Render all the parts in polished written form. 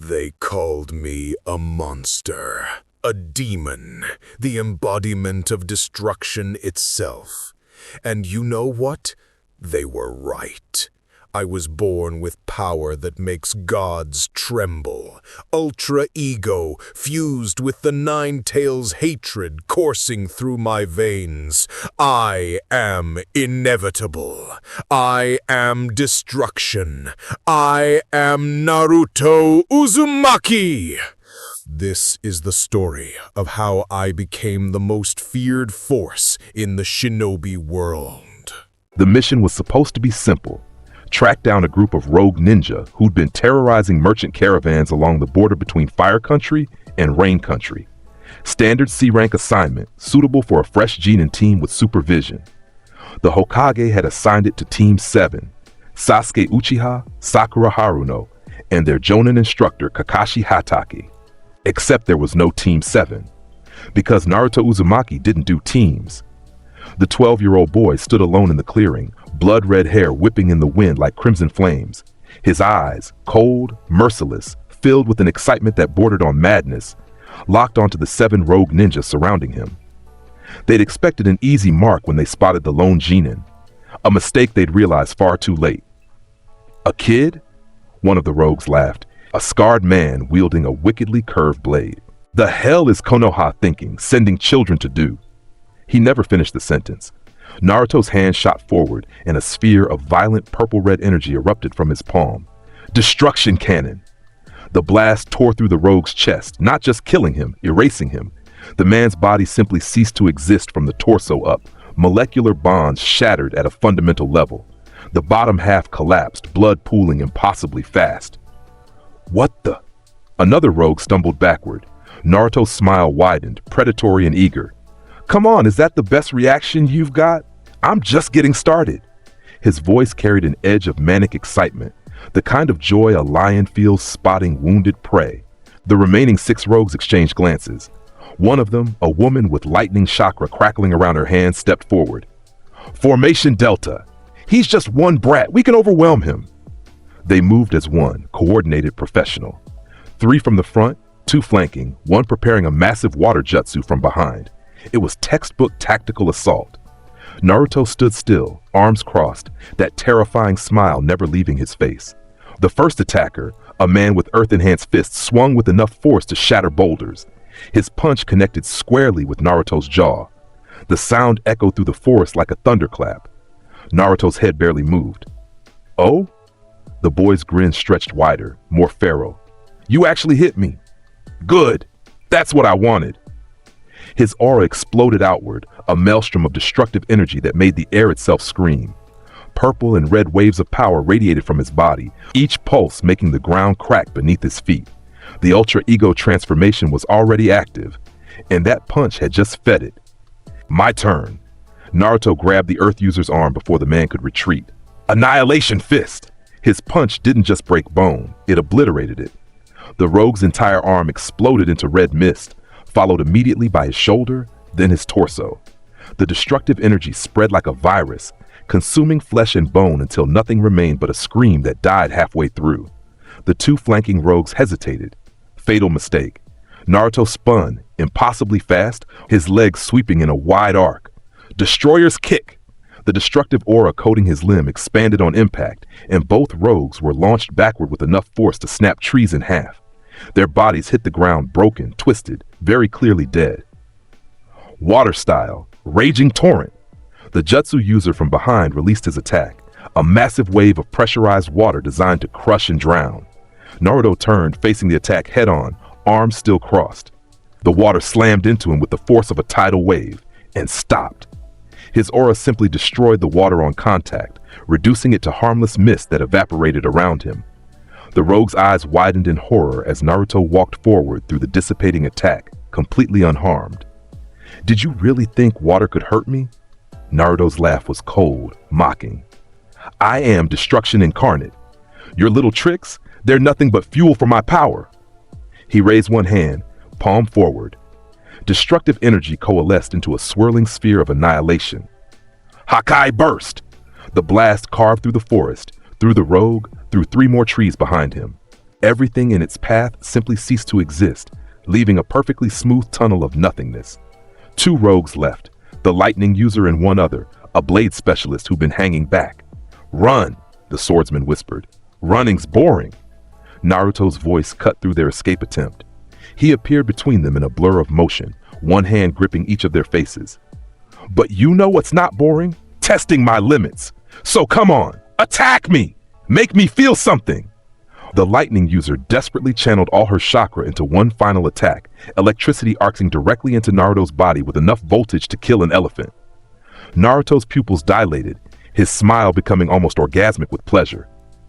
They called me a monster, a demon, the embodiment of destruction itself. And you know what? They were right. I was born with power that makes gods tremble, ultra ego fused with the Nine Tails hatred coursing through my veins. I am inevitable. I am destruction. I am Naruto Uzumaki. This is the story of how I became the most feared force in the shinobi world. The mission was supposed to be simple. Track down a group of rogue ninja who'd been terrorizing merchant caravans along the border between Fire Country and Rain Country. Standard C-rank assignment, suitable for a fresh Genin team with supervision. The Hokage had assigned it to Team 7, Sasuke Uchiha, Sakura Haruno, and their Jonin instructor Kakashi Hatake. Except there was no Team 7, because Naruto Uzumaki didn't do teams. The 12-year-old boy stood alone in the clearing, blood-red hair whipping in the wind like crimson flames. His eyes, cold, merciless, filled with an excitement that bordered on madness, locked onto the 7 rogue ninjas surrounding him. They'd expected an easy mark when they spotted the lone Genin, a mistake they'd realized far too late. A kid? One of the rogues laughed, a scarred man wielding a wickedly curved blade. The hell is Konoha thinking, sending children to do? He never finished the sentence. Naruto's hand shot forward, and a sphere of violent purple-red energy erupted from his palm. Destruction cannon! The blast tore through the rogue's chest, not just killing him, erasing him. The man's body simply ceased to exist from the torso up. Molecular bonds shattered at a fundamental level. The bottom half collapsed, blood pooling impossibly fast. What the? Another rogue stumbled backward. Naruto's smile widened, predatory and eager. Come on, is that the best reaction you've got? I'm just getting started. His voice carried an edge of manic excitement, the kind of joy a lion feels spotting wounded prey. The remaining 6 rogues exchanged glances. One of them, a woman with lightning chakra crackling around her hands, stepped forward. Formation Delta. He's just one brat. We can overwhelm him. They moved as one, coordinated professional. 3 from the front, 2 flanking, 1 preparing a massive water jutsu from behind. It was textbook tactical assault. Naruto stood still, arms crossed, that terrifying smile never leaving his face. The first attacker, a man with earth-enhanced fists, swung with enough force to shatter boulders. His punch connected squarely with Naruto's jaw. The sound echoed through the forest like a thunderclap. Naruto's head barely moved. Oh? The boy's grin stretched wider, more feral. You actually hit me. Good. That's what I wanted. His aura exploded outward, a maelstrom of destructive energy that made the air itself scream. Purple and red waves of power radiated from his body, each pulse making the ground crack beneath his feet. The Ultra Ego transformation was already active, and that punch had just fed it. My turn. Naruto grabbed the Earth User's arm before the man could retreat. Annihilation Fist! His punch didn't just break bone, it obliterated it. The rogue's entire arm exploded into red mist, followed immediately by his shoulder, then his torso. The destructive energy spread like a virus, consuming flesh and bone until nothing remained but a scream that died halfway through. The 2 flanking rogues hesitated. Fatal mistake. Naruto spun, impossibly fast, his legs sweeping in a wide arc. Destroyer's kick! The destructive aura coating his limb expanded on impact, and both rogues were launched backward with enough force to snap trees in half. Their bodies hit the ground broken, twisted, very clearly dead. Water style, raging torrent. The jutsu user from behind released his attack, a massive wave of pressurized water designed to crush and drown. Naruto turned, facing the attack head-on, arms still crossed. The water slammed into him with the force of a tidal wave, and stopped. His aura simply destroyed the water on contact, reducing it to harmless mist that evaporated around him. The rogue's eyes widened in horror as Naruto walked forward through the dissipating attack, completely unharmed. Did you really think water could hurt me? Naruto's laugh was cold, mocking. I am destruction incarnate. Your little tricks, they're nothing but fuel for my power. He raised one hand, palm forward. Destructive energy coalesced into a swirling sphere of annihilation. Hakai burst! The blast carved through the forest, through the rogue, through 3 more trees behind him. Everything in its path simply ceased to exist, leaving a perfectly smooth tunnel of nothingness. 2 rogues left, the lightning user and one other, a blade specialist who'd been hanging back. "Run," the swordsman whispered. "Running's boring." Naruto's voice cut through their escape attempt. He appeared between them in a blur of motion, one hand gripping each of their faces. "But you know what's not boring? Testing my limits. So come on, attack me! Make me feel something!" The lightning user desperately channeled all her chakra into one final attack, electricity arcing directly into Naruto's body with enough voltage to kill an elephant. Naruto's pupils dilated, his smile becoming almost orgasmic with pleasure.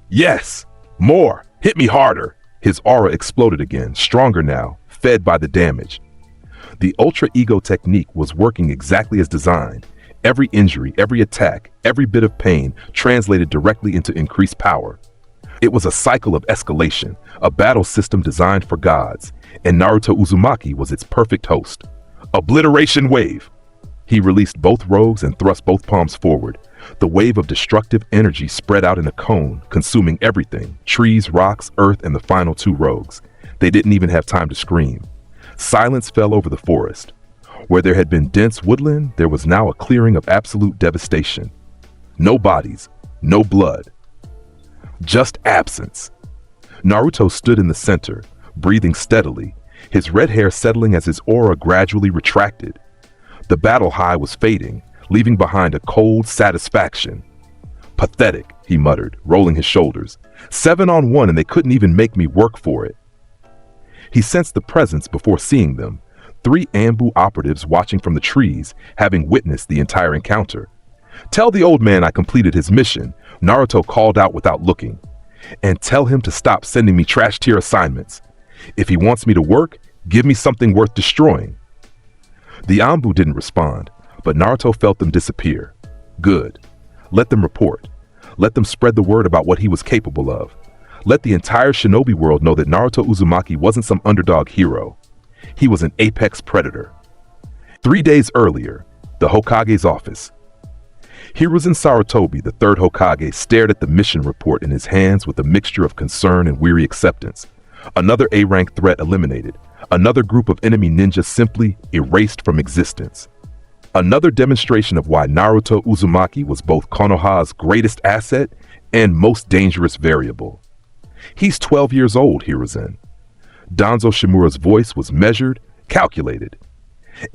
"Yes! More! Hit me harder!" His aura exploded again, stronger now, fed by the damage. The Ultra Ego technique was working exactly as designed. Every injury, every attack, every bit of pain translated directly into increased power. It was a cycle of escalation, a battle system designed for gods, and Naruto Uzumaki was its perfect host. Obliteration wave! He released both rogues and thrust both palms forward. The wave of destructive energy spread out in a cone, consuming everything: trees, rocks, earth, and the final 2 rogues. They didn't even have time to scream. Silence fell over the forest. Where there had been dense woodland, there was now a clearing of absolute devastation. No bodies, no blood. Just absence. Naruto stood in the center, breathing steadily, his red hair settling as his aura gradually retracted. The battle high was fading, leaving behind a cold satisfaction. "Pathetic," he muttered, rolling his shoulders. 7 on 1 and they couldn't even make me work for it. He sensed the presence before seeing them. 3 Anbu operatives watching from the trees, having witnessed the entire encounter. "Tell the old man I completed his mission," Naruto called out without looking. "And tell him to stop sending me trash tier assignments. If he wants me to work, give me something worth destroying." The Anbu didn't respond, but Naruto felt them disappear. Good. Let them report. Let them spread the word about what he was capable of. Let the entire shinobi world know that Naruto Uzumaki wasn't some underdog hero. He was an apex predator. 3 days earlier, the Hokage's office. Hiruzen Sarutobi, the 3rd Hokage, stared at the mission report in his hands with a mixture of concern and weary acceptance. Another A-rank threat eliminated. Another group of enemy ninjas simply erased from existence. Another demonstration of why Naruto Uzumaki was both Konoha's greatest asset and most dangerous variable. "He's 12 years old, Hiruzen." Danzo Shimura's voice was measured, calculated.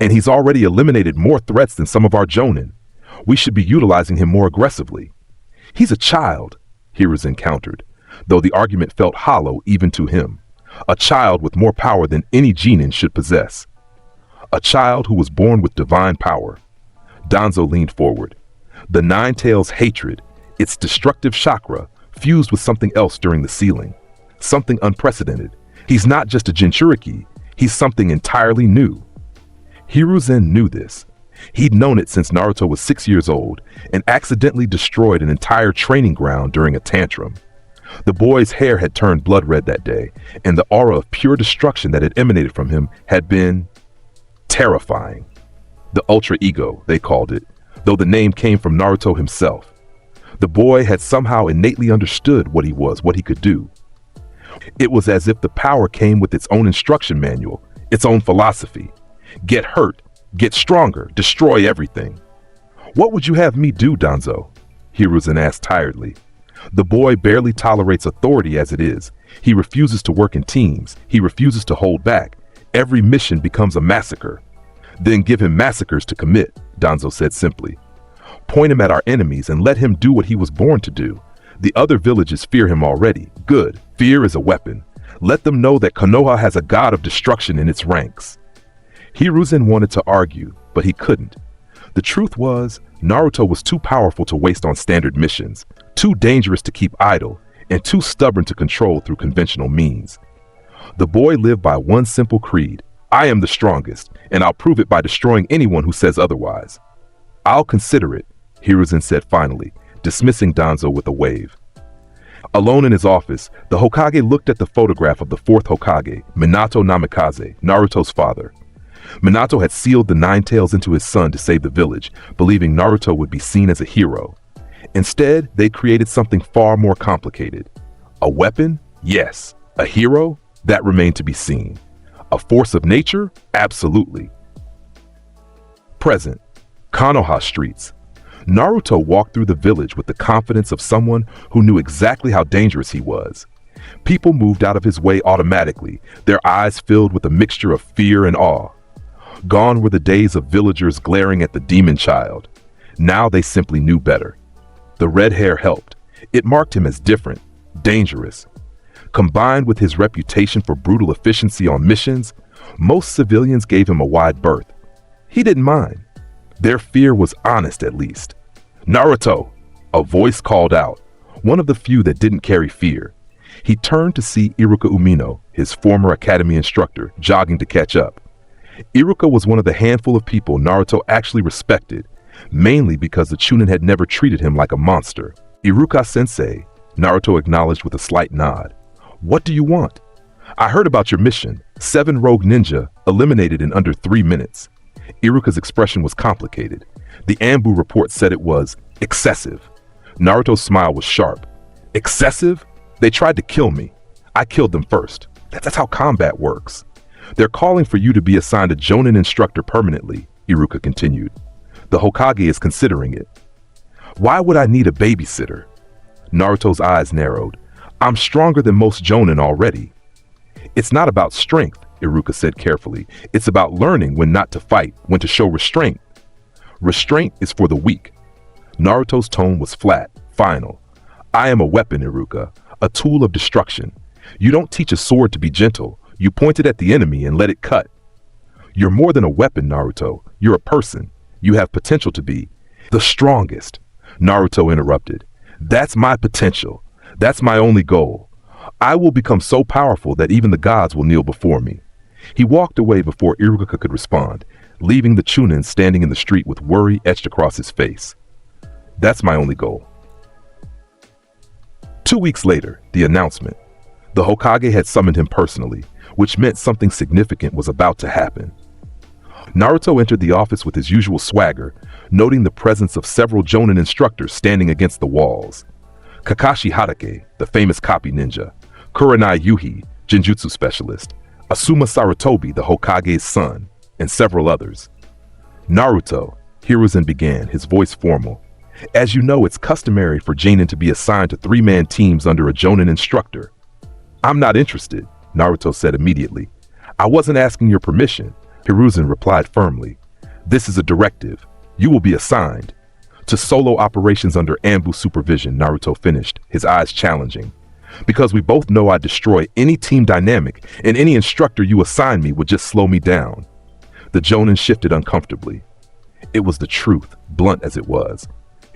"And he's already eliminated more threats than some of our jonin. We should be utilizing him more aggressively." "He's a child," Hiruzen countered, though the argument felt hollow even to him. A child with more power than any genin should possess. A child who was born with divine power. Danzo leaned forward. The Nine Tails' hatred, its destructive chakra, fused with something else during the sealing. Something unprecedented. He's not just a Jinchuriki, he's something entirely new. Hiruzen knew this. He'd known it since Naruto was 6 years old and accidentally destroyed an entire training ground during a tantrum. The boy's hair had turned blood red that day, and the aura of pure destruction that had emanated from him had been terrifying. The Ultra Ego, they called it, though the name came from Naruto himself. The boy had somehow innately understood what he was, what he could do. It was as if the power came with its own instruction manual, its own philosophy. Get hurt, get stronger, destroy everything. "What would you have me do, Danzo?" Hiruzen asked tiredly. The boy barely tolerates authority as it is. He refuses to work in teams. He refuses to hold back. Every mission becomes a massacre. "Then give him massacres to commit," Danzo said simply. "Point him at our enemies and let him do what he was born to do. The other villages fear him already. Good. Fear is a weapon. Let them know that Konoha has a god of destruction in its ranks." Hiruzen wanted to argue, but he couldn't. The truth was, Naruto was too powerful to waste on standard missions, too dangerous to keep idle, and too stubborn to control through conventional means. The boy lived by one simple creed: I am the strongest, and I'll prove it by destroying anyone who says otherwise. "I'll consider it," Hiruzen said finally, dismissing Danzo with a wave. Alone in his office, the Hokage looked at the photograph of the 4th Hokage, Minato Namikaze, Naruto's father. Minato had sealed the Nine Tails into his son to save the village, believing Naruto would be seen as a hero. Instead, they created something far more complicated. A weapon? Yes. A hero? That remained to be seen. A force of nature? Absolutely. Present. Konoha streets. Naruto walked through the village with the confidence of someone who knew exactly how dangerous he was. People moved out of his way automatically, their eyes filled with a mixture of fear and awe. Gone were the days of villagers glaring at the demon child. Now they simply knew better. The red hair helped. It marked him as different, dangerous. Combined with his reputation for brutal efficiency on missions, most civilians gave him a wide berth. He didn't mind. Their fear was honest, at least. "Naruto!" A voice called out, one of the few that didn't carry fear. He turned to see Iruka Umino, his former academy instructor, jogging to catch up. Iruka was one of the handful of people Naruto actually respected, mainly because the Chunin had never treated him like a monster. "Iruka-sensei," Naruto acknowledged with a slight nod. "What do you want?" "I heard about your mission. 7 rogue ninja eliminated in under 3 minutes." Iruka's expression was complicated. The Anbu report said it was excessive. Naruto's smile was sharp. "Excessive? They tried to kill me. I killed them first. That's how combat works." "They're calling for you to be assigned a Jonin instructor permanently," Iruka continued. "The Hokage is considering it." "Why would I need a babysitter?" Naruto's eyes narrowed. "I'm stronger than most Jonin already." "It's not about strength," Iruka said carefully. "It's about learning when not to fight, when to show restraint. Restraint is for the weak." Naruto's tone was flat, final. "I am a weapon, Iruka, a tool of destruction. You don't teach a sword to be gentle. You point it at the enemy and let it cut." "You're more than a weapon, Naruto. You're a person. You have potential to be the strongest." Naruto interrupted. "That's my potential. That's my only goal. I will become so powerful that even the gods will kneel before me." He walked away before Iruka could respond, leaving the Chunin standing in the street with worry etched across his face. "That's my only goal." 2 weeks later, the announcement. The Hokage had summoned him personally, which meant something significant was about to happen. Naruto entered the office with his usual swagger, noting the presence of several Jonin instructors standing against the walls. Kakashi Hatake, the famous copy ninja, Kurenai Yuhi, Genjutsu specialist, Asuma Sarutobi, the Hokage's son, and several others. "Naruto," Hiruzen began, his voice formal. "As you know, it's customary for Jonin to be assigned to 3-man teams under a Jonin instructor." "I'm not interested," Naruto said immediately. "I wasn't asking your permission," Hiruzen replied firmly. "This is a directive. You will be assigned." "To solo operations under Anbu supervision," Naruto finished, his eyes challenging. "Because we both know I'd destroy any team dynamic, and any instructor you assign me would just slow me down." The Jonin shifted uncomfortably. It was the truth, blunt as it was.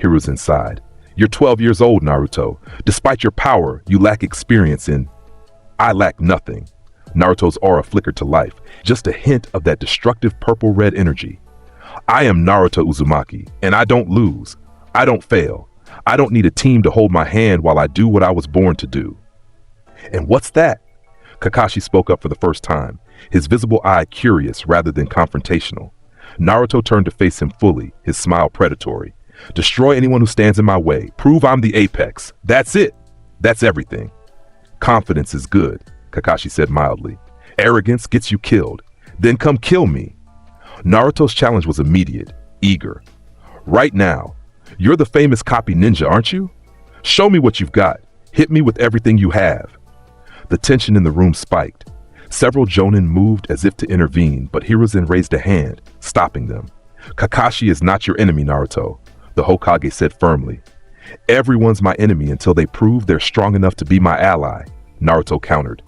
Hiruzen sighed. "You're 12 years old, Naruto. Despite your power, you lack experience in—" "I lack nothing." Naruto's aura flickered to life, just a hint of that destructive purple-red energy. "I am Naruto Uzumaki, and I don't lose. I don't fail. I don't need a team to hold my hand while I do what I was born to do." "And what's that?" Kakashi spoke up for the first time, his visible eye curious rather than confrontational. Naruto turned to face him fully, his smile predatory. "Destroy anyone who stands in my way. Prove I'm the apex. That's it. That's everything." "Confidence is good," Kakashi said mildly. "Arrogance gets you killed. Then come kill me." Naruto's challenge was immediate, eager. "Right now. You're the famous copy ninja, aren't you? Show me what you've got. Hit me with everything you have." The tension in the room spiked. Several Jonin moved as if to intervene, but Hiruzen raised a hand, stopping them. "Kakashi is not your enemy, Naruto," the Hokage said firmly. "Everyone's my enemy until they prove they're strong enough to be my ally," Naruto countered.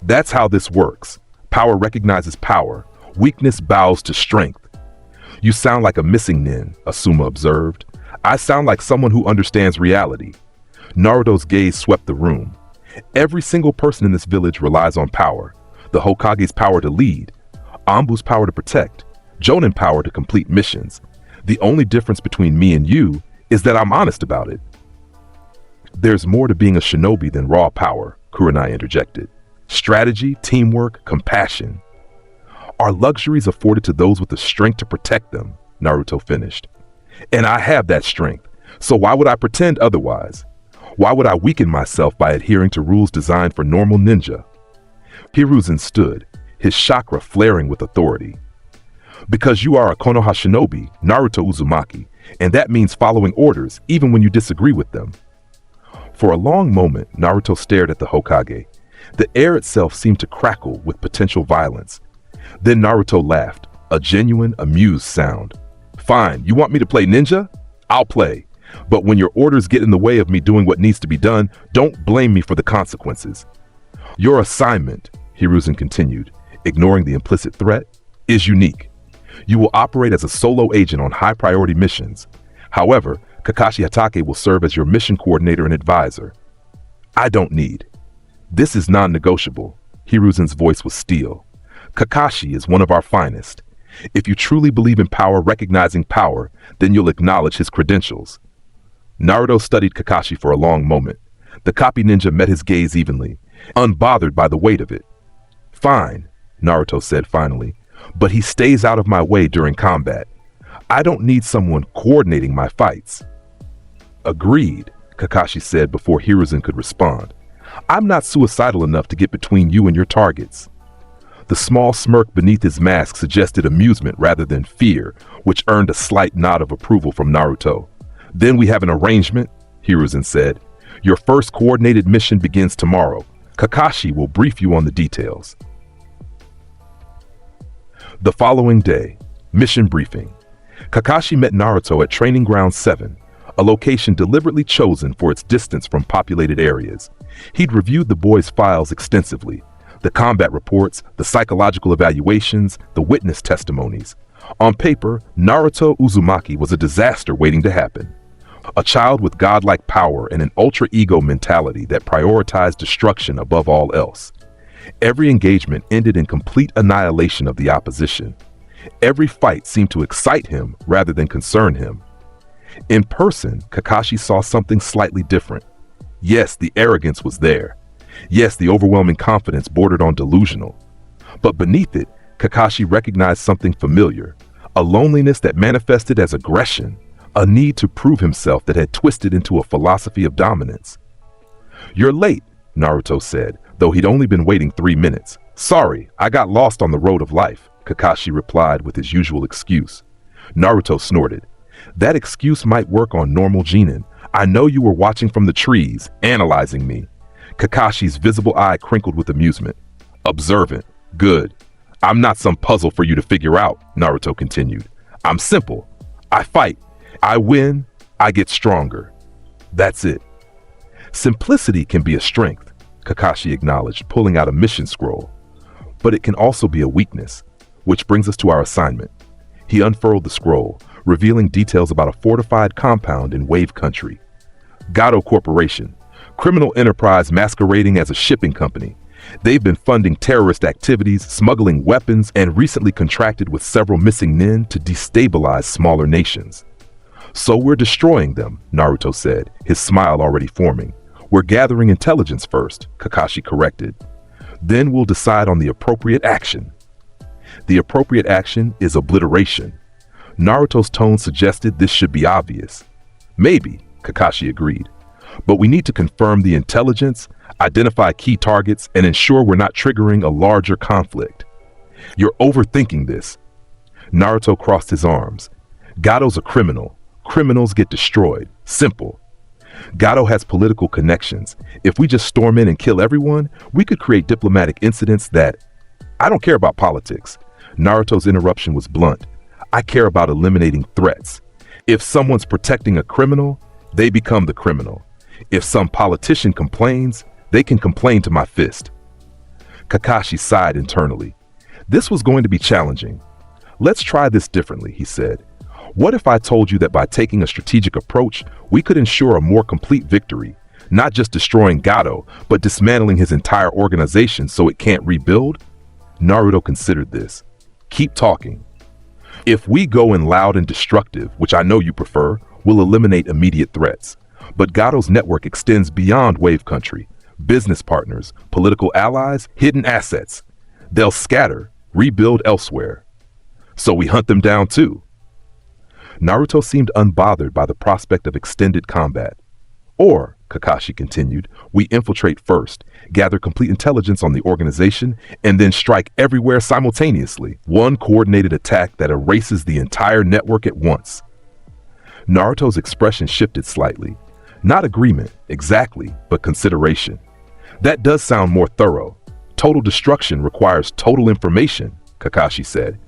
"That's how this works. Power recognizes power. Weakness bows to strength." "You sound like a missing nin," Asuma observed. "I sound like someone who understands reality." Naruto's gaze swept the room. Every single person in this village relies on power. The Hokage's power to lead, Anbu's power to protect, Jonin power to complete missions. The only difference between me and you is that I'm honest about it. "There's more to being a shinobi than raw power," Kurenai interjected. "Strategy, teamwork, compassion are luxuries afforded to those with the strength to protect them," Naruto finished. "And I have that strength, so why would I pretend otherwise? Why would I weaken myself by adhering to rules designed for normal ninja?" Hiruzen stood, his chakra flaring with authority. Because you are a Konoha shinobi, Naruto Uzumaki, and that means following orders even when you disagree with them. For a long moment, Naruto stared at the Hokage. The air itself seemed to crackle with potential violence. Then Naruto laughed, a genuine, amused sound. Fine, you want me to play ninja? I'll play. But when your orders get in the way of me doing what needs to be done, don't blame me for the consequences. Your assignment, Hiruzen continued, ignoring the implicit threat, is unique. You will operate as a solo agent on high-priority missions. However, Kakashi Hatake will serve as your mission coordinator and advisor. I don't need. This is non-negotiable. Hiruzen's voice was steel. Kakashi is one of our finest. If you truly believe in power recognizing power, then you'll acknowledge his credentials. Naruto studied Kakashi for a long moment. The copy ninja met his gaze evenly, unbothered by the weight of it. Fine, Naruto said finally, but he stays out of my way during combat. I don't need someone coordinating my fights. Agreed, Kakashi said before Hiruzen could respond. I'm not suicidal enough to get between you and your targets. The small smirk beneath his mask suggested amusement rather than fear, which earned a slight nod of approval from Naruto. Then we have an arrangement, Hiruzen said. Your first coordinated mission begins tomorrow. Kakashi will brief you on the details. The following day, mission briefing. Kakashi met Naruto at Training Ground 7, a location deliberately chosen for its distance from populated areas. He'd reviewed the boy's files extensively, the combat reports, the psychological evaluations, the witness testimonies. On paper, Naruto Uzumaki was a disaster waiting to happen. A child with godlike power and an ultra-ego mentality that prioritized destruction above all else. Every engagement ended in complete annihilation of the opposition. Every fight seemed to excite him rather than concern him. In person, Kakashi saw something slightly different. Yes, the arrogance was there. Yes, the overwhelming confidence bordered on delusional. But beneath it, Kakashi recognized something familiar, a loneliness that manifested as aggression, a need to prove himself that had twisted into a philosophy of dominance. You're late, Naruto said, though he'd only been waiting 3 minutes. Sorry, I got lost on the road of life, Kakashi replied with his usual excuse. Naruto snorted. That excuse might work on normal Genin. I know you were watching from the trees, analyzing me. Kakashi's visible eye crinkled with amusement. Observant. Good. I'm not some puzzle for you to figure out, Naruto continued. I'm simple. I fight. I win. I get stronger. That's it. Simplicity can be a strength, Kakashi acknowledged, pulling out a mission scroll. But it can also be a weakness, which brings us to our assignment. He unfurled the scroll, revealing details about a fortified compound in Wave Country. Gado Corporation, criminal enterprise masquerading as a shipping company. They've been funding terrorist activities, smuggling weapons, and recently contracted with several missing nin to destabilize smaller nations. So we're destroying them, Naruto said, his smile already forming. We're gathering intelligence first, Kakashi corrected. Then we'll decide on the appropriate action. The appropriate action is obliteration. Naruto's tone suggested this should be obvious. Maybe, Kakashi agreed. But we need to confirm the intelligence, identify key targets, and ensure we're not triggering a larger conflict. You're overthinking this. Naruto crossed his arms. Gado's a criminal. Criminals get destroyed. Simple. Gado has political connections. If we just storm in and kill everyone, we could create diplomatic incidents that... I don't care about politics. Naruto's interruption was blunt. I care about eliminating threats. If someone's protecting a criminal, they become the criminal. If some politician complains, they can complain to my fist. Kakashi sighed internally. This was going to be challenging. Let's try this differently, he said. What if I told you that by taking a strategic approach, we could ensure a more complete victory, not just destroying Gado, but dismantling his entire organization so it can't rebuild? Naruto considered this. Keep talking. If we go in loud and destructive, which I know you prefer, we'll eliminate immediate threats. But Gado's network extends beyond Wave Country. Business partners, political allies, hidden assets. They'll scatter, rebuild elsewhere. So we hunt them down too. Naruto seemed unbothered by the prospect of extended combat. Or, Kakashi continued. We infiltrate first, gather complete intelligence on the organization, and then strike everywhere simultaneously. One coordinated attack that erases the entire network at once. Naruto's expression shifted slightly. Not agreement, exactly, but consideration. That does sound more thorough. Total destruction requires total information, Kakashi said.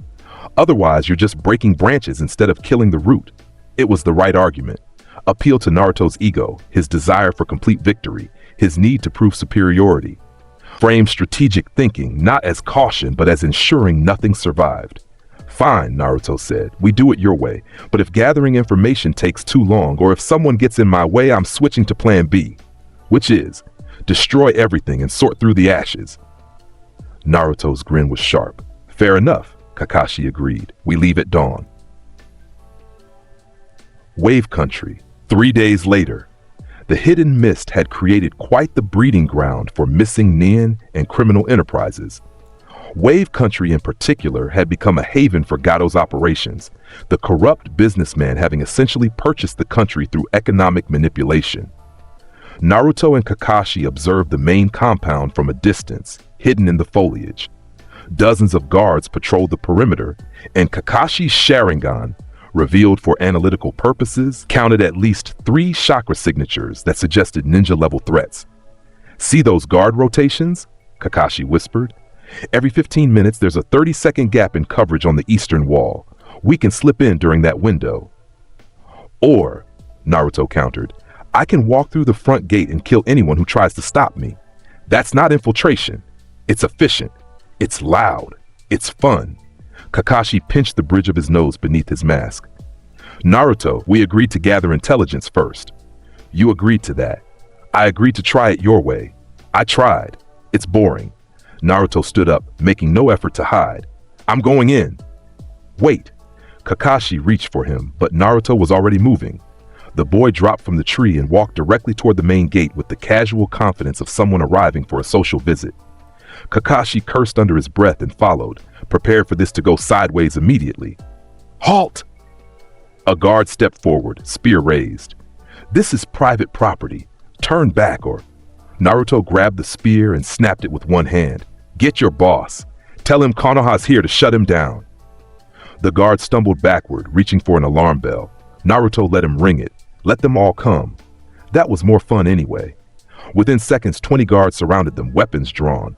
Otherwise, you're just breaking branches instead of killing the root. It was the right argument. Appeal to Naruto's ego, his desire for complete victory, his need to prove superiority. Frame strategic thinking not as caution but as ensuring nothing survived. Fine, Naruto said, we do it your way, but if gathering information takes too long or if someone gets in my way, I'm switching to plan B, which is destroy everything and sort through the ashes. Naruto's grin was sharp. Fair enough, Kakashi agreed. We leave at dawn. Wave Country. 3 days later, the hidden mist had created quite the breeding ground for missing nin and criminal enterprises. Wave Country in particular had become a haven for Gado's operations, the corrupt businessman having essentially purchased the country through economic manipulation. Naruto and Kakashi observed the main compound from a distance, hidden in the foliage. Dozens of guards patrolled the perimeter, and Kakashi's Sharingan, revealed for analytical purposes, counted at least 3 chakra signatures that suggested ninja-level threats. See those guard rotations? Kakashi whispered. Every 15 minutes, there's a 30-second gap in coverage on the eastern wall. We can slip in during that window. Or, Naruto countered, I can walk through the front gate and kill anyone who tries to stop me. That's not infiltration. It's efficient. It's loud. It's fun. Kakashi pinched the bridge of his nose beneath his mask. Naruto, we agreed to gather intelligence first. You agreed to that. I agreed to try it your way. I tried. It's boring. Naruto stood up, making no effort to hide. I'm going in. Wait. Kakashi reached for him, but Naruto was already moving. The boy dropped from the tree and walked directly toward the main gate with the casual confidence of someone arriving for a social visit. Kakashi cursed under his breath and followed, prepared for this to go sideways immediately. Halt! A guard stepped forward, spear raised. This is private property. Turn back or... Naruto grabbed the spear and snapped it with one hand. Get your boss. Tell him Konoha's here to shut him down. The guard stumbled backward, reaching for an alarm bell. Naruto let him ring it. Let them all come. That was more fun anyway. Within seconds, 20 guards surrounded them, weapons drawn.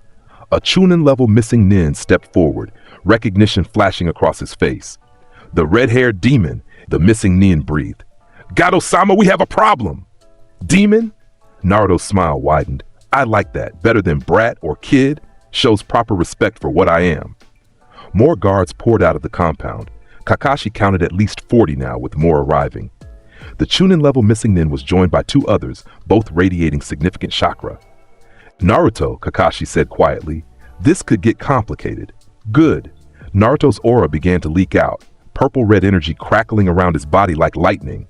A Chunin-level missing nin stepped forward, recognition flashing across his face. The red-haired demon, the missing nin breathed. Gado-sama, we have a problem! Demon? Naruto's smile widened. I like that, better than brat or kid. Shows proper respect for what I am. More guards poured out of the compound. Kakashi counted at least 40 now, with more arriving. The Chunin-level missing nin was joined by 2 others, both radiating significant chakra. Naruto, Kakashi said quietly, this could get complicated. Good. Naruto's aura began to leak out, purple-red energy crackling around his body like lightning.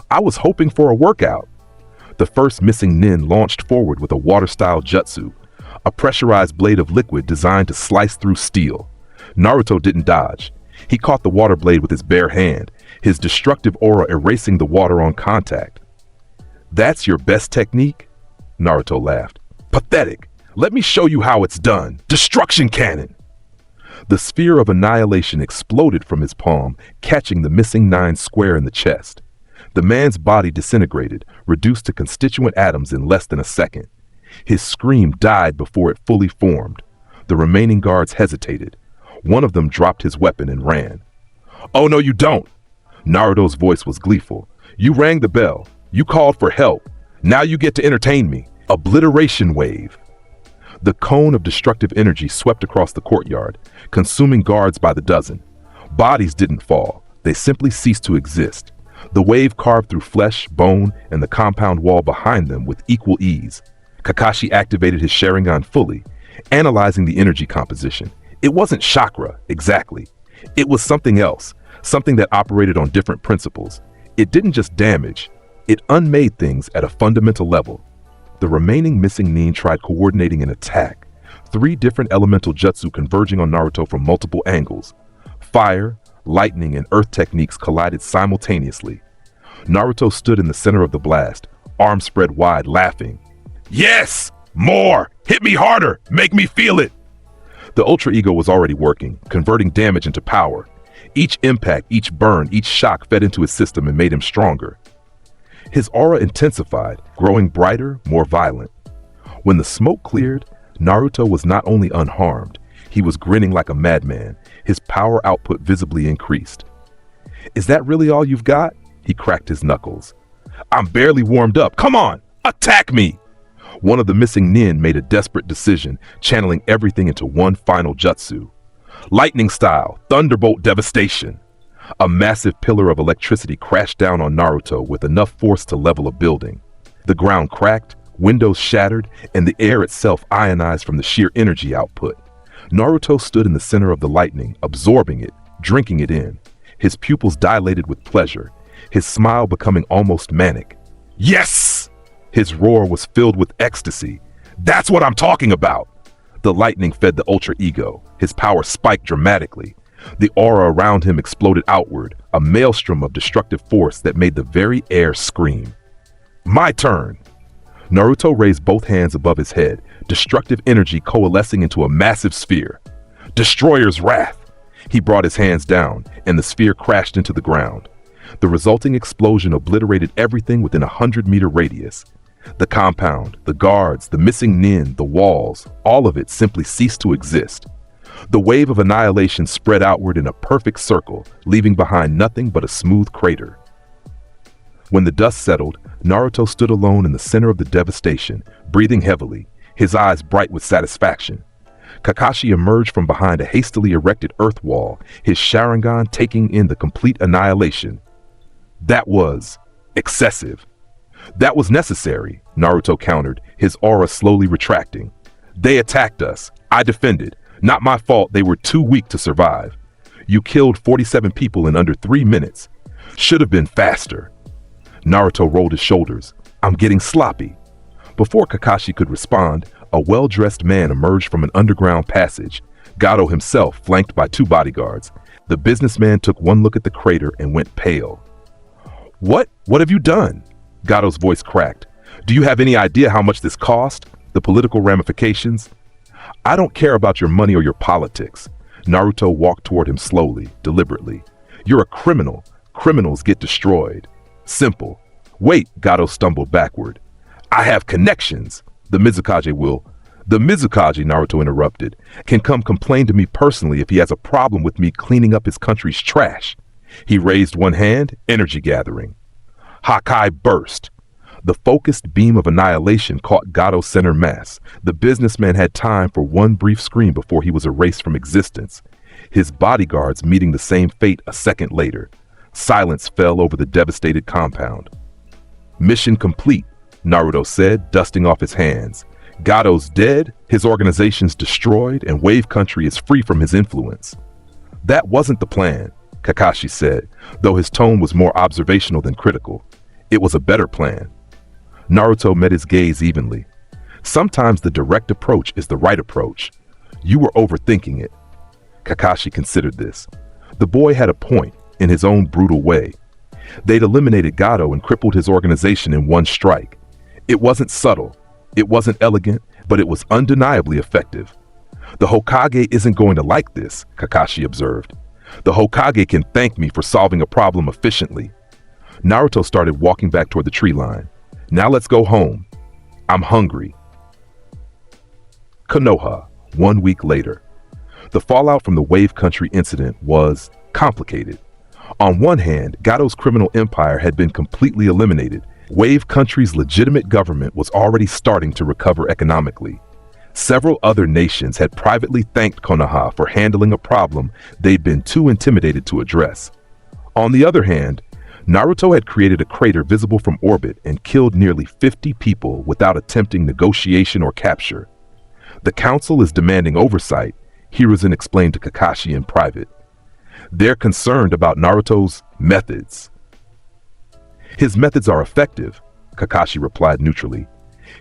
I was hoping for a workout. The first missing nin launched forward with a water-style jutsu, a pressurized blade of liquid designed to slice through steel. Naruto didn't dodge. He caught the water blade with his bare hand, his destructive aura erasing the water on contact. That's your best technique? Naruto laughed. Pathetic. Let me show you how it's done. Destruction cannon! The sphere of annihilation exploded from his palm, catching the missing nin square in the chest. The man's body disintegrated, reduced to constituent atoms in less than a second. His scream died before it fully formed. The remaining guards hesitated. One of them dropped his weapon and ran. Oh no, you don't! Naruto's voice was gleeful. You rang the bell. You called for help. Now you get to entertain me. Obliteration wave. The cone of destructive energy swept across the courtyard, consuming guards by the dozen. Bodies didn't fall. They simply ceased to exist. The wave carved through flesh, bone, and the compound wall behind them with equal ease. Kakashi activated his Sharingan fully, analyzing the energy composition. It wasn't chakra, exactly. It was something else, something that operated on different principles. It didn't just damage, it unmade things at a fundamental level. The remaining missing nin tried coordinating an attack, 3 different elemental jutsu converging on Naruto from multiple angles. Fire, lightning, and earth techniques collided simultaneously. Naruto stood in the center of the blast, arms spread wide, laughing. Yes! More! Hit me harder! Make me feel it! The Ultra Ego was already working, converting damage into power. Each impact, each burn, each shock fed into his system and made him stronger. His aura intensified, growing brighter, more violent. When the smoke cleared, Naruto was not only unharmed, he was grinning like a madman, his power output visibly increased. Is that really all you've got? He cracked his knuckles. I'm barely warmed up. Come on, attack me! One of the missing nin made a desperate decision, channeling everything into one final jutsu. Lightning style, thunderbolt devastation. A massive pillar of electricity crashed down on Naruto with enough force to level a building. The ground cracked, windows shattered, and the air itself ionized from the sheer energy output. Naruto stood in the center of the lightning, absorbing it, drinking it in. His pupils dilated with pleasure, his smile becoming almost manic. Yes! His roar was filled with ecstasy. That's what I'm talking about! The lightning fed the Ultra Ego. His power spiked dramatically. The aura around him exploded outward, a maelstrom of destructive force that made the very air scream. My turn! Naruto raised both hands above his head, destructive energy coalescing into a massive sphere. Destroyer's Wrath! He brought his hands down, and the sphere crashed into the ground. The resulting explosion obliterated everything within a 100-meter radius. The compound, the guards, the missing nin, the walls, all of it simply ceased to exist. The wave of annihilation spread outward in a perfect circle, leaving behind nothing but a smooth crater. When the dust settled, Naruto stood alone in the center of the devastation, breathing heavily, his eyes bright with satisfaction. Kakashi emerged from behind a hastily erected earth wall, his Sharingan taking in the complete annihilation. That was excessive. That was necessary, Naruto countered, his aura slowly retracting. They attacked us. I defended. Not my fault, they were too weak to survive. You killed 47 people in under 3 minutes. Should have been faster. Naruto rolled his shoulders. I'm getting sloppy. Before Kakashi could respond, a well-dressed man emerged from an underground passage, Gato himself flanked by 2 bodyguards. The businessman took one look at the crater and went pale. What have you done? Gato's voice cracked. Do you have any idea how much this cost? The political ramifications? I don't care about your money or your politics. Naruto walked toward him slowly, deliberately. You're a criminal. Criminals get destroyed. Simple. Wait, Gato stumbled backward. I have connections. The Mizukage, Naruto interrupted, can come complain to me personally if he has a problem with me cleaning up his country's trash. He raised one hand, energy gathering. Hakai burst. The focused beam of annihilation caught Gato's center mass. The businessman had time for one brief scream before he was erased from existence. His bodyguards meeting the same fate a second later. Silence fell over the devastated compound. Mission complete, Naruto said, dusting off his hands. Gato's dead, his organization's destroyed, and Wave Country is free from his influence. That wasn't the plan, Kakashi said, though his tone was more observational than critical. It was a better plan. Naruto met his gaze evenly. Sometimes the direct approach is the right approach. You were overthinking it. Kakashi considered this. The boy had a point, in his own brutal way. They'd eliminated Gato and crippled his organization in one strike. It wasn't subtle, it wasn't elegant, but it was undeniably effective. The Hokage isn't going to like this, Kakashi observed. The Hokage can thank me for solving a problem efficiently. Naruto started walking back toward the tree line. Now let's go home. I'm hungry. Konoha, 1 week later. The fallout from the Wave Country incident was complicated. On one hand, Gato's criminal empire had been completely eliminated. Wave Country's legitimate government was already starting to recover economically. Several other nations had privately thanked Konoha for handling a problem they'd been too intimidated to address. On the other hand, Naruto had created a crater visible from orbit and killed nearly 50 people without attempting negotiation or capture. The council is demanding oversight, Hiruzen explained to Kakashi in private. They're concerned about Naruto's methods. His methods are effective, Kakashi replied neutrally.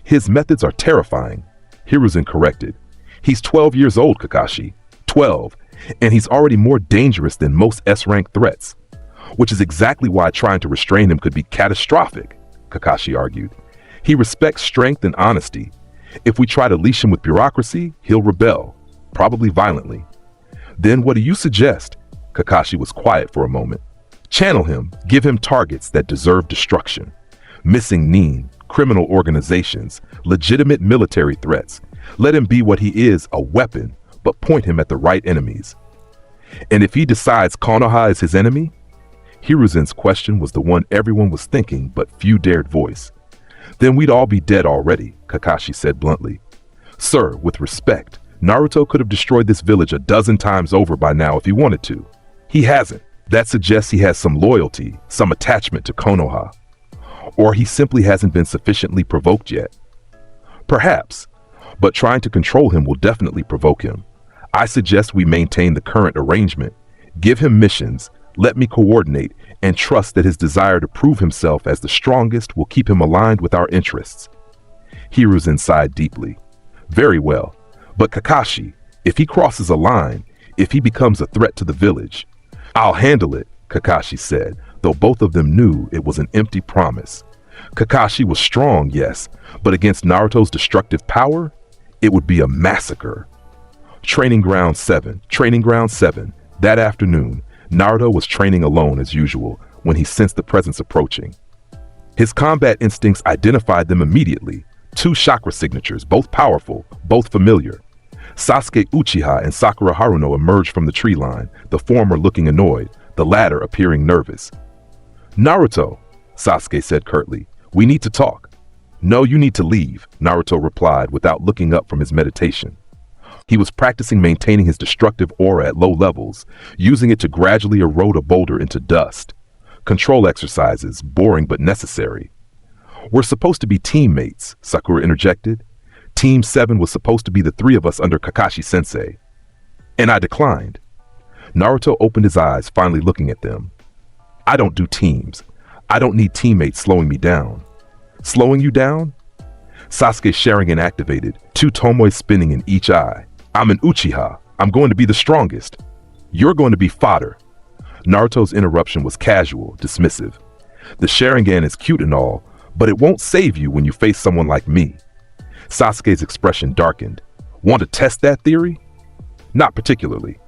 His methods are terrifying, Hiruzen corrected. He's 12 years old, Kakashi. 12. And he's already more dangerous than most S-rank threats. Which is exactly why trying to restrain him could be catastrophic, Kakashi argued. He respects strength and honesty. If we try to leash him with bureaucracy, he'll rebel, probably violently. Then what do you suggest? Kakashi was quiet for a moment. Channel him, give him targets that deserve destruction. Missing Nin, criminal organizations, legitimate military threats. Let him be what he is, a weapon, but point him at the right enemies. And if he decides Konoha is his enemy? Hiruzen's question was the one everyone was thinking, but few dared voice. Then we'd all be dead already, Kakashi said bluntly. Sir, with respect, Naruto could have destroyed this village a dozen times over by now if he wanted to. He hasn't. That suggests he has some loyalty, some attachment to Konoha. Or he simply hasn't been sufficiently provoked yet. Perhaps, but trying to control him will definitely provoke him. I suggest we maintain the current arrangement, give him missions, let me coordinate, and trust that his desire to prove himself as the strongest will keep him aligned with our interests. Hiruzen sighed deeply. Very well, but Kakashi, if he crosses a line, if he becomes a threat to the village, I'll handle it, Kakashi said, though both of them knew it was an empty promise. Kakashi was strong, yes, but against Naruto's destructive power, it would be a massacre. Training Ground 7. That afternoon, Naruto was training alone as usual when he sensed the presence approaching. His combat instincts identified them immediately. 2 chakra signatures, both powerful, both familiar. Sasuke Uchiha and Sakura Haruno emerged from the tree line, the former looking annoyed, the latter appearing nervous. Naruto, Sasuke said curtly, we need to talk. No, you need to leave, Naruto replied without looking up from his meditation. He was practicing maintaining his destructive aura at low levels, using it to gradually erode a boulder into dust. Control exercises, boring but necessary. We're supposed to be teammates, Sakura interjected. Team 7 was supposed to be the 3 of us under Kakashi-sensei. And I declined. Naruto opened his eyes, finally looking at them. I don't do teams. I don't need teammates slowing me down. Slowing you down? Sasuke Sharingan activated, 2 tomoes spinning in each eye. I'm an Uchiha. I'm going to be the strongest. You're going to be fodder. Naruto's interruption was casual, dismissive. The Sharingan is cute and all, but it won't save you when you face someone like me. Sasuke's expression darkened. Want to test that theory? Not particularly.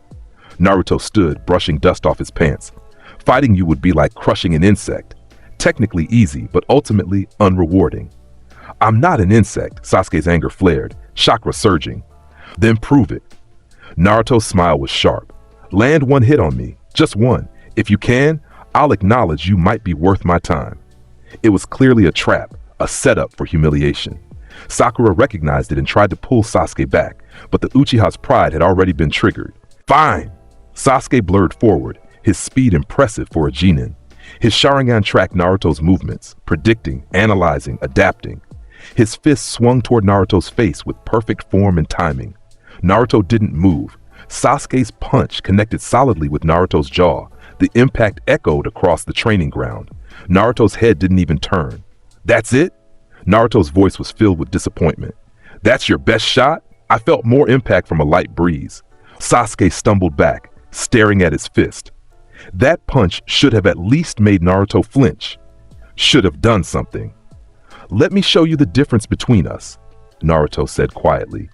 Naruto stood, brushing dust off his pants. Fighting you would be like crushing an insect. Technically easy, but ultimately unrewarding. I'm not an insect, Sasuke's anger flared, chakra surging. Then prove it. Naruto's smile was sharp. Land 1 hit on me, just 1. If you can, I'll acknowledge you might be worth my time. It was clearly a trap, a setup for humiliation. Sakura recognized it and tried to pull Sasuke back, but the Uchiha's pride had already been triggered. Fine! Sasuke blurred forward, his speed impressive for a genin. His Sharingan tracked Naruto's movements, predicting, analyzing, adapting. His fist swung toward Naruto's face with perfect form and timing. Naruto didn't move. Sasuke's punch connected solidly with Naruto's jaw. The impact echoed across the training ground. Naruto's head didn't even turn. That's it? Naruto's voice was filled with disappointment. That's your best shot? I felt more impact from a light breeze. Sasuke stumbled back, staring at his fist. That punch should have at least made Naruto flinch. Should have done something. Let me show you the difference between us, Naruto said quietly.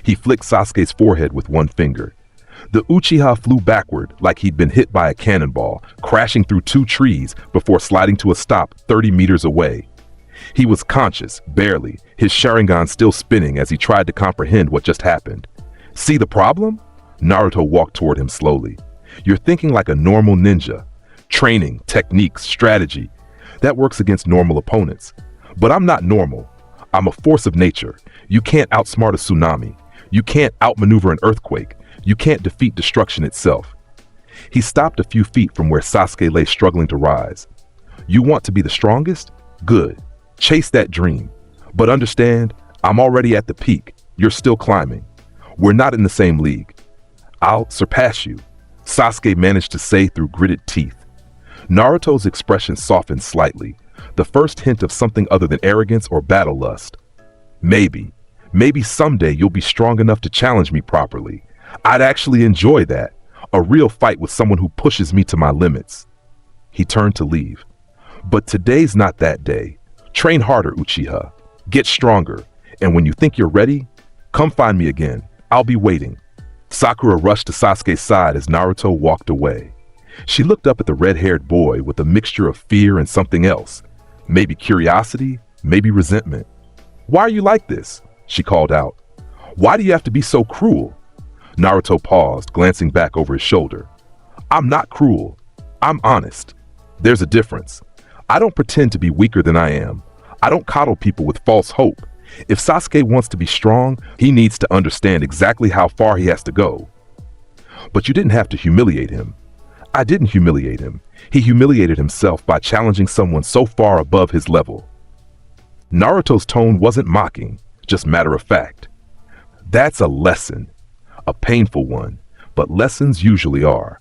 He flicked Sasuke's forehead with 1 finger. The Uchiha flew backward like he'd been hit by a cannonball, crashing through 2 trees before sliding to a stop 30 meters away. He was conscious, barely, his Sharingan still spinning as he tried to comprehend what just happened. See the problem? Naruto walked toward him slowly. You're thinking like a normal ninja. Training, techniques, strategy. That works against normal opponents. But I'm not normal. I'm a force of nature. You can't outsmart a tsunami. You can't outmaneuver an earthquake. You can't defeat destruction itself. He stopped a few feet from where Sasuke lay struggling to rise. You want to be the strongest? Good. Chase that dream. But understand, I'm already at the peak. You're still climbing. We're not in the same league. I'll surpass you, Sasuke managed to say through gritted teeth. Naruto's expression softened slightly, the first hint of something other than arrogance or battle lust. Maybe someday you'll be strong enough to challenge me properly. I'd actually enjoy that. A real fight with someone who pushes me to my limits. He turned to leave. But today's not that day. Train harder, Uchiha. Get stronger. And when you think you're ready, come find me again. I'll be waiting. Sakura rushed to Sasuke's side as Naruto walked away. She looked up at the red-haired boy with a mixture of fear and something else. Maybe curiosity, maybe resentment. "Why are you like this?" she called out. "Why do you have to be so cruel?" Naruto paused, glancing back over his shoulder. "I'm not cruel. I'm honest. There's a difference. I don't pretend to be weaker than I am. I don't coddle people with false hope. If Sasuke wants to be strong, he needs to understand exactly how far he has to go." "But you didn't have to humiliate him." "I didn't humiliate him. He humiliated himself by challenging someone so far above his level." Naruto's tone wasn't mocking, just matter of fact. "That's a lesson. A painful one, but lessons usually are."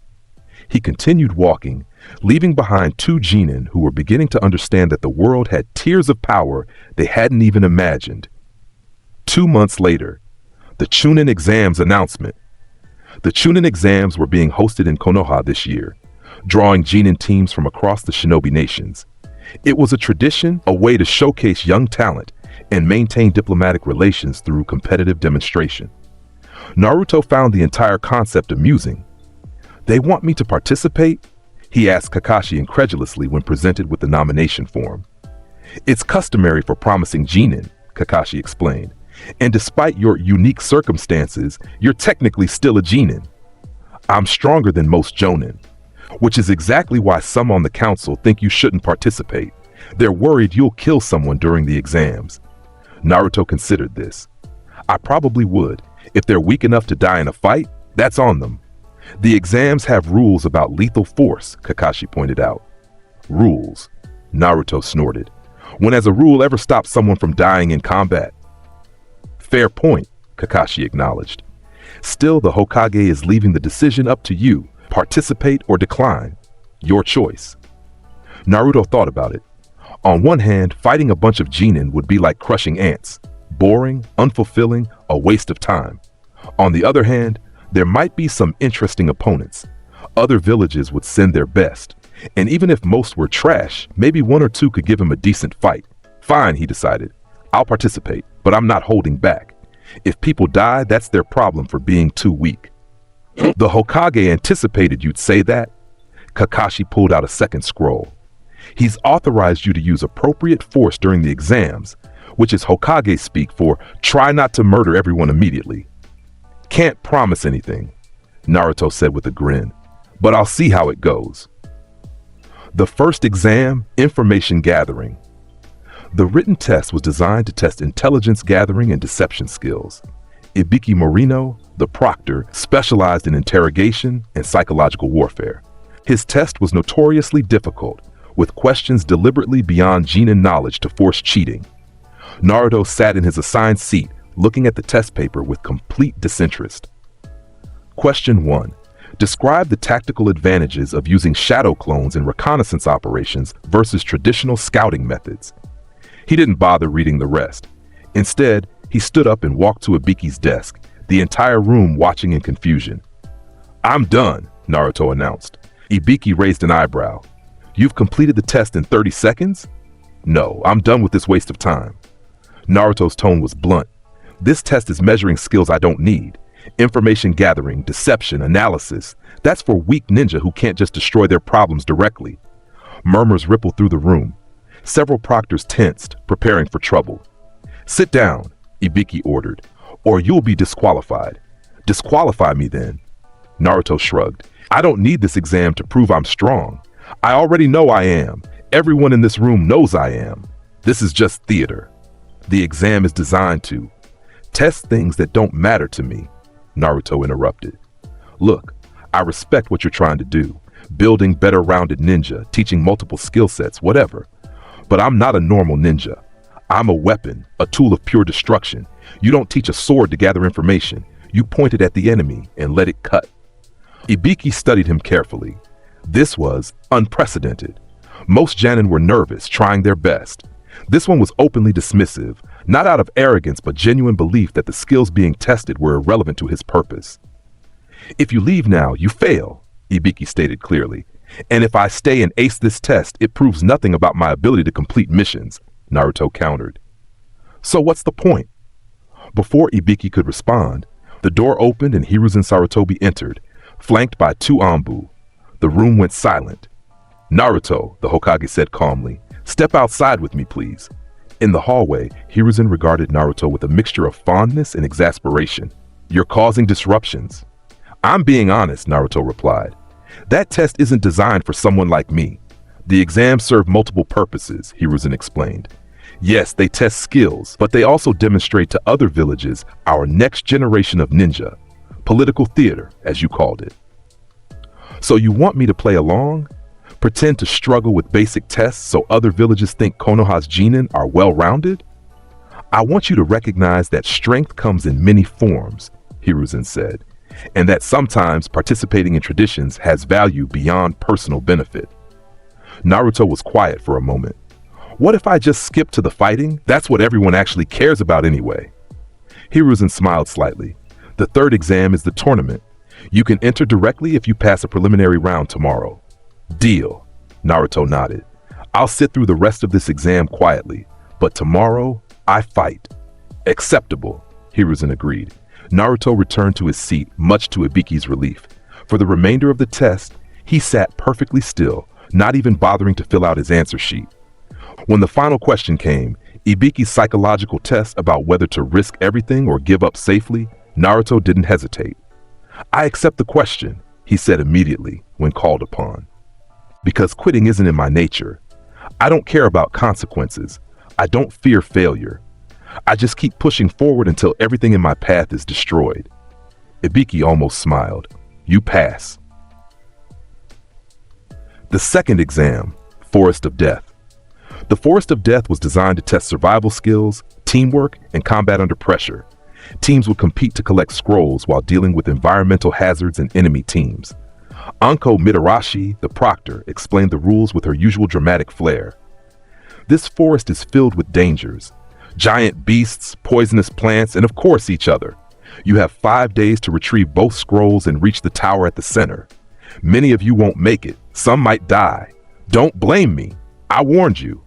He continued walking, leaving behind two genin who were beginning to understand that the world had tiers of power they hadn't even imagined. 2 months later, the Chunin exams announcement. The Chunin exams were being hosted in Konoha this year, drawing genin teams from across the shinobi nations. It was a tradition, a way to showcase young talent and maintain diplomatic relations through competitive demonstration. Naruto found the entire concept amusing. "They want me to participate?" he asked Kakashi incredulously when presented with the nomination form. "It's customary for promising genin," Kakashi explained, "and despite your unique circumstances, you're technically still a genin. I'm stronger than most jonin, which is exactly why some on the council think you shouldn't participate. They're worried you'll kill someone during the exams." Naruto considered this. "I probably would. If they're weak enough to die in a fight, that's on them." "The exams have rules about lethal force," Kakashi pointed out. "Rules," Naruto snorted. "When has a rule ever stopped someone from dying in combat?" "Fair point," Kakashi acknowledged. "Still, the Hokage is leaving the decision up to you. Participate or decline. Your choice." Naruto thought about it. On one hand, fighting a bunch of genin would be like crushing ants. Boring, unfulfilling, a waste of time. On the other hand, there might be some interesting opponents. Other villages would send their best. And even if most were trash, maybe one or two could give him a decent fight. "Fine," he decided. "I'll participate, but I'm not holding back. If people die, that's their problem for being too weak." "The Hokage anticipated you'd say that." Kakashi pulled out a second scroll. "He's authorized you to use appropriate force during the exams, which is Hokage speak for try not to murder everyone immediately." "Can't promise anything," Naruto said with a grin, "but I'll see how it goes." The first exam, information gathering. The written test was designed to test intelligence gathering and deception skills. Ibiki Morino, the proctor, specialized in interrogation and psychological warfare. His test was notoriously difficult, with questions deliberately beyond genin knowledge to force cheating. Naruto sat in his assigned seat, looking at the test paper with complete disinterest. Question 1. Describe the tactical advantages of using shadow clones in reconnaissance operations versus traditional scouting methods. He didn't bother reading the rest. Instead, he stood up and walked to Ibiki's desk, the entire room watching in confusion. "I'm done," Naruto announced. Ibiki raised an eyebrow. "You've completed the test in 30 seconds? No, I'm done with this waste of time." Naruto's tone was blunt. "This test is measuring skills I don't need. Information gathering, deception, analysis. That's for weak ninja who can't just destroy their problems directly." Murmurs rippled through the room. Several proctors tensed, preparing for trouble. "Sit down," Ibiki ordered, "or you'll be disqualified." "Disqualify me then." Naruto shrugged. "I don't need this exam to prove I'm strong. I already know I am. Everyone in this room knows I am. This is just theater. The exam is designed to test things that don't matter to me," Naruto interrupted. "Look, I respect what you're trying to do. Building better rounded ninja, teaching multiple skill sets, whatever. But I'm not a normal ninja. I'm a weapon, a tool of pure destruction. You don't teach a sword to gather information. You point it at the enemy and let it cut." Ibiki studied him carefully. This was unprecedented. Most Janin were nervous, trying their best. This one was openly dismissive, not out of arrogance but genuine belief that the skills being tested were irrelevant to his purpose. "If you leave now, you fail," Ibiki stated clearly. "And if I stay and ace this test, it proves nothing about my ability to complete missions. Naruto countered. So what's the point? Before Ibiki could respond, the door opened and Hiruzen Sarutobi entered, flanked by two Anbu. The room went silent. Naruto, the Hokage said calmly, step outside with me, please. In the hallway, Hiruzen regarded Naruto with a mixture of fondness and exasperation. You're causing disruptions. I'm being honest, Naruto replied. That test isn't designed for someone like me. The exams serve multiple purposes, Hiruzen explained. Yes, they test skills, but they also demonstrate to other villages our next generation of ninja. Political theater, as you called it. So you want me to play along? Pretend to struggle with basic tests so other villages think Konoha's genin are well-rounded? I want you to recognize that strength comes in many forms, Hiruzen said, and that sometimes participating in traditions has value beyond personal benefit. Naruto was quiet for a moment. What if I just skip to the fighting? That's what everyone actually cares about anyway. Hiruzen smiled slightly. The third exam is the tournament. You can enter directly if you pass a preliminary round tomorrow. Deal, Naruto nodded. I'll sit through the rest of this exam quietly, but tomorrow, I fight. Acceptable, Hiruzen agreed. Naruto returned to his seat, much to Ibiki's relief. For the remainder of the test, he sat perfectly still, not even bothering to fill out his answer sheet. When the final question came, Ibiki's psychological test about whether to risk everything or give up safely, Naruto didn't hesitate. I accept the question, he said immediately when called upon. Because quitting isn't in my nature. I don't care about consequences. I don't fear failure. I just keep pushing forward until everything in my path is destroyed. Ibiki almost smiled. You pass. The second exam, Forest of Death. The Forest of Death was designed to test survival skills, teamwork, and combat under pressure. Teams would compete to collect scrolls while dealing with environmental hazards and enemy teams. Anko Mitarashi, the proctor, explained the rules with her usual dramatic flair. This forest is filled with dangers. Giant beasts, poisonous plants, and of course each other. You have 5 days to retrieve both scrolls and reach the tower at the center. Many of you won't make it. Some might die. Don't blame me. I warned you.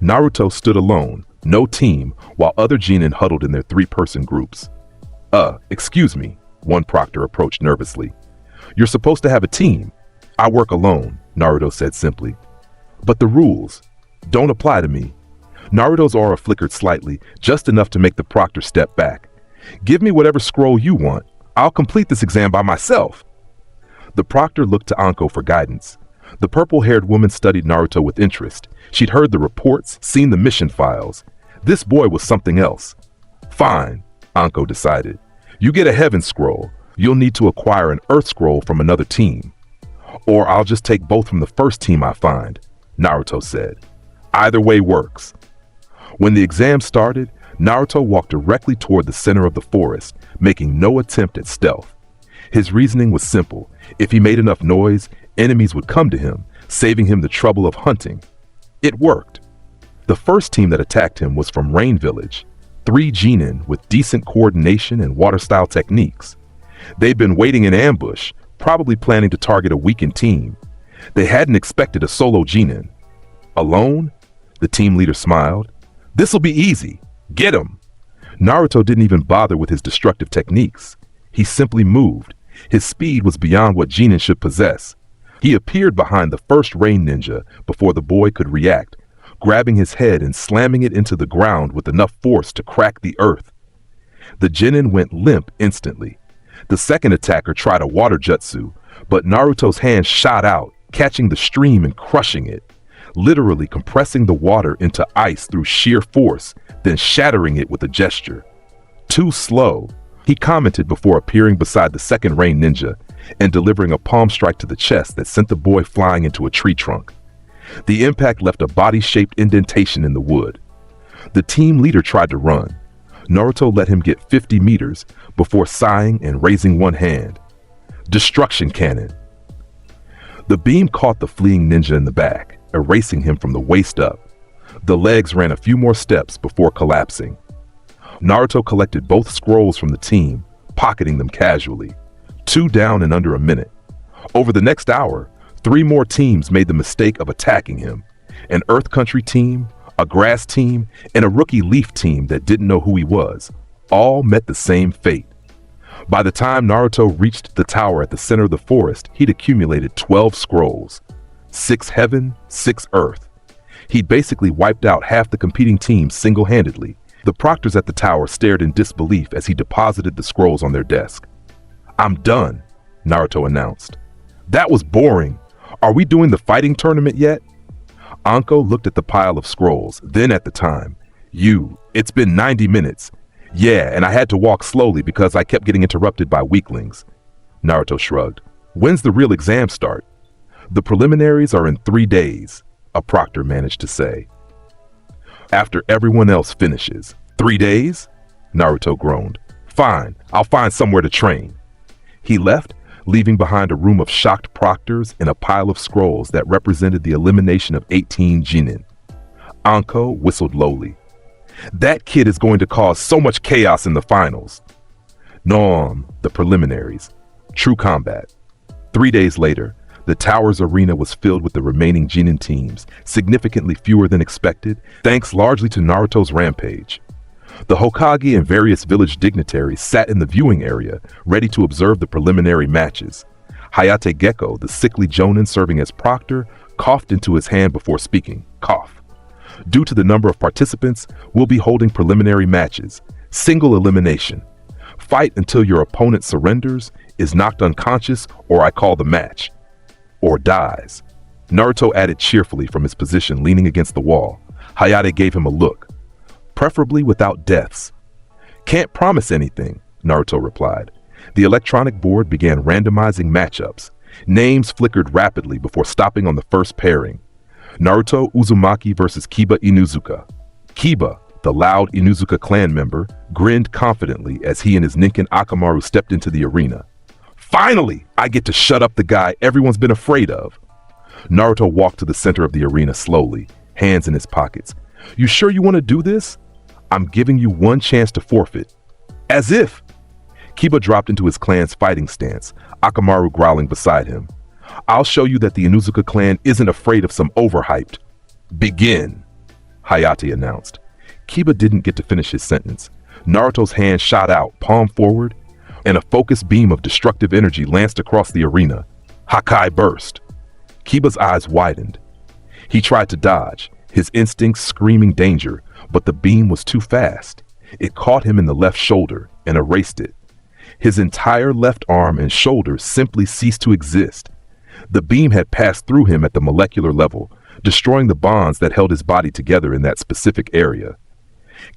Naruto stood alone, no team, while other genin huddled in their 3-person groups. Excuse me, one proctor approached nervously. You're supposed to have a team. I work alone, Naruto said simply. But the rules don't apply to me. Naruto's aura flickered slightly, just enough to make the proctor step back. Give me whatever scroll you want. I'll complete this exam by myself. The proctor looked to Anko for guidance. The purple-haired woman studied Naruto with interest. She'd heard the reports, seen the mission files. This boy was something else. Fine, Anko decided. You get a heaven scroll. You'll need to acquire an earth scroll from another team. Or I'll just take both from the first team I find, Naruto said. Either way works. When the exam started, Naruto walked directly toward the center of the forest, making no attempt at stealth. His reasoning was simple. If he made enough noise, enemies would come to him, saving him the trouble of hunting. It worked. The first team that attacked him was from Rain Village, 3 genin with decent coordination and water-style techniques. They'd been waiting in ambush, probably planning to target a weakened team. They hadn't expected a solo genin. Alone? The team leader smiled. This'll be easy. Get him! Naruto didn't even bother with his destructive techniques. He simply moved. His speed was beyond what genin should possess. He appeared behind the first rain ninja before the boy could react, grabbing his head and slamming it into the ground with enough force to crack the earth. The genin went limp instantly. The second attacker tried a water jutsu, but Naruto's hand shot out, catching the stream and crushing it, literally compressing the water into ice through sheer force, then shattering it with a gesture. Too slow, he commented before appearing beside the second rain ninja and delivering a palm strike to the chest that sent the boy flying into a tree trunk. The impact left a body-shaped indentation in the wood. The team leader tried to run. Naruto let him get 50 meters before sighing and raising one hand. Destruction cannon. The beam caught the fleeing ninja in the back, erasing him from the waist up. The legs ran a few more steps before collapsing. Naruto collected both scrolls from the team, pocketing them casually. 2 down in under a minute. Over the next hour, 3 more teams made the mistake of attacking him. An Earth Country team, a grass team, and a rookie leaf team that didn't know who he was, all met the same fate. By the time Naruto reached the tower at the center of the forest, he'd accumulated 12 scrolls. 6 heaven, 6 earth. He'd basically wiped out half the competing teams single-handedly. The proctors at the tower stared in disbelief as he deposited the scrolls on their desk. "I'm done," Naruto announced. "That was boring. Are we doing the fighting tournament yet?" Anko looked at the pile of scrolls, then at the time. It's been 90 minutes. Yeah, and I had to walk slowly because I kept getting interrupted by weaklings. Naruto shrugged. "When's the real exam start?" "The preliminaries are in 3 days, a proctor managed to say. "After everyone else finishes. 3 days?" Naruto groaned. "Fine, I'll find somewhere to train." He left, leaving behind a room of shocked proctors and a pile of scrolls that represented the elimination of 18 genin. Anko whistled lowly. "That kid is going to cause so much chaos in the finals." The preliminaries. True combat. 3 days later, the tower's arena was filled with the remaining genin teams, significantly fewer than expected, thanks largely to Naruto's rampage. The Hokage and various village dignitaries sat in the viewing area, ready to observe the preliminary matches. Hayate Gecko, the sickly jonin serving as proctor, coughed into his hand before speaking. Cough. "Due to the number of participants, we'll be holding preliminary matches. Single elimination. Fight until your opponent surrenders, is knocked unconscious, or I call the match. Or dies." Naruto added cheerfully from his position leaning against the wall. Hayate gave him a look. "Preferably without deaths." "Can't promise anything," Naruto replied. The electronic board began randomizing matchups. Names flickered rapidly before stopping on the first pairing. Naruto Uzumaki versus Kiba Inuzuka. Kiba, the loud Inuzuka clan member, grinned confidently as he and his Ninken Akamaru stepped into the arena. "Finally, I get to shut up the guy everyone's been afraid of." Naruto walked to the center of the arena slowly, hands in his pockets. "You sure you want to do this? I'm giving you one chance to forfeit." "As if." Kiba dropped into his clan's fighting stance, Akamaru growling beside him. "I'll show you that the Inuzuka clan isn't afraid of some overhyped." "Begin," Hayate announced. Kiba didn't get to finish his sentence. Naruto's hand shot out, palm forward, and a focused beam of destructive energy lanced across the arena. Hakai burst. Kiba's eyes widened. He tried to dodge, his instincts screaming danger, but the beam was too fast. It caught him in the left shoulder and erased it. His entire left arm and shoulder simply ceased to exist. The beam had passed through him at the molecular level, destroying the bonds that held his body together in that specific area.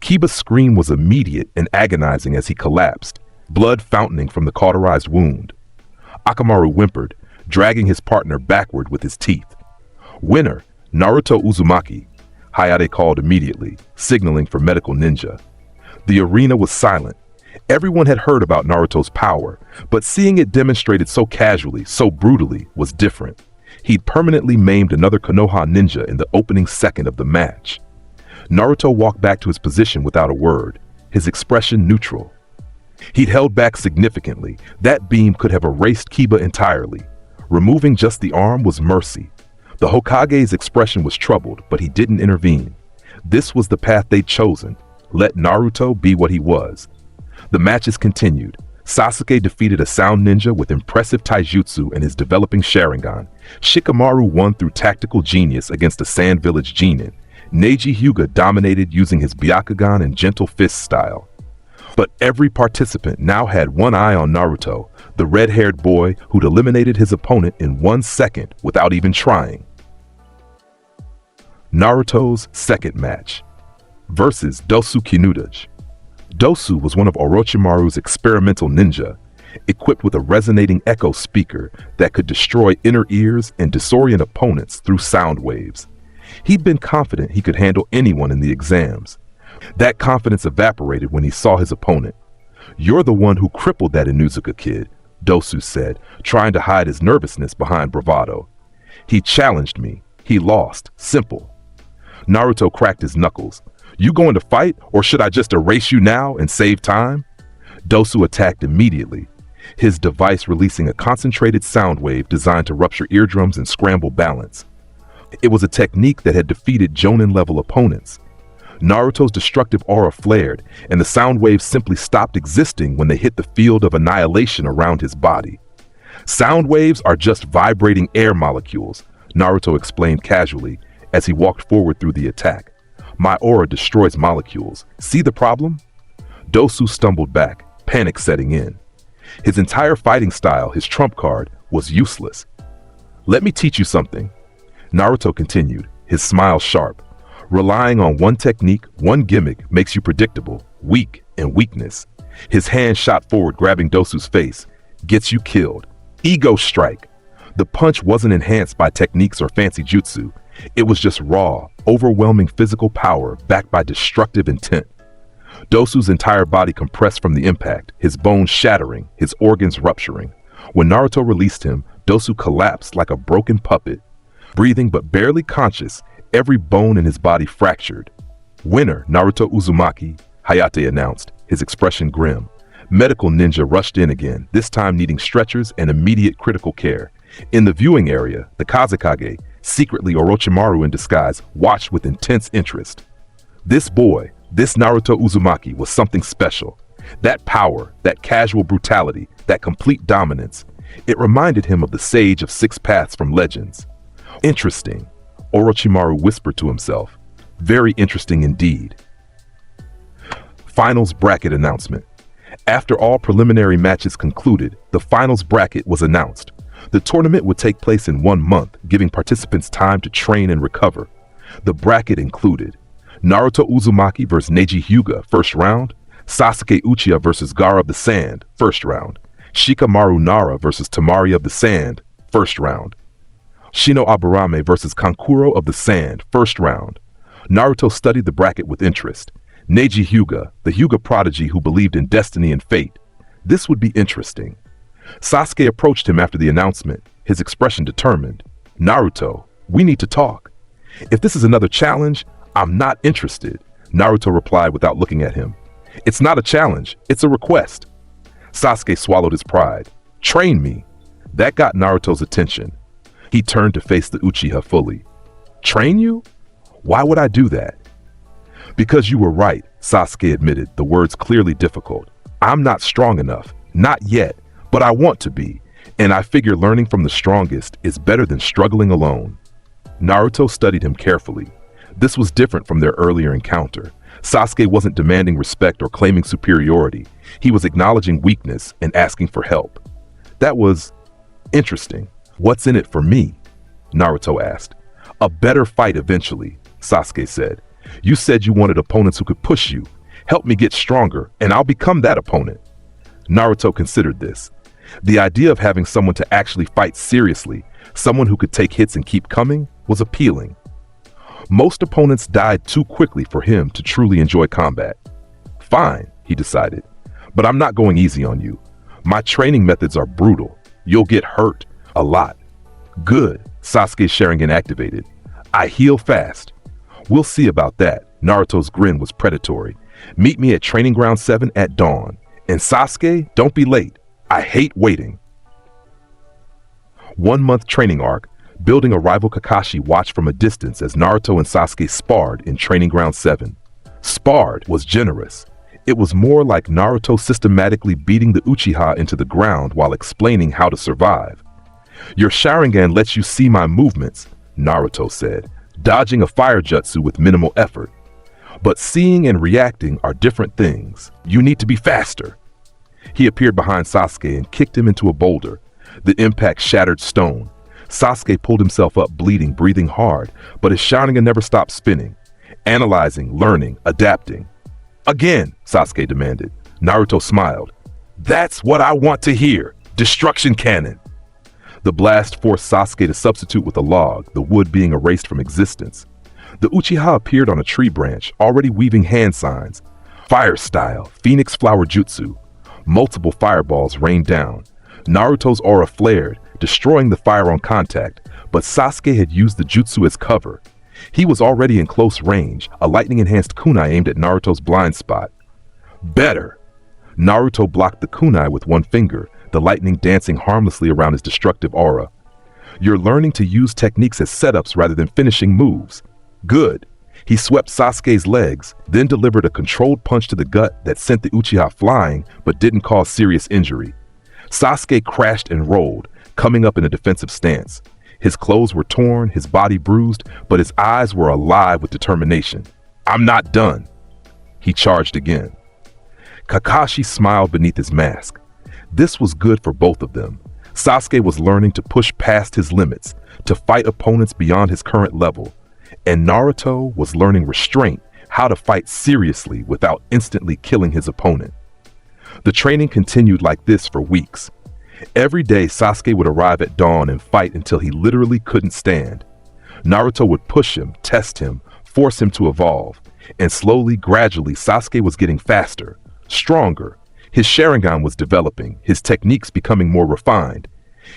Kiba's scream was immediate and agonizing as he collapsed, blood fountaining from the cauterized wound. Akamaru whimpered, dragging his partner backward with his teeth. "Winner, Naruto Uzumaki," Hayate called immediately, signaling for medical ninja. The arena was silent. Everyone had heard about Naruto's power, but seeing it demonstrated so casually, so brutally, was different. He'd permanently maimed another Konoha ninja in the opening second of the match. Naruto walked back to his position without a word, his expression neutral. He'd held back significantly. That beam could have erased Kiba entirely. Removing just the arm was mercy. The Hokage's expression was troubled, but he didn't intervene. This was the path they'd chosen. Let Naruto be what he was. The matches continued. Sasuke defeated a sound ninja with impressive taijutsu and his developing Sharingan. Shikamaru won through tactical genius against a Sand Village genin. Neji Hyuga dominated using his Byakugan and gentle fist style. But every participant now had one eye on Naruto, the red-haired boy who'd eliminated his opponent in 1 second without even trying. Naruto's second match. Versus Dosu Kinudachi. Dosu was one of Orochimaru's experimental ninja, equipped with a resonating echo speaker that could destroy inner ears and disorient opponents through sound waves. He'd been confident he could handle anyone in the exams. That confidence evaporated when he saw his opponent. "You're the one who crippled that Inuzuka kid," Dosu said, trying to hide his nervousness behind bravado. "He challenged me. He lost. Simple." Naruto cracked his knuckles. "You going to fight, or should I just erase you now and save time?" Dosu attacked immediately, his device releasing a concentrated sound wave designed to rupture eardrums and scramble balance. It was a technique that had defeated Jonin-level opponents. Naruto's destructive aura flared, and the sound waves simply stopped existing when they hit the field of annihilation around his body. Sound waves are just vibrating air molecules, Naruto explained casually as he walked forward through the attack. My aura destroys molecules. See the problem? Dosu stumbled back, panic setting in. His entire fighting style, his trump card, was useless. Let me teach you something, Naruto continued, his smile sharp. Relying on one technique, one gimmick makes you predictable, weak, and weakness. His hand shot forward, grabbing Dosu's face. Gets you killed. Ego strike. The punch wasn't enhanced by techniques or fancy jutsu. It was just raw, overwhelming physical power backed by destructive intent. Dosu's entire body compressed from the impact, his bones shattering, his organs rupturing. When Naruto released him, Dosu collapsed like a broken puppet. Breathing but barely conscious, every bone in his body fractured. Winner, Naruto Uzumaki, Hayate announced, his expression grim. Medical ninja rushed in again, this time needing stretchers and immediate critical care. In the viewing area, the Kazekage, secretly Orochimaru in disguise, watched with intense interest. This boy, this Naruto Uzumaki, was something special. That power, that casual brutality, that complete dominance. It reminded him of the Sage of Six Paths from Legends. Interesting, Orochimaru whispered to himself. Very interesting indeed. Finals bracket announcement. After all preliminary matches concluded, the finals bracket was announced. The tournament would take place in 1 month, giving participants time to train and recover. The bracket included Naruto Uzumaki vs Neji Hyuga, first round. Sasuke Uchiha vs Gaara of the Sand, first round. Shikamaru Nara vs Temari of the Sand, first round. Shino Aburame vs Kankuro of the Sand, first round. Naruto studied the bracket with interest. Neji Hyuga, the Hyuga prodigy who believed in destiny and fate. This would be interesting. Sasuke approached him after the announcement, his expression determined. Naruto, we need to talk. If this is another challenge, I'm not interested, Naruto replied without looking at him. It's not a challenge, it's a request. Sasuke swallowed his pride. Train me. That got Naruto's attention. He turned to face the Uchiha fully. Train you? Why would I do that? Because you were right, Sasuke admitted, the words clearly difficult. I'm not strong enough, not yet, but I want to be, and I figure learning from the strongest is better than struggling alone. Naruto studied him carefully. This was different from their earlier encounter. Sasuke wasn't demanding respect or claiming superiority. He was acknowledging weakness and asking for help. That was interesting. What's in it for me? Naruto asked. A better fight eventually, Sasuke said. You said you wanted opponents who could push you. Help me get stronger, and I'll become that opponent. Naruto considered this. The idea of having someone to actually fight seriously, someone who could take hits and keep coming, was appealing. Most opponents died too quickly for him to truly enjoy combat. Fine, he decided, but I'm not going easy on you. My training methods are brutal. You'll get hurt, a lot. Good, Sasuke's Sharingan activated. I heal fast. We'll see about that. Naruto's grin was predatory. Meet me at Training Ground 7 at dawn. And Sasuke, don't be late. I hate waiting. 1 month training arc. Building a rival Kakashi watched from a distance as Naruto and Sasuke sparred in Training Ground 7. Sparred was generous. It was more like Naruto systematically beating the Uchiha into the ground while explaining how to survive. Your Sharingan lets you see my movements, Naruto said, dodging a fire jutsu with minimal effort. But seeing and reacting are different things. You need to be faster. He appeared behind Sasuke and kicked him into a boulder. The impact shattered stone. Sasuke pulled himself up bleeding, breathing hard, but his Sharingan never stopped spinning. Analyzing, learning, adapting. Again, Sasuke demanded. Naruto smiled. That's what I want to hear. Destruction cannon. The blast forced Sasuke to substitute with a log, the wood being erased from existence. The Uchiha appeared on a tree branch, already weaving hand signs. Fire style, phoenix flower jutsu. Multiple fireballs rained down. Naruto's aura flared, destroying the fire on contact, but Sasuke had used the jutsu as cover. He was already in close range, a lightning-enhanced kunai aimed at Naruto's blind spot. Better! Naruto blocked the kunai with one finger, the lightning dancing harmlessly around his destructive aura. You're learning to use techniques as setups rather than finishing moves. Good. He swept Sasuke's legs, then delivered a controlled punch to the gut that sent the Uchiha flying but didn't cause serious injury. Sasuke crashed and rolled, coming up in a defensive stance. His clothes were torn, his body bruised, but his eyes were alive with determination. I'm not done. He charged again. Kakashi smiled beneath his mask. This was good for both of them. Sasuke was learning to push past his limits, to fight opponents beyond his current level. And Naruto was learning restraint, how to fight seriously without instantly killing his opponent. The training continued like this for weeks. Every day Sasuke would arrive at dawn and fight until he literally couldn't stand. Naruto would push him, test him, force him to evolve, and slowly, gradually, Sasuke was getting faster, stronger. His Sharingan was developing, his techniques becoming more refined.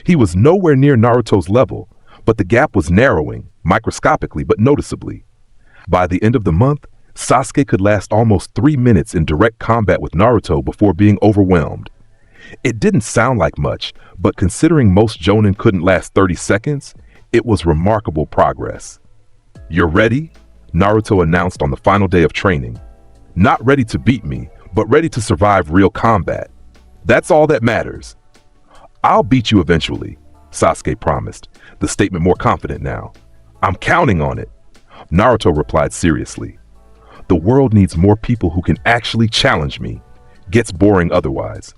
He was nowhere near Naruto's level, but the gap was narrowing, microscopically but noticeably. By the end of the month, Sasuke could last almost 3 minutes in direct combat with Naruto before being overwhelmed. It didn't sound like much, but considering most jonin couldn't last 30 seconds, it was remarkable progress. You're ready? Naruto announced on the final day of training. Not ready to beat me, but ready to survive real combat. That's all that matters. I'll beat you eventually, Sasuke promised, the statement more confident now. I'm counting on it. Naruto replied seriously. The world needs more people who can actually challenge me. Gets boring otherwise.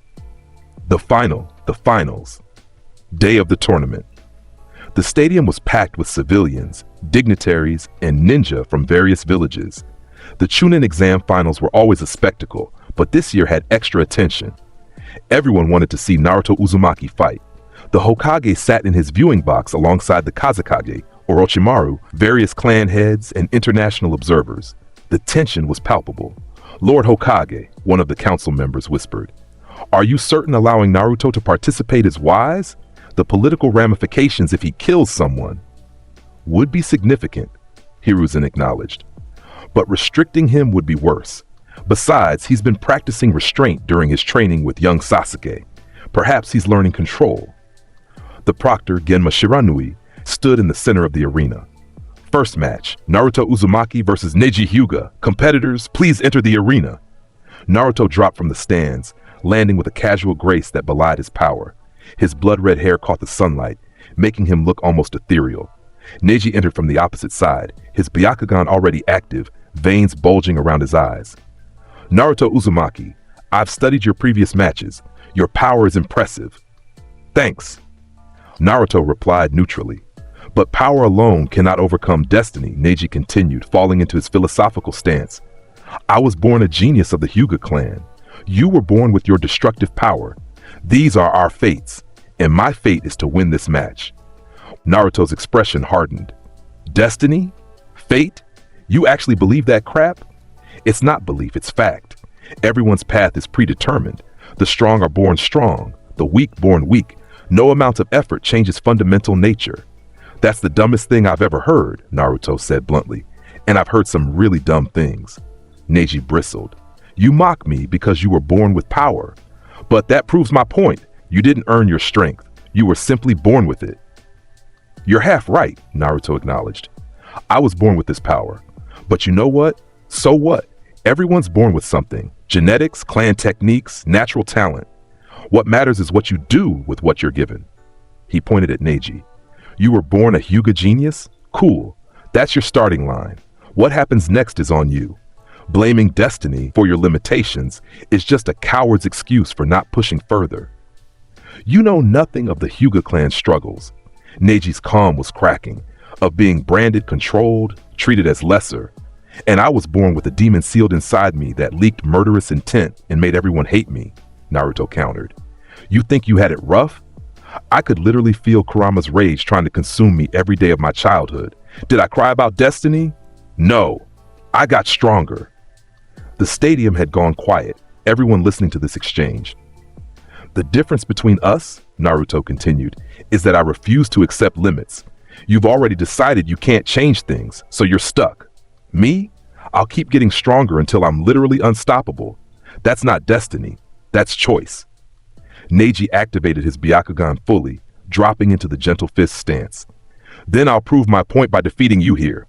The finals. Day of the tournament. The stadium was packed with civilians, dignitaries, and ninja from various villages. The Chunin exam finals were always a spectacle, but this year had extra attention. Everyone wanted to see Naruto Uzumaki fight. The Hokage sat in his viewing box alongside the Kazekage, or Orochimaru, various clan heads, and international observers. The tension was palpable. Lord Hokage, one of the council members, whispered, "Are you certain allowing Naruto to participate is wise? The political ramifications if he kills someone would be significant," Hiruzen acknowledged. But restricting him would be worse. Besides, he's been practicing restraint during his training with young Sasuke. Perhaps he's learning control. The proctor, Genma Shiranui, stood in the center of the arena. First match, Naruto Uzumaki versus Neji Hyuga. Competitors, please enter the arena. Naruto dropped from the stands, landing with a casual grace that belied his power. His blood-red hair caught the sunlight, making him look almost ethereal. Neji entered from the opposite side, his Byakugan already active, veins bulging around his eyes. Naruto Uzumaki, I've studied your previous matches. Your power is impressive. Thanks. Naruto replied neutrally. But power alone cannot overcome destiny, Neji continued, falling into his philosophical stance. I was born a genius of the Hyuga clan. You were born with your destructive power. These are our fates, and my fate is to win this match. Naruto's expression hardened. Destiny? Fate? You actually believe that crap? It's not belief, it's fact. Everyone's path is predetermined. The strong are born strong, the weak born weak. No amount of effort changes fundamental nature. That's the dumbest thing I've ever heard, Naruto said bluntly, and I've heard some really dumb things. Neji bristled. You mock me because you were born with power. But that proves my point. You didn't earn your strength. You were simply born with it. You're half right, Naruto acknowledged. I was born with this power. But you know what? So what? Everyone's born with something. Genetics, clan techniques, natural talent. What matters is what you do with what you're given. He pointed at Neji. You were born a Hyuga genius? Cool. That's your starting line. What happens next is on you. Blaming destiny for your limitations is just a coward's excuse for not pushing further. You know nothing of the Hyuga clan's struggles. Neji's calm was cracking, of being branded, controlled, treated as lesser. And I was born with a demon sealed inside me that leaked murderous intent and made everyone hate me, Naruto countered. You think you had it rough? I could literally feel Kurama's rage trying to consume me every day of my childhood. Did I cry about destiny? No. I got stronger. The stadium had gone quiet, everyone listening to this exchange. The difference between us, Naruto continued, is that I refuse to accept limits. You've already decided you can't change things, so you're stuck. Me? I'll keep getting stronger until I'm literally unstoppable. That's not destiny. That's choice. Neji activated his Byakugan fully, dropping into the gentle fist stance. Then I'll prove my point by defeating you here.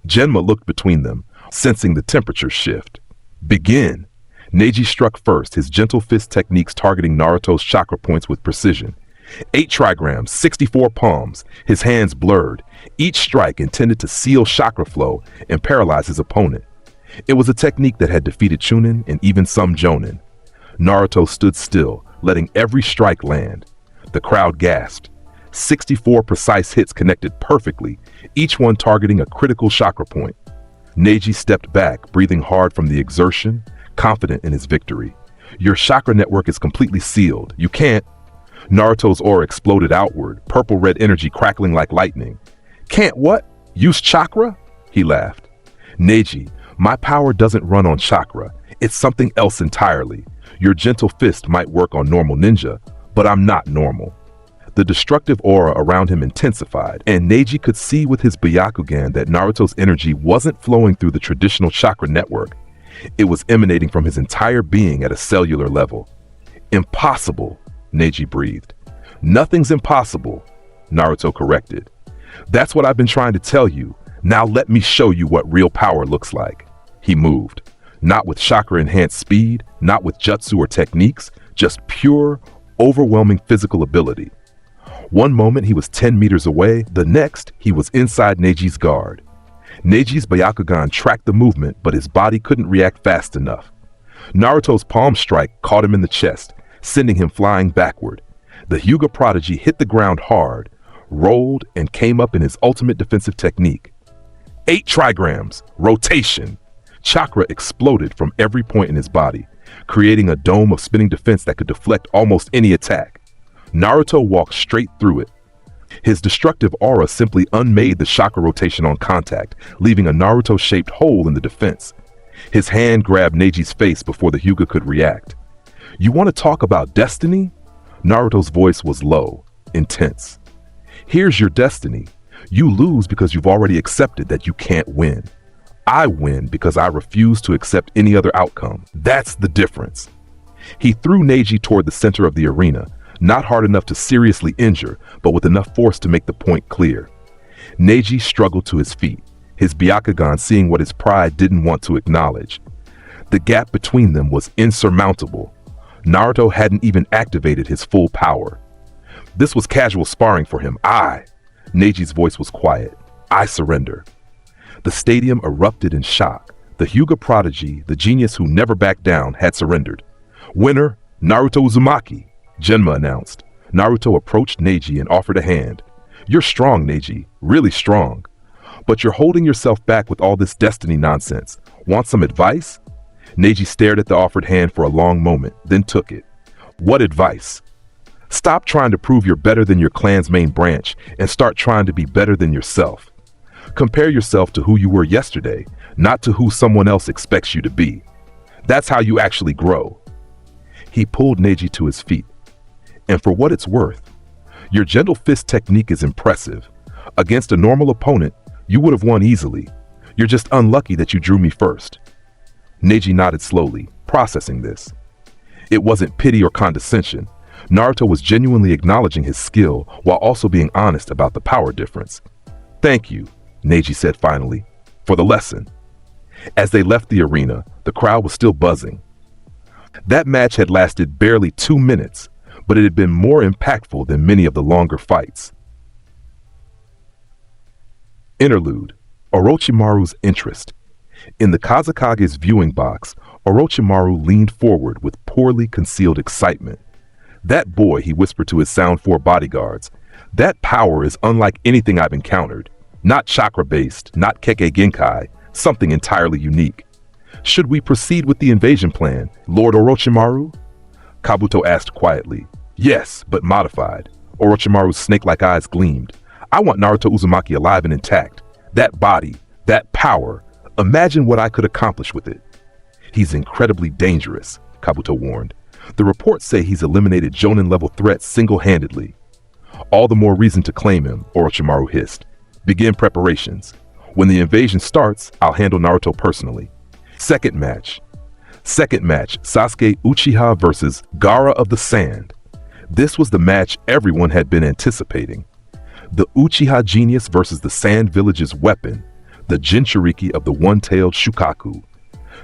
Genma looked between them, sensing the temperature shift. Begin. Neji struck first, his gentle fist techniques targeting Naruto's chakra points with precision. 8 trigrams, 64 palms, his hands blurred, each strike intended to seal chakra flow and paralyze his opponent. It was a technique that had defeated Chunin and even some Jonin. Naruto stood still, letting every strike land. The crowd gasped. 64 precise hits connected perfectly, each one targeting a critical chakra point. Neji stepped back, breathing hard from the exertion, confident in his victory. Your chakra network is completely sealed. You can't. Naruto's aura exploded outward, purple-red energy crackling like lightning. Can't what? Use chakra? He laughed. Neji, my power doesn't run on chakra. It's something else entirely. Your gentle fist might work on normal ninja, but I'm not normal. The destructive aura around him intensified, and Neji could see with his Byakugan that Naruto's energy wasn't flowing through the traditional chakra network. It was emanating from his entire being at a cellular level. Impossible, Neji breathed. Nothing's impossible, Naruto corrected. That's what I've been trying to tell you. Now let me show you what real power looks like. He moved. Not with chakra-enhanced speed, not with jutsu or techniques, just pure, overwhelming physical ability. One moment he was 10 meters away, the next he was inside Neji's guard. Neji's Byakugan tracked the movement, but his body couldn't react fast enough. Naruto's palm strike caught him in the chest, sending him flying backward. The Hyuga prodigy hit the ground hard, rolled, and came up in his ultimate defensive technique. 8 trigrams, rotation. Chakra exploded from every point in his body, creating a dome of spinning defense that could deflect almost any attack. Naruto walked straight through it. His destructive aura simply unmade the chakra rotation on contact, leaving a Naruto-shaped hole in the defense. His hand grabbed Neji's face before the Hyuga could react. You want to talk about destiny? Naruto's voice was low, intense. Here's your destiny. You lose because you've already accepted that you can't win. I win because I refuse to accept any other outcome. That's the difference. He threw Neji toward the center of the arena, not hard enough to seriously injure, but with enough force to make the point clear. Neji struggled to his feet, his Byakugan seeing what his pride didn't want to acknowledge. The gap between them was insurmountable. Naruto hadn't even activated his full power. This was casual sparring for him. Neji's voice was quiet. I surrender. The stadium erupted in shock. The Hyuga prodigy, the genius who never backed down, had surrendered. Winner, Naruto Uzumaki, Genma announced. Naruto approached Neji and offered a hand. You're strong, Neji, really strong. But you're holding yourself back with all this destiny nonsense. Want some advice? Neji stared at the offered hand for a long moment, then took it. What advice? Stop trying to prove you're better than your clan's main branch and start trying to be better than yourself. Compare yourself to who you were yesterday, not to who someone else expects you to be. That's how you actually grow. He pulled Neji to his feet. And for what it's worth, your gentle fist technique is impressive. Against a normal opponent, you would have won easily. You're just unlucky that you drew me first. Neji nodded slowly, processing this. It wasn't pity or condescension. Naruto was genuinely acknowledging his skill while also being honest about the power difference. Thank you, Neji said finally, for the lesson. As they left the arena, the crowd was still buzzing. That match had lasted barely 2 minutes, but it had been more impactful than many of the longer fights. Interlude: Orochimaru's interest. In the Kazekage's viewing box, Orochimaru leaned forward with poorly concealed excitement. That boy, he whispered to his Sound 4 bodyguards, that power is unlike anything I've encountered. Not chakra-based, not Kekkei Genkai, something entirely unique. Should we proceed with the invasion plan, Lord Orochimaru? Kabuto asked quietly. Yes, but modified. Orochimaru's snake-like eyes gleamed. I want Naruto Uzumaki alive and intact. That body, that power. Imagine what I could accomplish with it. He's incredibly dangerous, Kabuto warned. The reports say he's eliminated Jonin-level threats single-handedly. All the more reason to claim him, Orochimaru hissed. Begin preparations. When the invasion starts, I'll handle Naruto personally. Second match, Sasuke Uchiha versus Gaara of the Sand. This was the match everyone had been anticipating. The Uchiha genius versus the Sand Village's weapon, the Jinchuriki of the one-tailed Shukaku.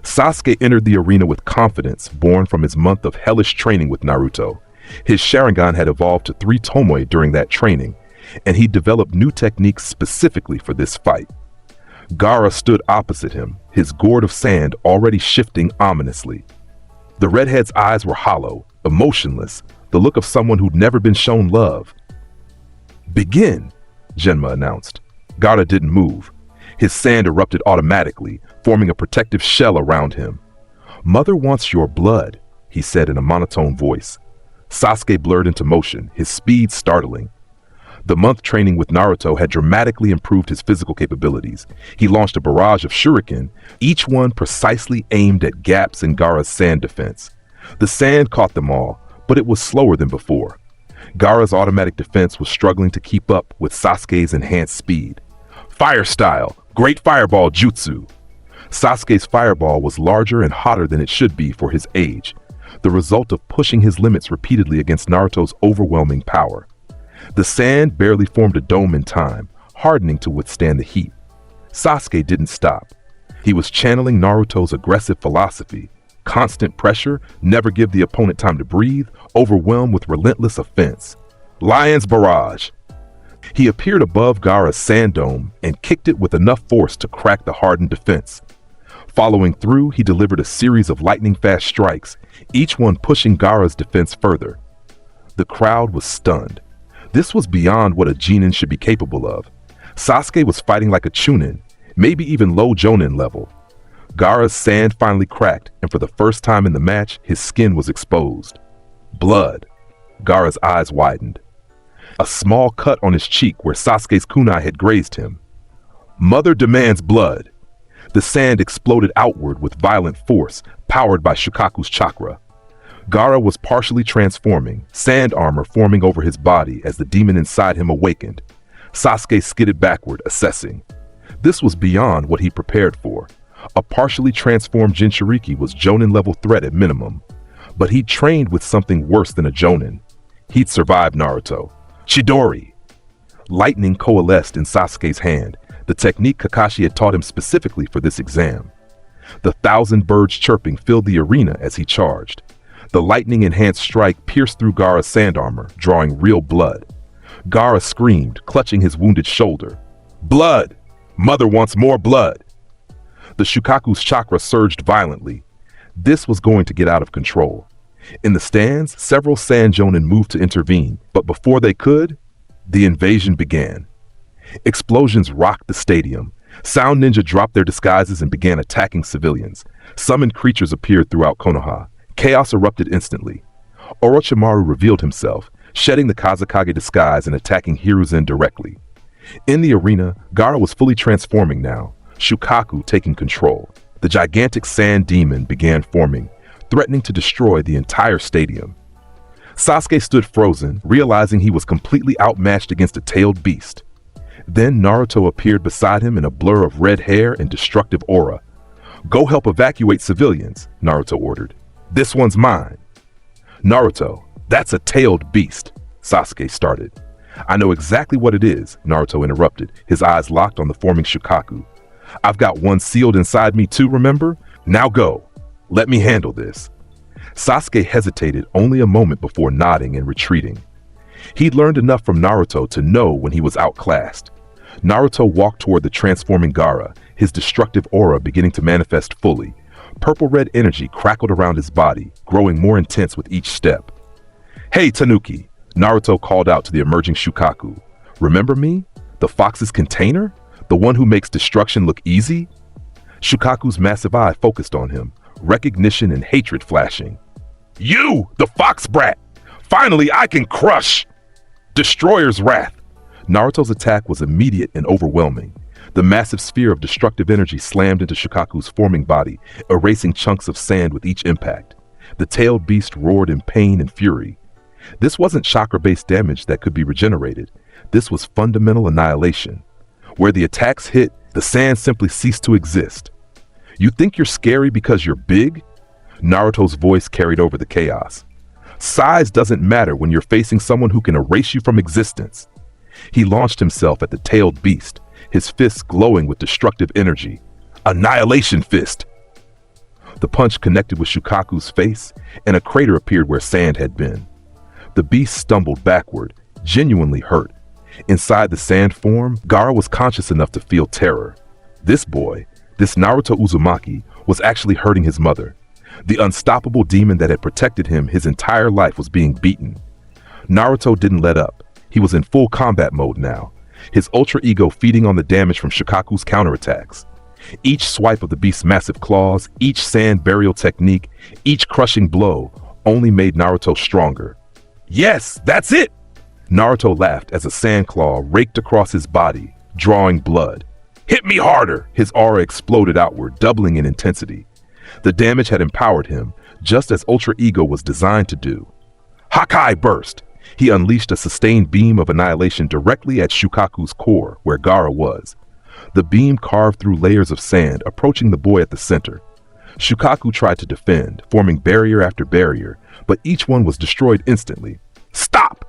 Sasuke entered the arena with confidence born from his month of hellish training with Naruto. His Sharingan had evolved to 3 Tomoe during that training, and he developed new techniques specifically for this fight. Gaara stood opposite him, his gourd of sand already shifting ominously. The redhead's eyes were hollow, emotionless, the look of someone who'd never been shown love. "Begin," Genma announced. Gaara didn't move. His sand erupted automatically, forming a protective shell around him. "Mother wants your blood," he said in a monotone voice. Sasuke blurred into motion, his speed startling. The month training with Naruto had dramatically improved his physical capabilities. He launched a barrage of shuriken, each one precisely aimed at gaps in Gaara's sand defense. The sand caught them all, but it was slower than before. Gaara's automatic defense was struggling to keep up with Sasuke's enhanced speed. Fire style, great fireball jutsu. Sasuke's fireball was larger and hotter than it should be for his age, the result of pushing his limits repeatedly against Naruto's overwhelming power. The sand barely formed a dome in time, hardening to withstand the heat. Sasuke didn't stop. He was channeling Naruto's aggressive philosophy: constant pressure, never give the opponent time to breathe, overwhelm with relentless offense. Lion's barrage. He appeared above Gaara's sand dome and kicked it with enough force to crack the hardened defense. Following through, he delivered a series of lightning-fast strikes, each one pushing Gaara's defense further. The crowd was stunned. This was beyond what a genin should be capable of. Sasuke was fighting like a chunin, maybe even low jonin level. Gaara's sand finally cracked, and for the first time in the match, his skin was exposed. Blood. Gaara's eyes widened. A small cut on his cheek where Sasuke's kunai had grazed him. Mother demands blood. The sand exploded outward with violent force, powered by Shukaku's chakra. Gaara was partially transforming, sand armor forming over his body as the demon inside him awakened. Sasuke skidded backward, assessing. This was beyond what he prepared for. A partially transformed Jinchuriki was Jonin-level threat at minimum. But he'd trained with something worse than a Jonin. He'd survived Naruto. Chidori! Lightning coalesced in Sasuke's hand, the technique Kakashi had taught him specifically for this exam. The 1,000 birds chirping filled the arena as he charged. The lightning-enhanced strike pierced through Gaara's sand armor, drawing real blood. Gaara screamed, clutching his wounded shoulder. Blood! Mother wants more blood! The Shukaku's chakra surged violently. This was going to get out of control. In the stands, several Sand Jonin moved to intervene, but before they could, the invasion began. Explosions rocked the stadium. Sound Ninja dropped their disguises and began attacking civilians. Summoned creatures appeared throughout Konoha. Chaos erupted instantly. Orochimaru revealed himself, shedding the Kazekage disguise and attacking Hiruzen directly. In the arena, Gaara was fully transforming now, Shukaku taking control. The gigantic sand demon began forming, threatening to destroy the entire stadium. Sasuke stood frozen, realizing he was completely outmatched against a tailed beast. Then Naruto appeared beside him in a blur of red hair and destructive aura. "Go help evacuate civilians," Naruto ordered. "This one's mine." "Naruto, that's a tailed beast," Sasuke started. "I know exactly what it is," Naruto interrupted, his eyes locked on the forming Shukaku. "I've got one sealed inside me too, remember? Now go. Let me handle this." Sasuke hesitated only a moment before nodding and retreating. He'd learned enough from Naruto to know when he was outclassed. Naruto walked toward the transforming Gaara, his destructive aura beginning to manifest fully. Purple-red energy crackled around his body, growing more intense with each step. "Hey, Tanuki," Naruto called out to the emerging Shukaku. "Remember me? The fox's container? The one who makes destruction look easy?" Shukaku's massive eye focused on him, recognition and hatred flashing. "You, the fox brat! Finally, I can crush!" Destroyer's Wrath. Naruto's attack was immediate and overwhelming. The massive sphere of destructive energy slammed into Shukaku's forming body, erasing chunks of sand with each impact. The tailed beast roared in pain and fury. This wasn't chakra-based damage that could be regenerated. This was fundamental annihilation. Where the attacks hit, the sand simply ceased to exist. "You think you're scary because you're big?" Naruto's voice carried over the chaos. Size doesn't matter when you're facing someone who can erase you from existence. He launched himself at the tailed beast, his fists glowing with destructive energy. Annihilation Fist! The punch connected with Shukaku's face, and a crater appeared where sand had been. The beast stumbled backward, genuinely hurt. Inside the sand form, Gaara was conscious enough to feel terror. This boy, this Naruto Uzumaki, was actually hurting his mother. The unstoppable demon that had protected him his entire life was being beaten. Naruto didn't let up. He was in full combat mode now, his ultra ego feeding on the damage from Shukaku's counterattacks. Each swipe of the beast's massive claws, each sand burial technique, each crushing blow only made Naruto stronger. Yes, that's it! Naruto laughed as a sand claw raked across his body, drawing blood. Hit me harder! His aura exploded outward, doubling in intensity. The damage had empowered him, just as Ultra Ego was designed to do. Hakai burst! He unleashed a sustained beam of annihilation directly at Shukaku's core, where Gaara was. The beam carved through layers of sand, approaching the boy at the center. Shukaku tried to defend, forming barrier after barrier, but each one was destroyed instantly. Stop!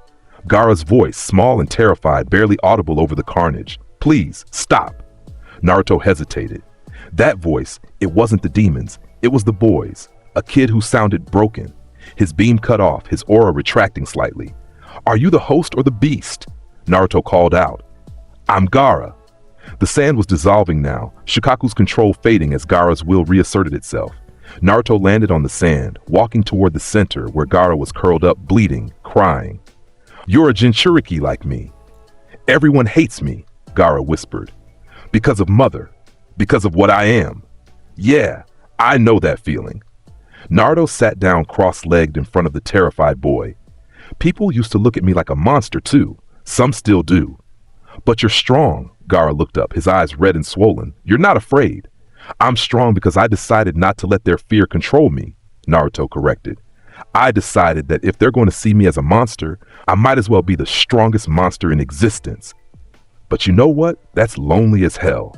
Gaara's voice, small and terrified, barely audible over the carnage. Please, stop! Naruto hesitated. That voice, it wasn't the demons, it was the boy's, a kid who sounded broken. His beam cut off, his aura retracting slightly. Are you the host or the beast? Naruto called out. I'm Gaara. The sand was dissolving now, Shukaku's control fading as Gaara's will reasserted itself. Naruto landed on the sand, walking toward the center where Gaara was curled up, bleeding, crying. You're a Jinchuriki like me. Everyone hates me, Gaara whispered. Because of Mother. Because of what I am. Yeah, I know that feeling. Naruto sat down cross-legged in front of the terrified boy. People used to look at me like a monster too. Some still do. But you're strong. Gaara looked up, his eyes red and swollen. You're not afraid. I'm strong because I decided not to let their fear control me, Naruto corrected. I decided that if they're going to see me as a monster, I might as well be the strongest monster in existence. But you know what? That's lonely as hell.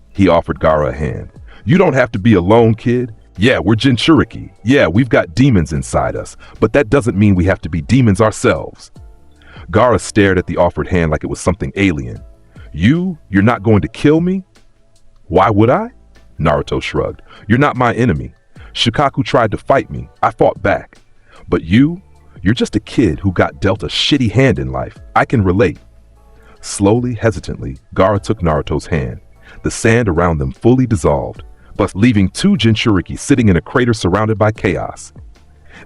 He offered Gaara a hand. You don't have to be alone, kid. Yeah, we're Jinchuriki. Yeah, we've got demons inside us, but that doesn't mean we have to be demons ourselves. Gaara stared at the offered hand like it was something alien. You're not going to kill me? Why would I? Naruto shrugged. You're not my enemy. Shukaku tried to fight me. I fought back. But you're just a kid who got dealt a shitty hand in life. I can relate. Slowly, hesitantly, Gaara took Naruto's hand. The sand around them fully dissolved, but leaving two Jinchuriki sitting in a crater surrounded by chaos.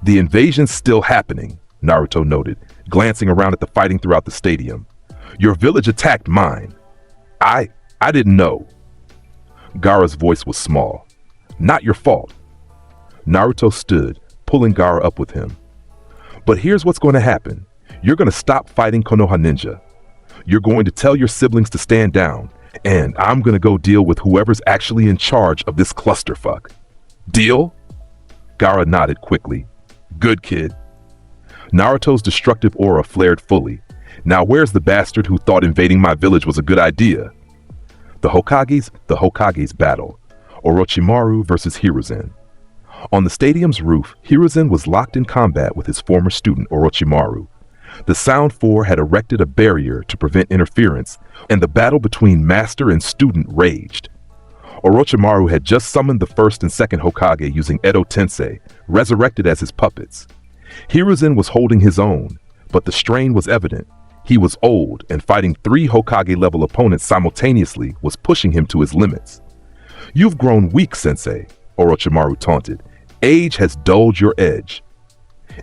The invasion's still happening, Naruto noted, glancing around at the fighting throughout the stadium. Your village attacked mine. I didn't know. Gaara's voice was small. Not your fault. Naruto stood, pulling Gaara up with him. But here's what's going to happen. You're going to stop fighting Konoha ninja. You're going to tell your siblings to stand down, and I'm going to go deal with whoever's actually in charge of this clusterfuck. Deal? Gaara nodded quickly. Good kid. Naruto's destructive aura flared fully. Now where's the bastard who thought invading my village was a good idea? The Hokage's battle. Orochimaru versus Hiruzen. On the stadium's roof, Hiruzen was locked in combat with his former student Orochimaru. The Sound Four had erected a barrier to prevent interference, and the battle between master and student raged. Orochimaru had just summoned the first and second Hokage using Edo Tensei, resurrected as his puppets. Hiruzen was holding his own, but the strain was evident. He was old, and fighting three Hokage-level opponents simultaneously was pushing him to his limits. You've grown weak, Sensei, Orochimaru taunted. Age has dulled your edge.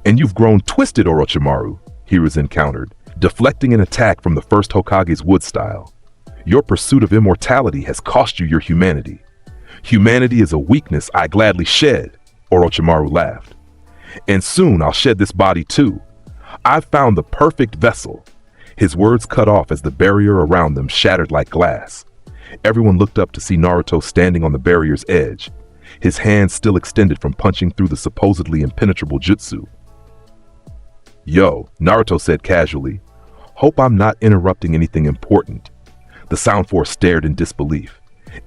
And you've grown twisted, Orochimaru, Hiruzen countered, deflecting an attack from the first Hokage's wood style. Your pursuit of immortality has cost you your humanity. Humanity is a weakness I gladly shed, Orochimaru laughed. And soon I'll shed this body too. I've found the perfect vessel. His words cut off as the barrier around them shattered like glass. Everyone looked up to see Naruto standing on the barrier's edge, his hands still extended from punching through the supposedly impenetrable jutsu. Yo, Naruto said casually, hope I'm not interrupting anything important. The Sound Force stared in disbelief.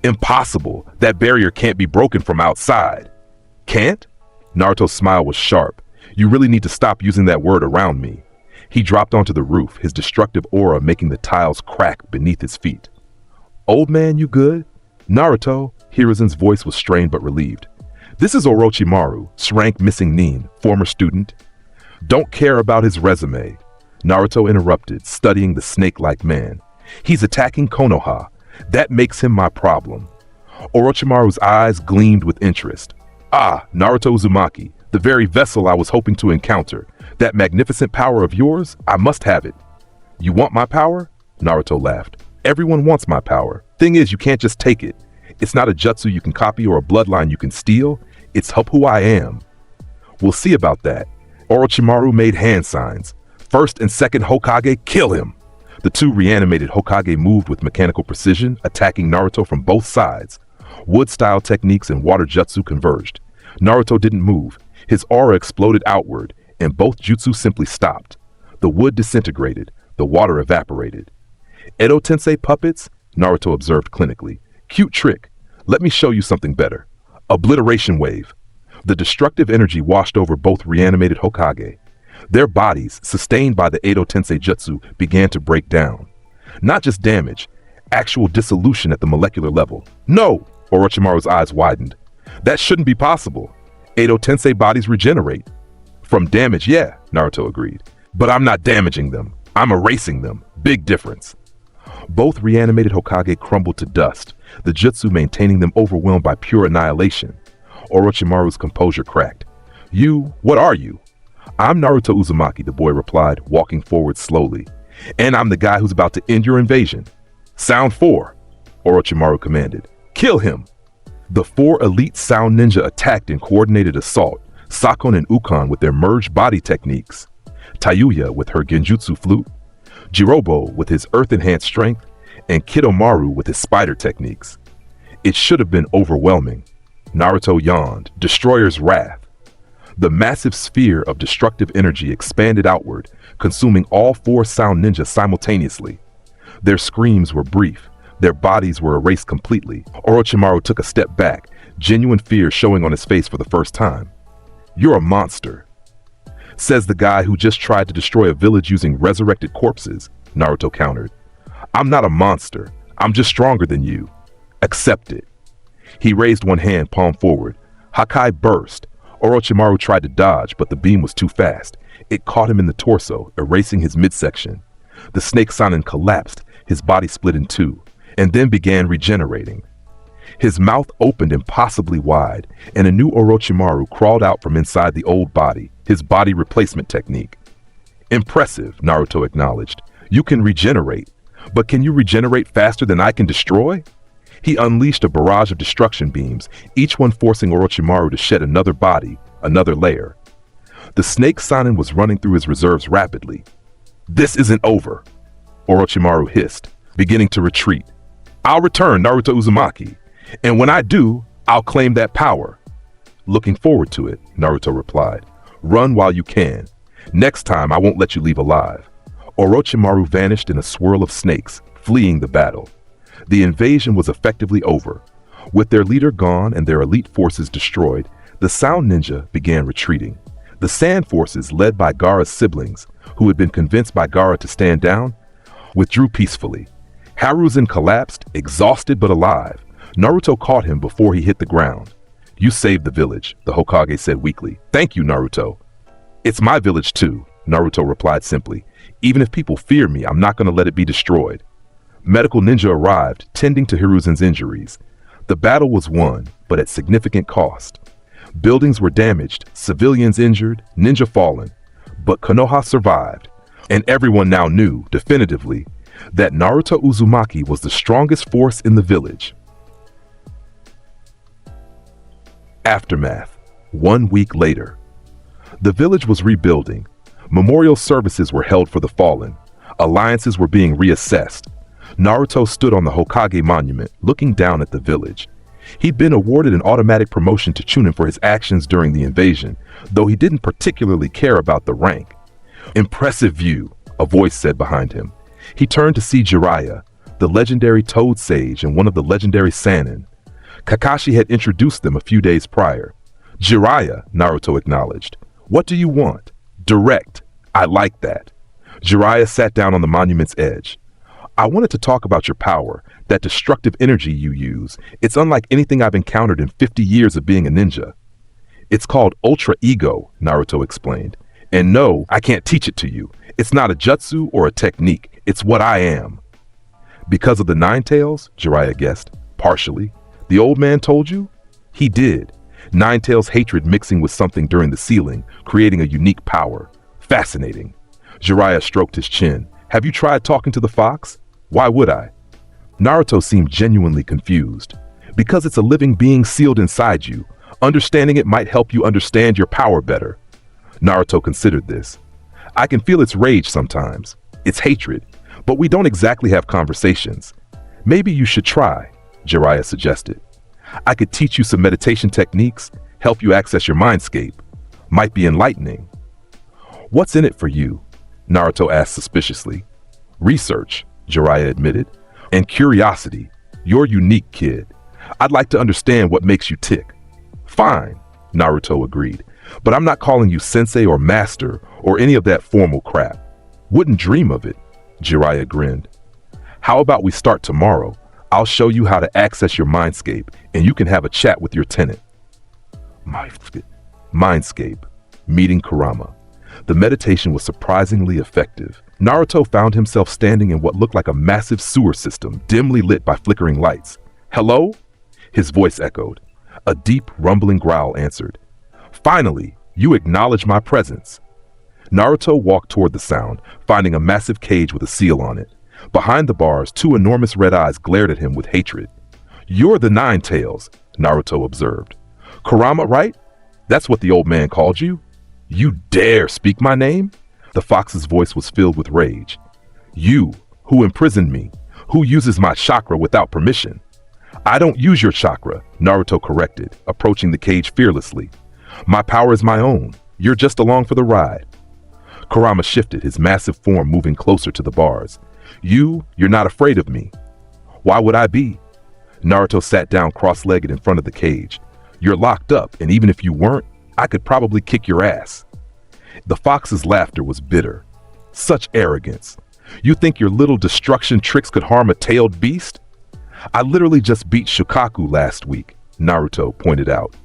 Impossible, that barrier can't be broken from outside. Can't? Naruto's smile was sharp. You really need to stop using that word around me. He dropped onto the roof, his destructive aura making the tiles crack beneath his feet. Old man, you good? Naruto, Hiruzen's voice was strained but relieved. This is Orochimaru, rank missing Nin, former student. Don't care about his resume. Naruto interrupted, studying the snake-like man. He's attacking Konoha. That makes him my problem. Orochimaru's eyes gleamed with interest. Ah, Naruto Uzumaki, the very vessel I was hoping to encounter. That magnificent power of yours, I must have it. You want my power? Naruto laughed. Everyone wants my power. Thing is, you can't just take it. It's not a jutsu you can copy or a bloodline you can steal. It's who I am. We'll see about that. Orochimaru made hand signs. First and second Hokage, kill him. The two reanimated Hokage moved with mechanical precision, attacking Naruto from both sides. Wood-style techniques and water jutsu converged. Naruto didn't move. His aura exploded outward, and both jutsu simply stopped. The wood disintegrated, the water evaporated. Edo Tensei puppets? Naruto observed clinically. Cute trick. Let me show you something better. Obliteration wave. The destructive energy washed over both reanimated Hokage. Their bodies, sustained by the Edo Tensei jutsu, began to break down. Not just damage, actual dissolution at the molecular level. No! Orochimaru's eyes widened. That shouldn't be possible. Edo Tensei bodies regenerate. From damage, yeah, Naruto agreed. But I'm not damaging them. I'm erasing them. Big difference. Both reanimated Hokage crumbled to dust, the jutsu maintaining them overwhelmed by pure annihilation. Orochimaru's composure cracked. What are you? I'm Naruto Uzumaki, the boy replied, walking forward slowly. And I'm the guy who's about to end your invasion. Sound 4, Orochimaru commanded. Kill him! The 4 elite sound ninja attacked in coordinated assault, Sakon and Ukon with their merged body techniques, Tayuya with her genjutsu flute, Jirobo with his earth-enhanced strength, and Kidomaru with his spider techniques. It should have been overwhelming. Naruto yawned, Destroyer's Wrath. The massive sphere of destructive energy expanded outward, consuming all 4 sound ninjas simultaneously. Their screams were brief. Their bodies were erased completely. Orochimaru took a step back, genuine fear showing on his face for the first time. You're a monster, says the guy who just tried to destroy a village using resurrected corpses, Naruto countered. I'm not a monster. I'm just stronger than you. Accept it. He raised one hand, palm forward. Hakai burst. Orochimaru tried to dodge, but the beam was too fast. It caught him in the torso, erasing his midsection. The snake Sannin collapsed, his body split in two, and then began regenerating. His mouth opened impossibly wide, and a new Orochimaru crawled out from inside the old body, his body replacement technique. Impressive, Naruto acknowledged. You can regenerate, but can you regenerate faster than I can destroy? He unleashed a barrage of destruction beams, each one forcing Orochimaru to shed another body, another layer. The snake Sannin was running through his reserves rapidly. This isn't over, Orochimaru hissed, beginning to retreat. I'll return, Naruto Uzumaki, and when I do, I'll claim that power. Looking forward to it, Naruto replied. Run while you can. Next time I won't let you leave alive. Orochimaru vanished in a swirl of snakes, fleeing the battle. The invasion was effectively over. With their leader gone and their elite forces destroyed, the Sound Ninja began retreating. The Sand Forces, led by Gaara's siblings, who had been convinced by Gaara to stand down, withdrew peacefully. Hiruzen collapsed, exhausted but alive. Naruto caught him before he hit the ground. You saved the village, the Hokage said weakly. Thank you, Naruto. It's my village too, Naruto replied simply. Even if people fear me, I'm not going to let it be destroyed. Medical ninja arrived, tending to Hiruzen's injuries. The battle was won, but at significant cost. Buildings were damaged, civilians injured, ninja fallen. But Konoha survived, and everyone now knew, definitively, that Naruto Uzumaki was the strongest force in the village. Aftermath. 1 week later. The village was rebuilding. Memorial services were held for the fallen. Alliances were being reassessed. Naruto stood on the Hokage monument, looking down at the village. He'd been awarded an automatic promotion to Chunin for his actions during the invasion, though he didn't particularly care about the rank. Impressive view, a voice said behind him. He turned to see Jiraiya, the legendary Toad Sage and one of the legendary Sannin. Kakashi had introduced them a few days prior. Jiraiya, Naruto acknowledged. What do you want? Direct. I like that. Jiraiya sat down on the monument's edge. I wanted to talk about your power, that destructive energy you use. It's unlike anything I've encountered in 50 years of being a ninja. It's called Ultra Ego, Naruto explained. And no, I can't teach it to you. It's not a jutsu or a technique. It's what I am. Because of the Nine Tails? Jiraiya guessed. Partially. The old man told you? He did. Nine Tails' hatred mixing with something during the sealing, creating a unique power. Fascinating. Jiraiya stroked his chin. Have you tried talking to the fox? Why would I? Naruto seemed genuinely confused. Because it's a living being sealed inside you. Understanding it might help you understand your power better. Naruto considered this. I can feel its rage sometimes, its hatred, but we don't exactly have conversations. Maybe you should try, Jiraiya suggested. I could teach you some meditation techniques, help you access your mindscape. Might be enlightening. What's in it for you? Naruto asked suspiciously. Research, Jiraiya admitted, and curiosity. You're a unique kid. I'd like to understand what makes you tick. Fine, Naruto agreed, but I'm not calling you sensei or master or any of that formal crap. Wouldn't dream of it, Jiraiya grinned. How about we start tomorrow? I'll show you how to access your mindscape and you can have a chat with your tenant. Mindscape, meeting Kurama. The meditation was surprisingly effective. Naruto found himself standing in what looked like a massive sewer system, dimly lit by flickering lights. Hello? His voice echoed. A deep, rumbling growl answered. Finally, you acknowledge my presence. Naruto walked toward the sound, finding a massive cage with a seal on it. Behind the bars, two enormous red eyes glared at him with hatred. You're the Nine Tails, Naruto observed. Kurama, right? That's what the old man called you? You dare speak my name? The fox's voice was filled with rage. You, who imprisoned me, who uses my chakra without permission. I don't use your chakra, Naruto corrected, approaching the cage fearlessly. My power is my own. You're just along for the ride. Kurama shifted, his massive form moving closer to the bars. You're not afraid of me. Why would I be? Naruto sat down cross-legged in front of the cage. You're locked up, and even if you weren't, I could probably kick your ass. The fox's laughter was bitter. Such arrogance. You think your little destruction tricks could harm a tailed beast? I literally just beat Shukaku last week, Naruto pointed out.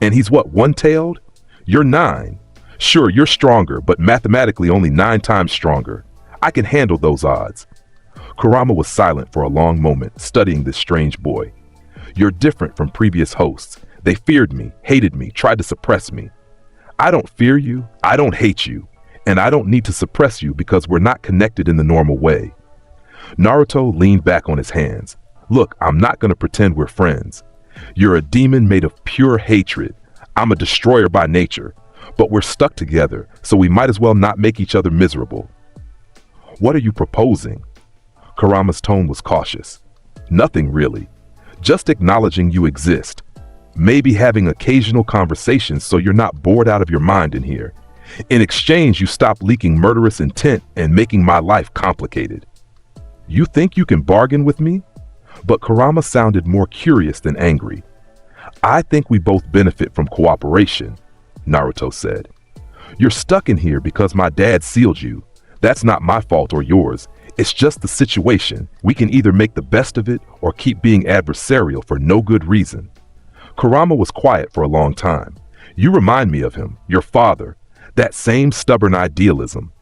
And he's what, one-tailed? You're 9. Sure, you're stronger, but mathematically only 9 times stronger. I can handle those odds. Kurama was silent for a long moment, studying this strange boy. You're different from previous hosts. They feared me, hated me, tried to suppress me. I don't fear you, I don't hate you, and I don't need to suppress you because we're not connected in the normal way. Naruto leaned back on his hands. Look, I'm not going to pretend we're friends. You're a demon made of pure hatred. I'm a destroyer by nature, but we're stuck together, so we might as well not make each other miserable. What are you proposing? Kurama's tone was cautious. Nothing really. Just acknowledging you exist. Maybe having occasional conversations so you're not bored out of your mind in here. In exchange, you stop leaking murderous intent and making my life complicated. You think you can bargain with me? But Kurama sounded more curious than angry. I think we both benefit from cooperation, Naruto said. You're stuck in here because my dad sealed you. That's not my fault or yours. It's just the situation. We can either make the best of it or keep being adversarial for no good reason. Kurama was quiet for a long time. You remind me of him, your father. That same stubborn idealism.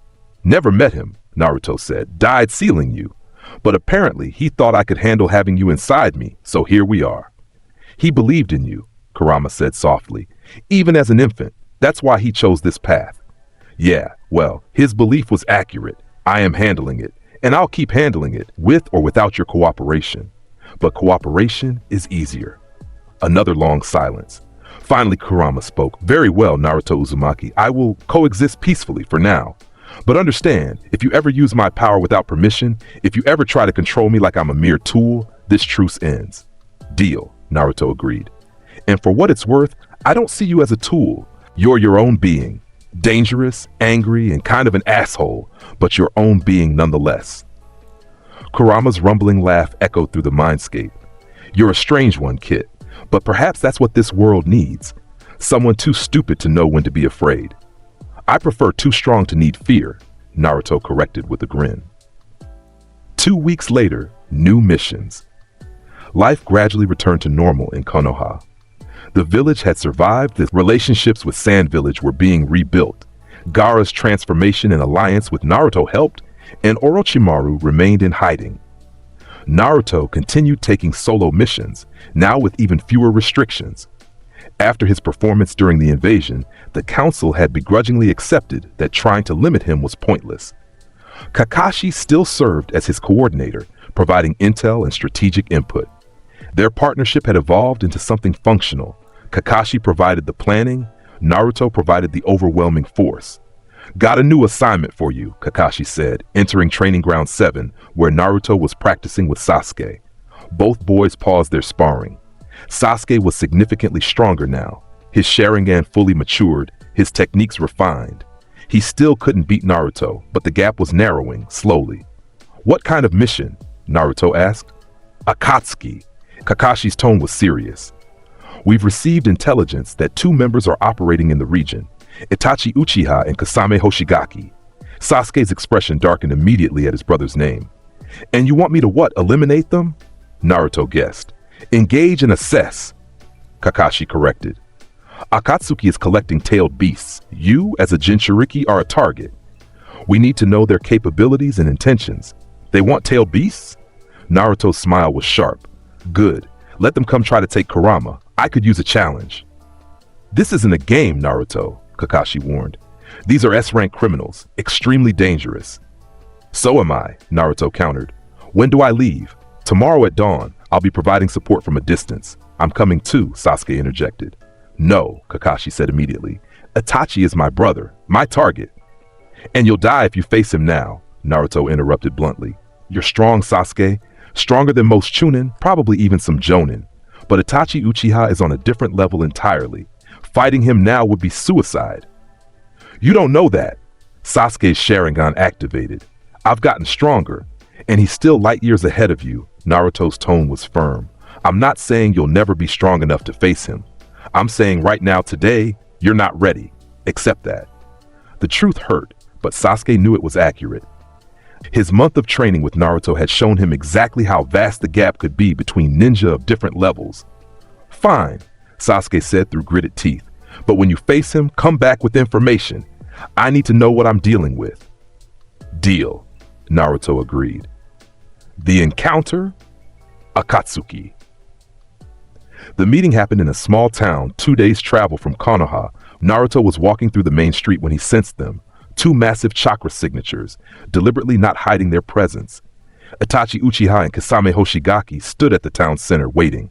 Never met him, Naruto said. Died sealing you. But apparently he thought I could handle having you inside me, so here we are. He believed in you, Kurama said softly. Even as an infant, that's why he chose this path. Yeah, well, his belief was accurate. I am handling it, and I'll keep handling it, with or without your cooperation. But cooperation is easier. Another long silence. Finally, Kurama spoke. Very well, Naruto Uzumaki. I will coexist peacefully for now. But understand, if you ever use my power without permission, if you ever try to control me like I'm a mere tool, this truce ends. Deal, Naruto agreed. And for what it's worth, I don't see you as a tool. You're your own being. Dangerous, angry, and kind of an asshole, but your own being nonetheless. Kurama's rumbling laugh echoed through the mindscape. You're a strange one, kid, but perhaps that's what this world needs. Someone too stupid to know when to be afraid. I prefer too strong to need fear, Naruto corrected with a grin. 2 weeks later, new missions. Life gradually returned to normal in Konoha. The village had survived, the relationships with Sand Village were being rebuilt. Gaara's transformation and alliance with Naruto helped, and Orochimaru remained in hiding. Naruto continued taking solo missions, now with even fewer restrictions. After his performance during the invasion, the council had begrudgingly accepted that trying to limit him was pointless. Kakashi still served as his coordinator, providing intel and strategic input. Their partnership had evolved into something functional. Kakashi provided the planning, Naruto provided the overwhelming force. Got a new assignment for you, Kakashi said, entering Training Ground 7, where Naruto was practicing with Sasuke. Both boys paused their sparring. Sasuke was significantly stronger now. His Sharingan fully matured, his techniques refined. He still couldn't beat Naruto, but the gap was narrowing, slowly. What kind of mission? Naruto asked. Akatsuki. Kakashi's tone was serious. We've received intelligence that 2 members are operating in the region, Itachi Uchiha and Kasame Hoshigaki. Sasuke's expression darkened immediately at his brother's name. And you want me to what, eliminate them? Naruto guessed. Engage and assess, Kakashi corrected. Akatsuki is collecting tailed beasts. You, as a Jinchuriki, are a target. We need to know their capabilities and intentions. They want tailed beasts? Naruto's smile was sharp. Good. Let them come try to take Kurama. I could use a challenge. This isn't a game, Naruto, Kakashi warned. These are S-rank criminals, extremely dangerous. So am I, Naruto countered. When do I leave? Tomorrow at dawn. I'll be providing support from a distance. I'm coming too, Sasuke interjected. No, Kakashi said immediately. Itachi is my brother, my target. And you'll die if you face him now, Naruto interrupted bluntly. You're strong, Sasuke. Stronger than most chunin, probably even some jonin. But Itachi Uchiha is on a different level entirely. Fighting him now would be suicide. You don't know that. Sasuke's Sharingan activated. I've gotten stronger, and he's still light years ahead of you. Naruto's tone was firm. I'm not saying you'll never be strong enough to face him. I'm saying right now, today, you're not ready. Accept that. The truth hurt, but Sasuke knew it was accurate. His month of training with Naruto had shown him exactly how vast the gap could be between ninja of different levels. Fine, Sasuke said through gritted teeth, but when you face him, come back with information. I need to know what I'm dealing with. Deal, Naruto agreed. The encounter? Akatsuki. The meeting happened in a small town 2 days' travel from Konoha. Naruto was walking through the main street when he sensed them. 2 massive chakra signatures, deliberately not hiding their presence. Itachi Uchiha and Kasame Hoshigaki stood at the town center waiting.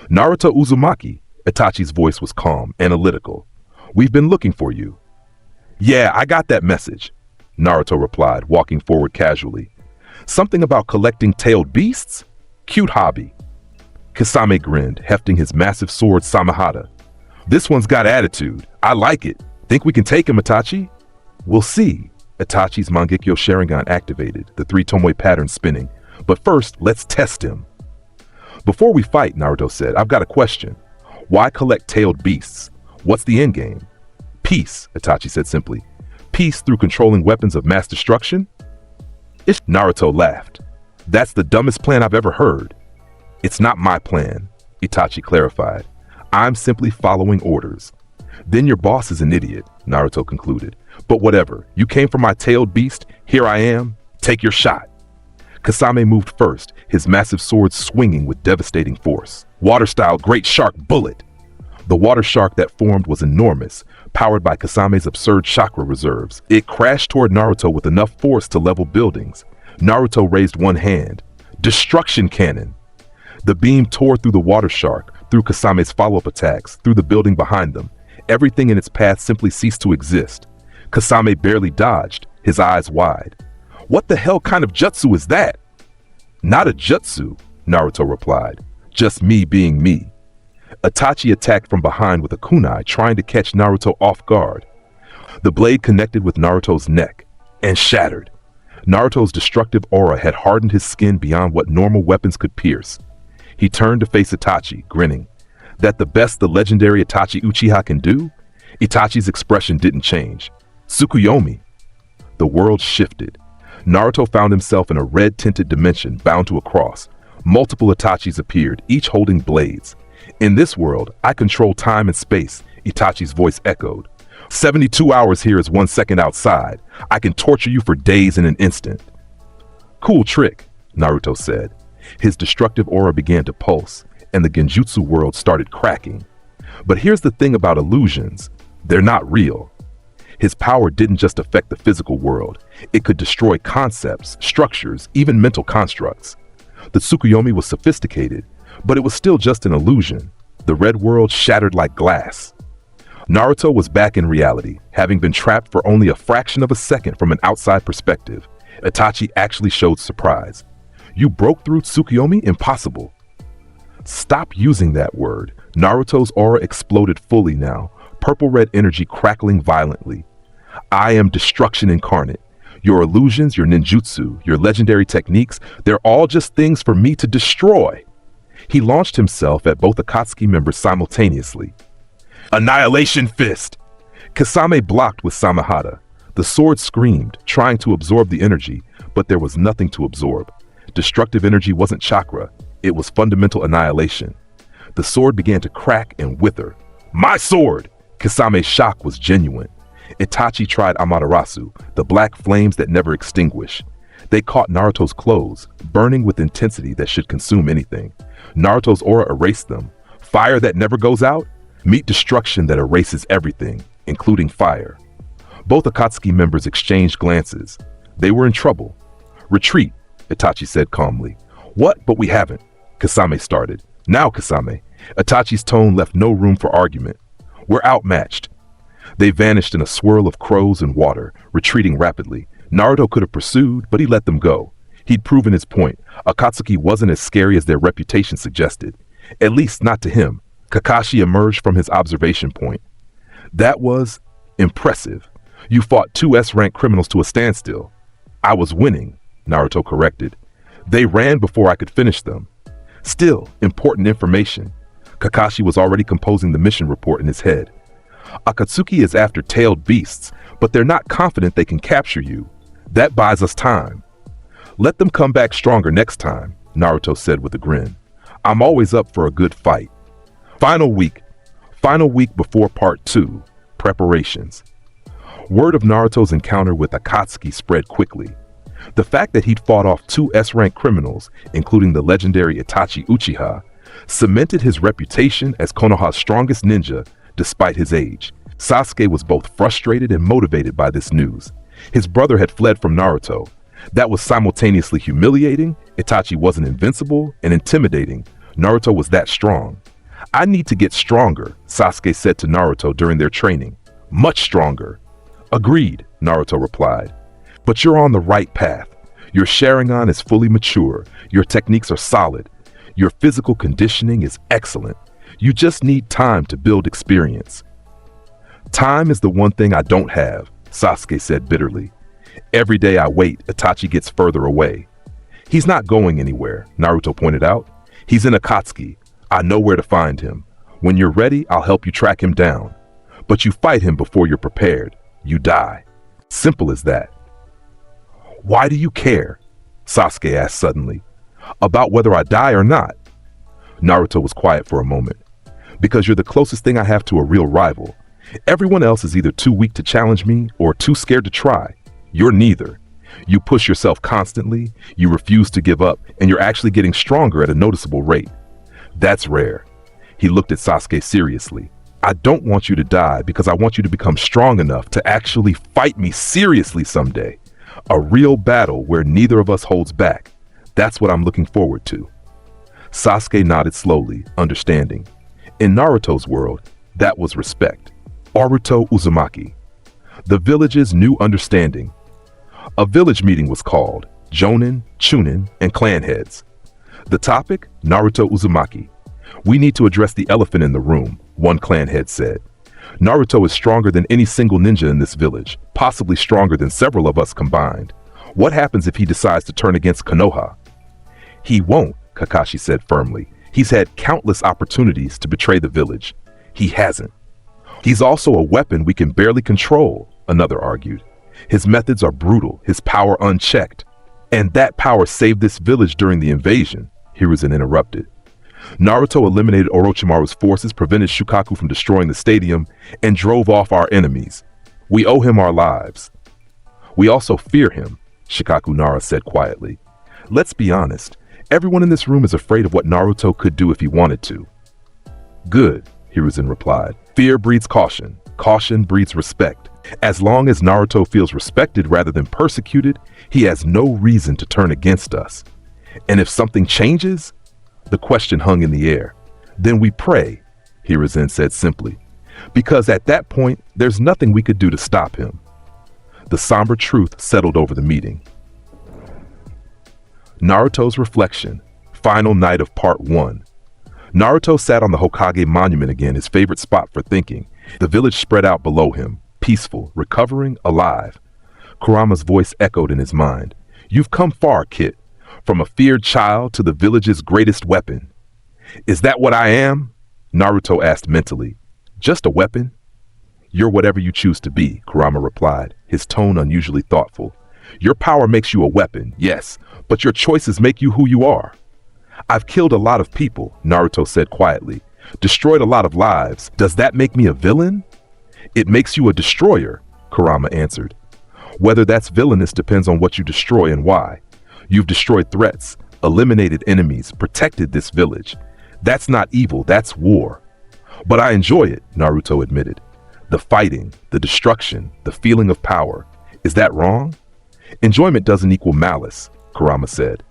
Naruto Uzumaki, Itachi's voice was calm, analytical. We've been looking for you. Yeah, I got that message, Naruto replied, walking forward casually. Something about collecting tailed beasts? Cute hobby. Kasame grinned, hefting his massive sword Samahata. This one's got attitude. I like it. Think we can take him, Itachi? We'll see. Itachi's Mangekyo Sharingan activated, the 3 Tomoe pattern spinning. But first, let's test him. Before we fight, Naruto said, I've got a question. Why collect tailed beasts? What's the endgame? Peace, Itachi said simply. Peace through controlling weapons of mass destruction? Naruto laughed. That's the dumbest plan I've ever heard. It's not my plan, Itachi clarified. I'm simply following orders. Then your boss is an idiot, Naruto concluded. But whatever, you came for my tailed beast, here I am, take your shot. Kasame moved first, his massive sword swinging with devastating force. Water-style great shark bullet. The water shark that formed was enormous, powered by Kasame's absurd chakra reserves. It crashed toward Naruto with enough force to level buildings. Naruto raised one hand. Destruction cannon! The beam tore through the water shark, through Kasame's follow-up attacks, through the building behind them. Everything in its path simply ceased to exist. Kasame barely dodged, his eyes wide. What the hell kind of jutsu is that? Not a jutsu, Naruto replied. Just me being me. Itachi attacked from behind with a kunai, trying to catch Naruto off guard. The blade connected with Naruto's neck and shattered. Naruto's destructive aura had hardened his skin beyond what normal weapons could pierce. He turned to face Itachi, grinning. That the best the legendary Itachi Uchiha can do? Itachi's expression didn't change. Tsukuyomi. The world shifted. Naruto found himself in a red-tinted dimension bound to a cross. Multiple Itachis appeared, each holding blades. In this world, I control time and space, Itachi's voice echoed. 72 hours here is 1 second outside. I can torture you for days in an instant. Cool trick, Naruto said. His destructive aura began to pulse, and the genjutsu world started cracking. But here's the thing about illusions. They're not real. His power didn't just affect the physical world. It could destroy concepts, structures, even mental constructs. The Tsukuyomi was sophisticated, but it was still just an illusion. The red world shattered like glass. Naruto was back in reality, having been trapped for only a fraction of a second from an outside perspective. Itachi actually showed surprise. You broke through Tsukuyomi? Impossible. Stop using that word. Naruto's aura exploded fully now, purple-red energy crackling violently. I am destruction incarnate. Your illusions, your ninjutsu, your legendary techniques, they're all just things for me to destroy. He launched himself at both Akatsuki members simultaneously. Annihilation Fist! Kasame blocked with Samehada. The sword screamed, trying to absorb the energy, but there was nothing to absorb. Destructive energy wasn't chakra, it was fundamental annihilation. The sword began to crack and wither. My sword! Kasame's shock was genuine. Itachi tried Amaterasu, the black flames that never extinguish. They caught Naruto's clothes, burning with intensity that should consume anything. Naruto's aura erased them. Fire that never goes out? Meet destruction that erases everything, including fire. Both Akatsuki members exchanged glances. They were in trouble. Retreat, Itachi said calmly. What? But we haven't. Kasame started. Now, Kasame. Itachi's tone left no room for argument. We're outmatched. They vanished in a swirl of crows and water, retreating rapidly. Naruto could have pursued, but he let them go. He'd proven his point. Akatsuki wasn't as scary as their reputation suggested. At least not to him. Kakashi emerged from his observation point. That was impressive. You fought 2 S-rank criminals to a standstill. I was winning, Naruto corrected. They ran before I could finish them. Still, important information. Kakashi was already composing the mission report in his head. Akatsuki is after tailed beasts, but they're not confident they can capture you. That buys us time. Let them come back stronger next time, Naruto said with a grin. I'm always up for a good fight. Final week before part 2, preparations. Word of Naruto's encounter with Akatsuki spread quickly. The fact that he'd fought off 2 S-rank criminals, including the legendary Itachi Uchiha, cemented his reputation as Konoha's strongest ninja despite his age. Sasuke was both frustrated and motivated by this news. His brother had fled from Naruto. That was simultaneously humiliating. Itachi wasn't invincible, and intimidating. Naruto was that strong. I need to get stronger, Sasuke said to Naruto during their training. Much stronger. Agreed, Naruto replied. But you're on the right path. Your Sharingan is fully mature. Your techniques are solid. Your physical conditioning is excellent. You just need time to build experience. Time is the one thing I don't have, Sasuke said bitterly. Every day I wait, Itachi gets further away. He's not going anywhere, Naruto pointed out. He's in Akatsuki. I know where to find him. When you're ready, I'll help you track him down. But you fight him before you're prepared. You die. Simple as that. Why do you care? Sasuke asked suddenly. About whether I die or not? Naruto was quiet for a moment. Because you're the closest thing I have to a real rival. Everyone else is either too weak to challenge me or too scared to try. You're neither. You push yourself constantly, you refuse to give up, and you're actually getting stronger at a noticeable rate. That's rare. He looked at Sasuke seriously. I don't want you to die because I want you to become strong enough to actually fight me seriously someday. A real battle where neither of us holds back. That's what I'm looking forward to. Sasuke nodded slowly, understanding. In Naruto's world, that was respect. Naruto Uzumaki. The village's new understanding. A village meeting was called. Jonin, Chunin, and clan heads. The topic? Naruto Uzumaki. We need to address the elephant in the room, one clan head said. Naruto is stronger than any single ninja in this village, possibly stronger than several of us combined. What happens if he decides to turn against Konoha? He won't, Kakashi said firmly. He's had countless opportunities to betray the village. He hasn't. He's also a weapon we can barely control, another argued. His methods are brutal, his power unchecked. And that power saved this village during the invasion, Hiruzen interrupted. Naruto eliminated Orochimaru's forces, prevented Shukaku from destroying the stadium, and drove off our enemies. We owe him our lives. We also fear him, Shikaku Nara said quietly. Let's be honest, everyone in this room is afraid of what Naruto could do if he wanted to. Good, Hiruzen replied. Fear breeds caution. Caution breeds respect. As long as Naruto feels respected rather than persecuted, he has no reason to turn against us. And if something changes, the question hung in the air. Then we pray, Hiruzen said simply, because at that point, there's nothing we could do to stop him. The somber truth settled over the meeting. Naruto's reflection, final night of part 1. Naruto sat on the Hokage monument again, his favorite spot for thinking. The village spread out below him, peaceful, recovering, alive. Kurama's voice echoed in his mind. You've come far, Kit, from a feared child to the village's greatest weapon. Is that what I am? Naruto asked mentally. Just a weapon? You're whatever you choose to be, Kurama replied, his tone unusually thoughtful. Your power makes you a weapon, yes, but your choices make you who you are. I've killed a lot of people, Naruto said quietly. Destroyed a lot of lives. Does that make me a villain? It makes you a destroyer, Kurama answered. Whether that's villainous depends on what you destroy and why. You've destroyed threats, eliminated enemies, protected this village. That's not evil, that's war. But I enjoy it, Naruto admitted. The fighting, the destruction, the feeling of power. Is that wrong? Enjoyment doesn't equal malice, Kurama said.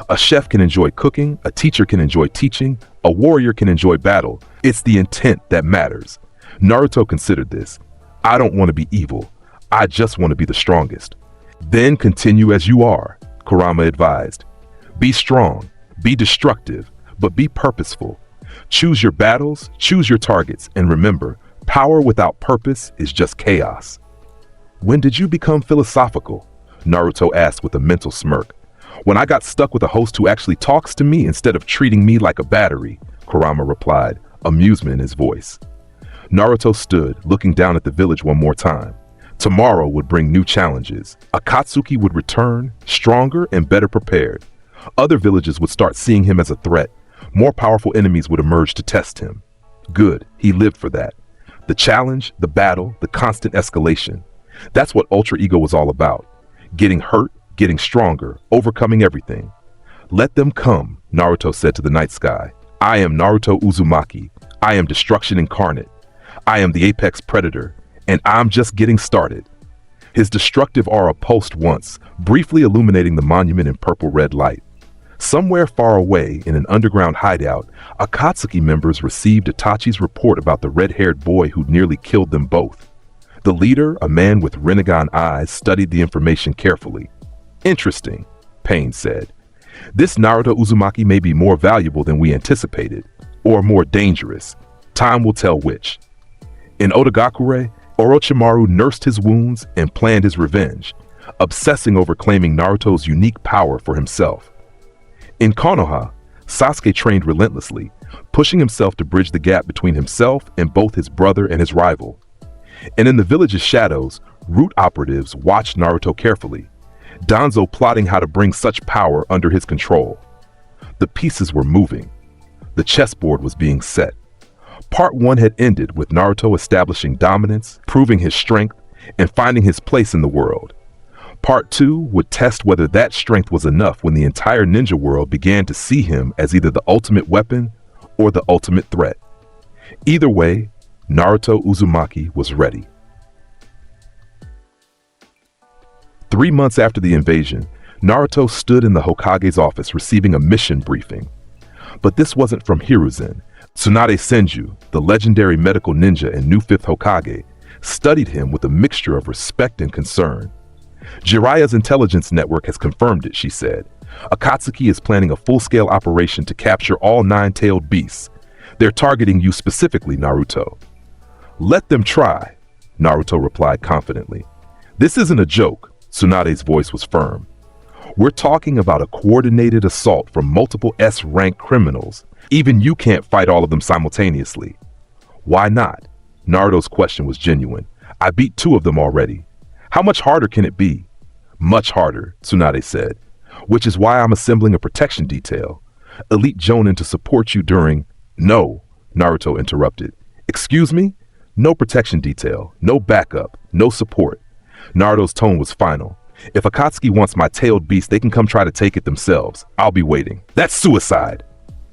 A chef can enjoy cooking, a teacher can enjoy teaching, a warrior can enjoy battle. It's the intent that matters. Naruto considered this. I don't want to be evil. I just want to be the strongest. Then continue as you are, Kurama advised. Be strong, be destructive, but be purposeful. Choose your battles, choose your targets, and remember, power without purpose is just chaos. When did you become philosophical? Naruto asked with a mental smirk. When I got stuck with a host who actually talks to me instead of treating me like a battery, Kurama replied, amusement in his voice. Naruto stood, looking down at the village one more time. Tomorrow would bring new challenges. Akatsuki would return, stronger and better prepared. Other villages would start seeing him as a threat. More powerful enemies would emerge to test him. Good, he lived for that. The challenge, the battle, the constant escalation. That's what Ultra Ego was all about. Getting hurt, getting stronger, overcoming everything. Let them come, Naruto said to the night sky. I am Naruto Uzumaki. I am destruction incarnate. I am the apex predator, and I'm just getting started. His destructive aura pulsed once, briefly illuminating the monument in purple-red light. Somewhere far away in an underground hideout, Akatsuki members received Itachi's report about the red-haired boy who nearly killed them both. The leader, a man with Rinnegan eyes, studied the information carefully. Interesting, Pain said. This Naruto Uzumaki may be more valuable than we anticipated, or more dangerous. Time will tell which. In Odagakure, Orochimaru nursed his wounds and planned his revenge, obsessing over claiming Naruto's unique power for himself. In Konoha, Sasuke trained relentlessly, pushing himself to bridge the gap between himself and both his brother and his rival. And in the village's shadows, root operatives watched Naruto carefully, Danzo plotting how to bring such power under his control. The pieces were moving. The chessboard was being set. Part 1 had ended with Naruto establishing dominance, proving his strength, and finding his place in the world. Part 2 would test whether that strength was enough when the entire ninja world began to see him as either the ultimate weapon or the ultimate threat. Either way, Naruto Uzumaki was ready. 3 months after the invasion, Naruto stood in the Hokage's office receiving a mission briefing. But this wasn't from Hiruzen. Tsunade Senju, the legendary medical ninja and new 5th Hokage, studied him with a mixture of respect and concern. Jiraiya's intelligence network has confirmed it, she said. Akatsuki is planning a full-scale operation to capture all 9-tailed beasts. They're targeting you specifically, Naruto. Let them try, Naruto replied confidently. This isn't a joke, Tsunade's voice was firm. We're talking about a coordinated assault from multiple S-rank criminals. Even you can't fight all of them simultaneously. Why not? Naruto's question was genuine. I beat 2 of them already. How much harder can it be? Much harder, Tsunade said, which is why I'm assembling a protection detail. Elite Jonin to support you during... No, Naruto interrupted. Excuse me? No protection detail, no backup, no support. Naruto's tone was final. If Akatsuki wants my tailed beast, they can come try to take it themselves. I'll be waiting. That's suicide!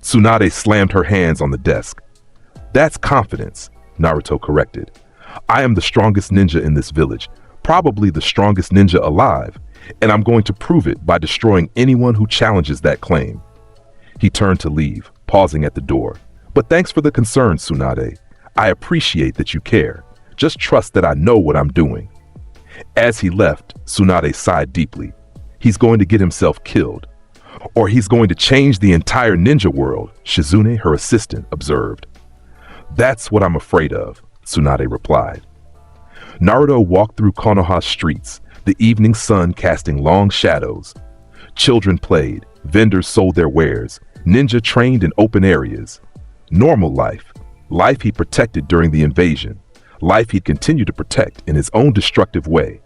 Tsunade slammed her hands on the desk. That's confidence, Naruto corrected. I am the strongest ninja in this village, probably the strongest ninja alive, and I'm going to prove it by destroying anyone who challenges that claim. He turned to leave, pausing at the door. But thanks for the concern, Tsunade. I appreciate that you care. Just trust that I know what I'm doing. As he left, Tsunade sighed deeply. He's going to get himself killed. Or he's going to change the entire ninja world, Shizune, her assistant, observed. That's what I'm afraid of, Tsunade replied. Naruto walked through Konoha's streets, the evening sun casting long shadows. Children played, vendors sold their wares, ninja trained in open areas. Normal life, life he protected during the invasion, life he'd continue to protect in his own destructive way.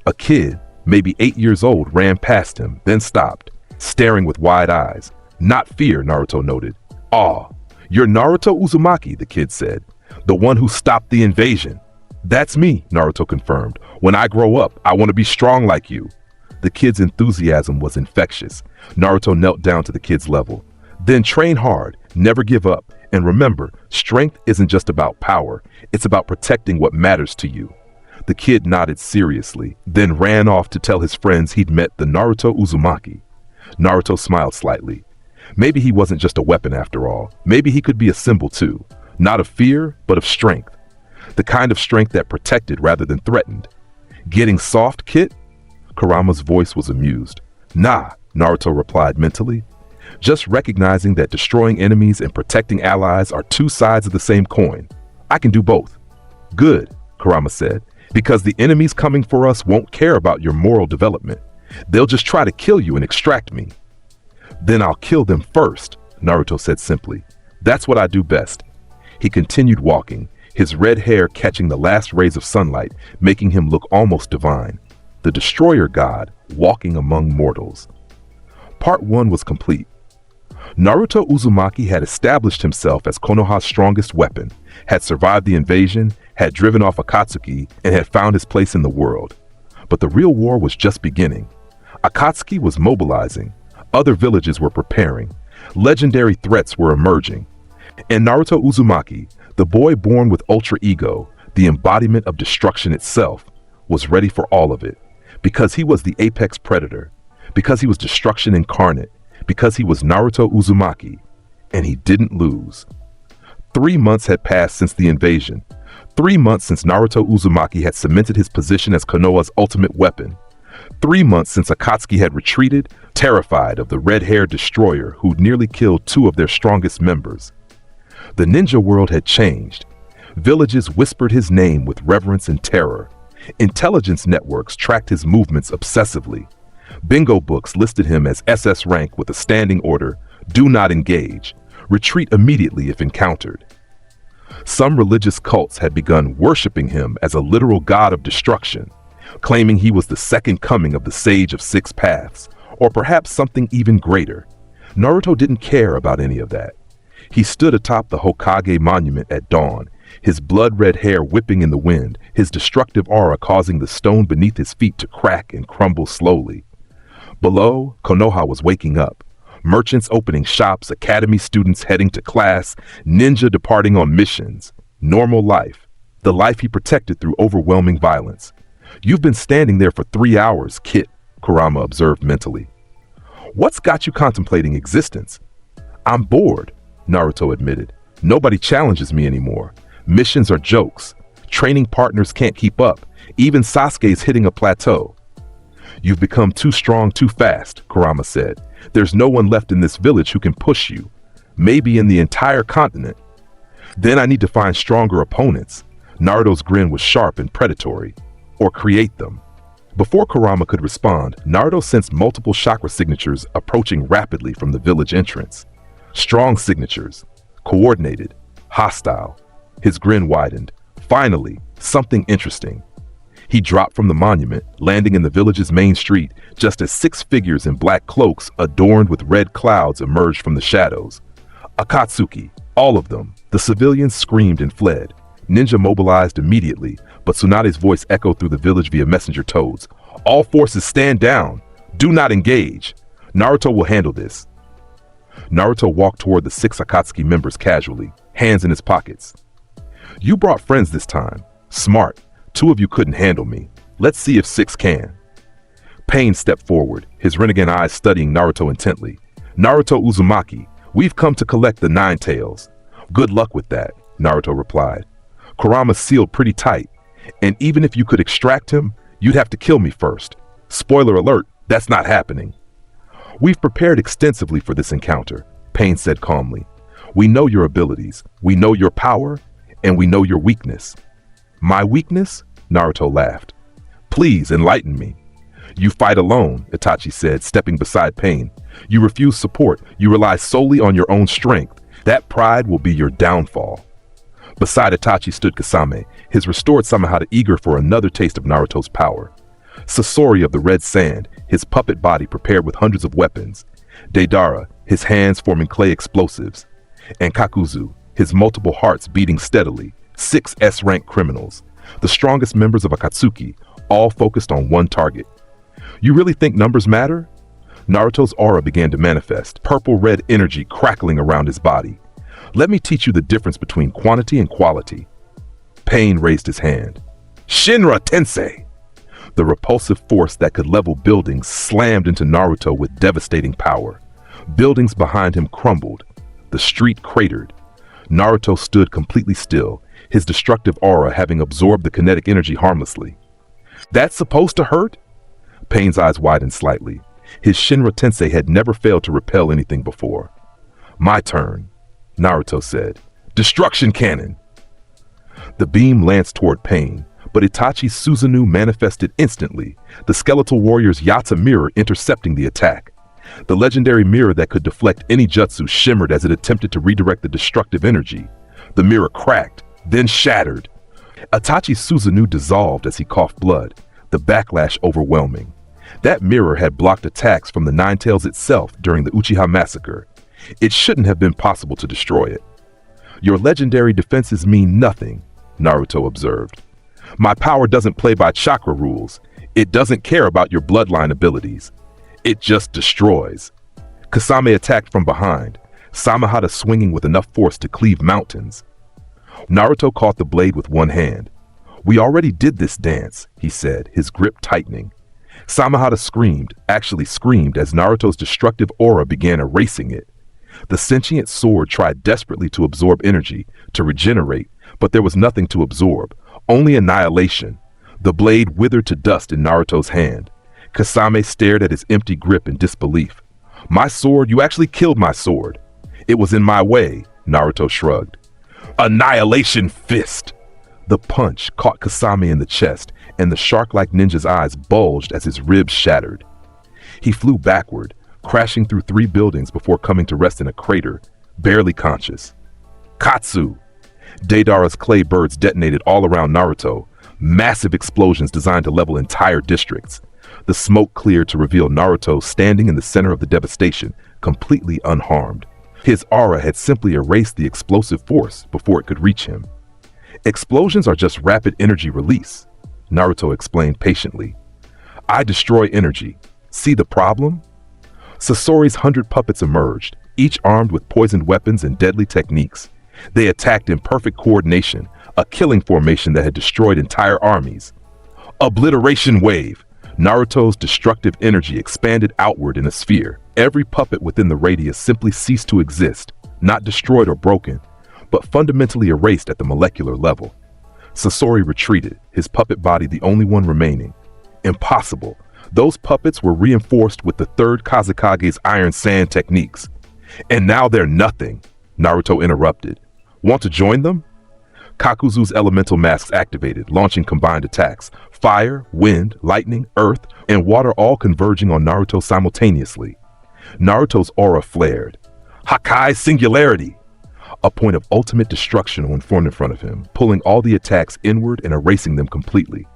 A kid, maybe 8 years old, ran past him, then stopped, staring with wide eyes. Not fear, Naruto noted. Awe. You're Naruto Uzumaki, the kid said. The one who stopped the invasion. That's me, Naruto confirmed. When I grow up, I want to be strong like you. The kid's enthusiasm was infectious. Naruto knelt down to the kid's level. Then train hard, never give up, and remember, strength isn't just about power, it's about protecting what matters to you. The kid nodded seriously, then ran off to tell his friends he'd met the Naruto Uzumaki. Naruto smiled slightly. Maybe he wasn't just a weapon after all. Maybe he could be a symbol too. Not of fear, but of strength. The kind of strength that protected rather than threatened. Getting soft, Kit? Kurama's voice was amused. Nah, Naruto replied mentally. Just recognizing that destroying enemies and protecting allies are two sides of the same coin. I can do both. Good, Kurama said, because the enemies coming for us won't care about your moral development. They'll just try to kill you and extract me. Then I'll kill them first, Naruto said simply. That's what I do best. He continued walking, his red hair catching the last rays of sunlight, making him look almost divine. The destroyer god walking among mortals. Part 1 was complete. Naruto Uzumaki had established himself as Konoha's strongest weapon, had survived the invasion, had driven off Akatsuki, and had found his place in the world. But the real war was just beginning. Akatsuki was mobilizing. Other villages were preparing. Legendary threats were emerging. And Naruto Uzumaki, the boy born with ultra ego, the embodiment of destruction itself, was ready for all of it. Because he was the apex predator. Because he was destruction incarnate. Because he was Naruto Uzumaki. And he didn't lose. 3 months had passed since the invasion. 3 months since Naruto Uzumaki had cemented his position as Konoha's ultimate weapon. 3 months since Akatsuki had retreated, terrified of the red-haired destroyer who'd nearly killed 2 of their strongest members. The ninja world had changed. Villages whispered his name with reverence and terror. Intelligence networks tracked his movements obsessively. Bingo books listed him as SS rank with a standing order, do not engage, retreat immediately if encountered. Some religious cults had begun worshiping him as a literal god of destruction, claiming he was the second coming of the Sage of Six Paths, or perhaps something even greater. Naruto didn't care about any of that. He stood atop the Hokage monument at dawn, his blood-red hair whipping in the wind, his destructive aura causing the stone beneath his feet to crack and crumble slowly. Below, Konoha was waking up. Merchants opening shops, academy students heading to class, ninja departing on missions. Normal life. The life he protected through overwhelming violence. You've been standing there for 3 hours, Kit, Kurama observed mentally. What's got you contemplating existence? I'm bored, Naruto admitted. Nobody challenges me anymore. Missions are jokes. Training partners can't keep up. Even Sasuke's hitting a plateau. You've become too strong too fast, Kurama said. There's no one left in this village who can push you. Maybe in the entire continent. Then I need to find stronger opponents. Naruto's grin was sharp and predatory. Or create them. Before Kurama could respond, Naruto sensed multiple chakra signatures approaching rapidly from the village entrance. Strong signatures. Coordinated. Hostile. His grin widened. Finally, something interesting. He dropped from the monument, landing in the village's main street, just as 6 figures in black cloaks adorned with red clouds emerged from the shadows. Akatsuki, all of them. The civilians screamed and fled. Ninja mobilized immediately, but Tsunade's voice echoed through the village via messenger toads. All forces stand down. Do not engage. Naruto will handle this. Naruto walked toward the 6 Akatsuki members casually, hands in his pockets. You brought friends this time. Smart. 2 of you couldn't handle me. Let's see if 6 can. Pain stepped forward, his Rinnegan eyes studying Naruto intently. Naruto Uzumaki, we've come to collect the 9 tails. Good luck with that, Naruto replied. Kurama's sealed pretty tight, and even if you could extract him, you'd have to kill me first. Spoiler alert, that's not happening. We've prepared extensively for this encounter, Pain said calmly. We know your abilities, we know your power, and we know your weakness. My weakness? Naruto laughed. Please enlighten me. You fight alone, Itachi said, stepping beside Pain. You refuse support. You rely solely on your own strength. That pride will be your downfall. Beside Itachi stood Kasame, his restored Samehada eager for another taste of Naruto's power. Sasori of the Red Sand, his puppet body prepared with hundreds of weapons. Deidara, his hands forming clay explosives. And Kakuzu, his multiple hearts beating steadily. 6 S-rank criminals, the strongest members of Akatsuki, all focused on one target. You really think numbers matter? Naruto's aura began to manifest, purple-red energy crackling around his body. Let me teach you the difference between quantity and quality. Pain raised his hand. Shinra Tensei! The repulsive force that could level buildings slammed into Naruto with devastating power. Buildings behind him crumbled. The street cratered. Naruto stood completely still, his destructive aura having absorbed the kinetic energy harmlessly. That's supposed to hurt? Pain's eyes widened slightly. His Shinra Tensei had never failed to repel anything before. My turn, Naruto said. Destruction cannon! The beam lanced toward Pain, but Itachi's Susanoo manifested instantly, the skeletal warrior's Yata mirror intercepting the attack. The legendary mirror that could deflect any jutsu shimmered as it attempted to redirect the destructive energy. The mirror cracked, then shattered. Itachi's Susanoo dissolved as he coughed blood, the backlash overwhelming. That mirror had blocked attacks from the Nine Tails itself during the Uchiha massacre. It shouldn't have been possible to destroy it. Your legendary defenses mean nothing, Naruto observed. My power doesn't play by chakra rules. It doesn't care about your bloodline abilities. It just destroys. Kasame attacked from behind, Samehada swinging with enough force to cleave mountains. Naruto caught the blade with one hand. We already did this dance, he said, his grip tightening. Samehada screamed, actually screamed, as Naruto's destructive aura began erasing it. The sentient sword tried desperately to absorb energy, to regenerate, but there was nothing to absorb, only annihilation. The blade withered to dust in Naruto's hand. Kasame stared at his empty grip in disbelief. My sword? You actually killed my sword. It was in my way, Naruto shrugged. Annihilation fist! The punch caught Kasame in the chest, and the shark-like ninja's eyes bulged as his ribs shattered. He flew backward, crashing through 3 buildings before coming to rest in a crater, barely conscious. Katsu! Deidara's clay birds detonated all around Naruto, massive explosions designed to level entire districts. The smoke cleared to reveal Naruto standing in the center of the devastation, completely unharmed. His aura had simply erased the explosive force before it could reach him. Explosions are just rapid energy release, Naruto explained patiently. I destroy energy. See the problem? Sasori's 100 puppets emerged, each armed with poisoned weapons and deadly techniques. They attacked in perfect coordination, a killing formation that had destroyed entire armies. Obliteration wave! Naruto's destructive energy expanded outward in a sphere. Every puppet within the radius simply ceased to exist, not destroyed or broken, but fundamentally erased at the molecular level. Sasori retreated, his puppet body the only one remaining. Impossible. Those puppets were reinforced with the 3rd Kazekage's iron sand techniques. And now they're nothing, Naruto interrupted. Want to join them? Kakuzu's elemental masks activated, launching combined attacks. Fire, wind, lightning, earth, and water all converging on Naruto simultaneously. Naruto's aura flared. Hakai Singularity! A point of ultimate destruction formed in front of him, pulling all the attacks inward and erasing them completely.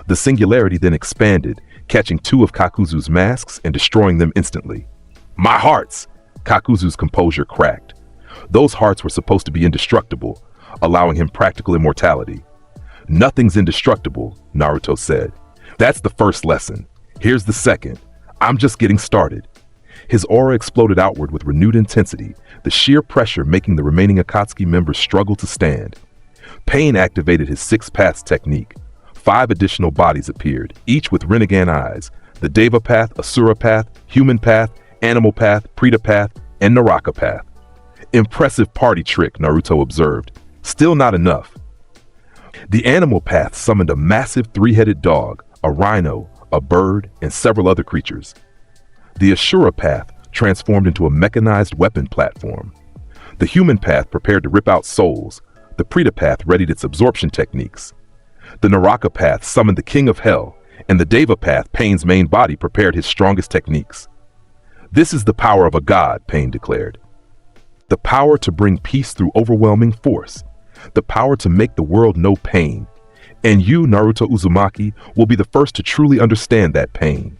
The singularity then expanded, catching two of Kakuzu's masks and destroying them instantly. My hearts! Kakuzu's composure cracked. Those hearts were supposed to be indestructible, allowing him practical immortality. Nothing's indestructible, Naruto said. That's the first lesson. Here's the second. I'm just getting started. His aura exploded outward with renewed intensity, the sheer pressure making the remaining Akatsuki members struggle to stand. Pain activated his six paths technique. 5 additional bodies appeared, each with Rinnegan eyes: the Deva path, Asura path, human path, animal path, Preta path, and Naraka path. Impressive party trick, Naruto observed. Still not enough. The animal path summoned a massive 3-headed dog, a rhino, a bird, and several other creatures. The Asura path transformed into a mechanized weapon platform. The human path prepared to rip out souls. The Preta path readied its absorption techniques. The Naraka path summoned the king of hell, and the Deva path, Pain's main body, prepared his strongest techniques. This is the power of a god, Pain declared. The power to bring peace through overwhelming force. The power to make the world know pain. And you, Naruto Uzumaki, will be the first to truly understand that pain.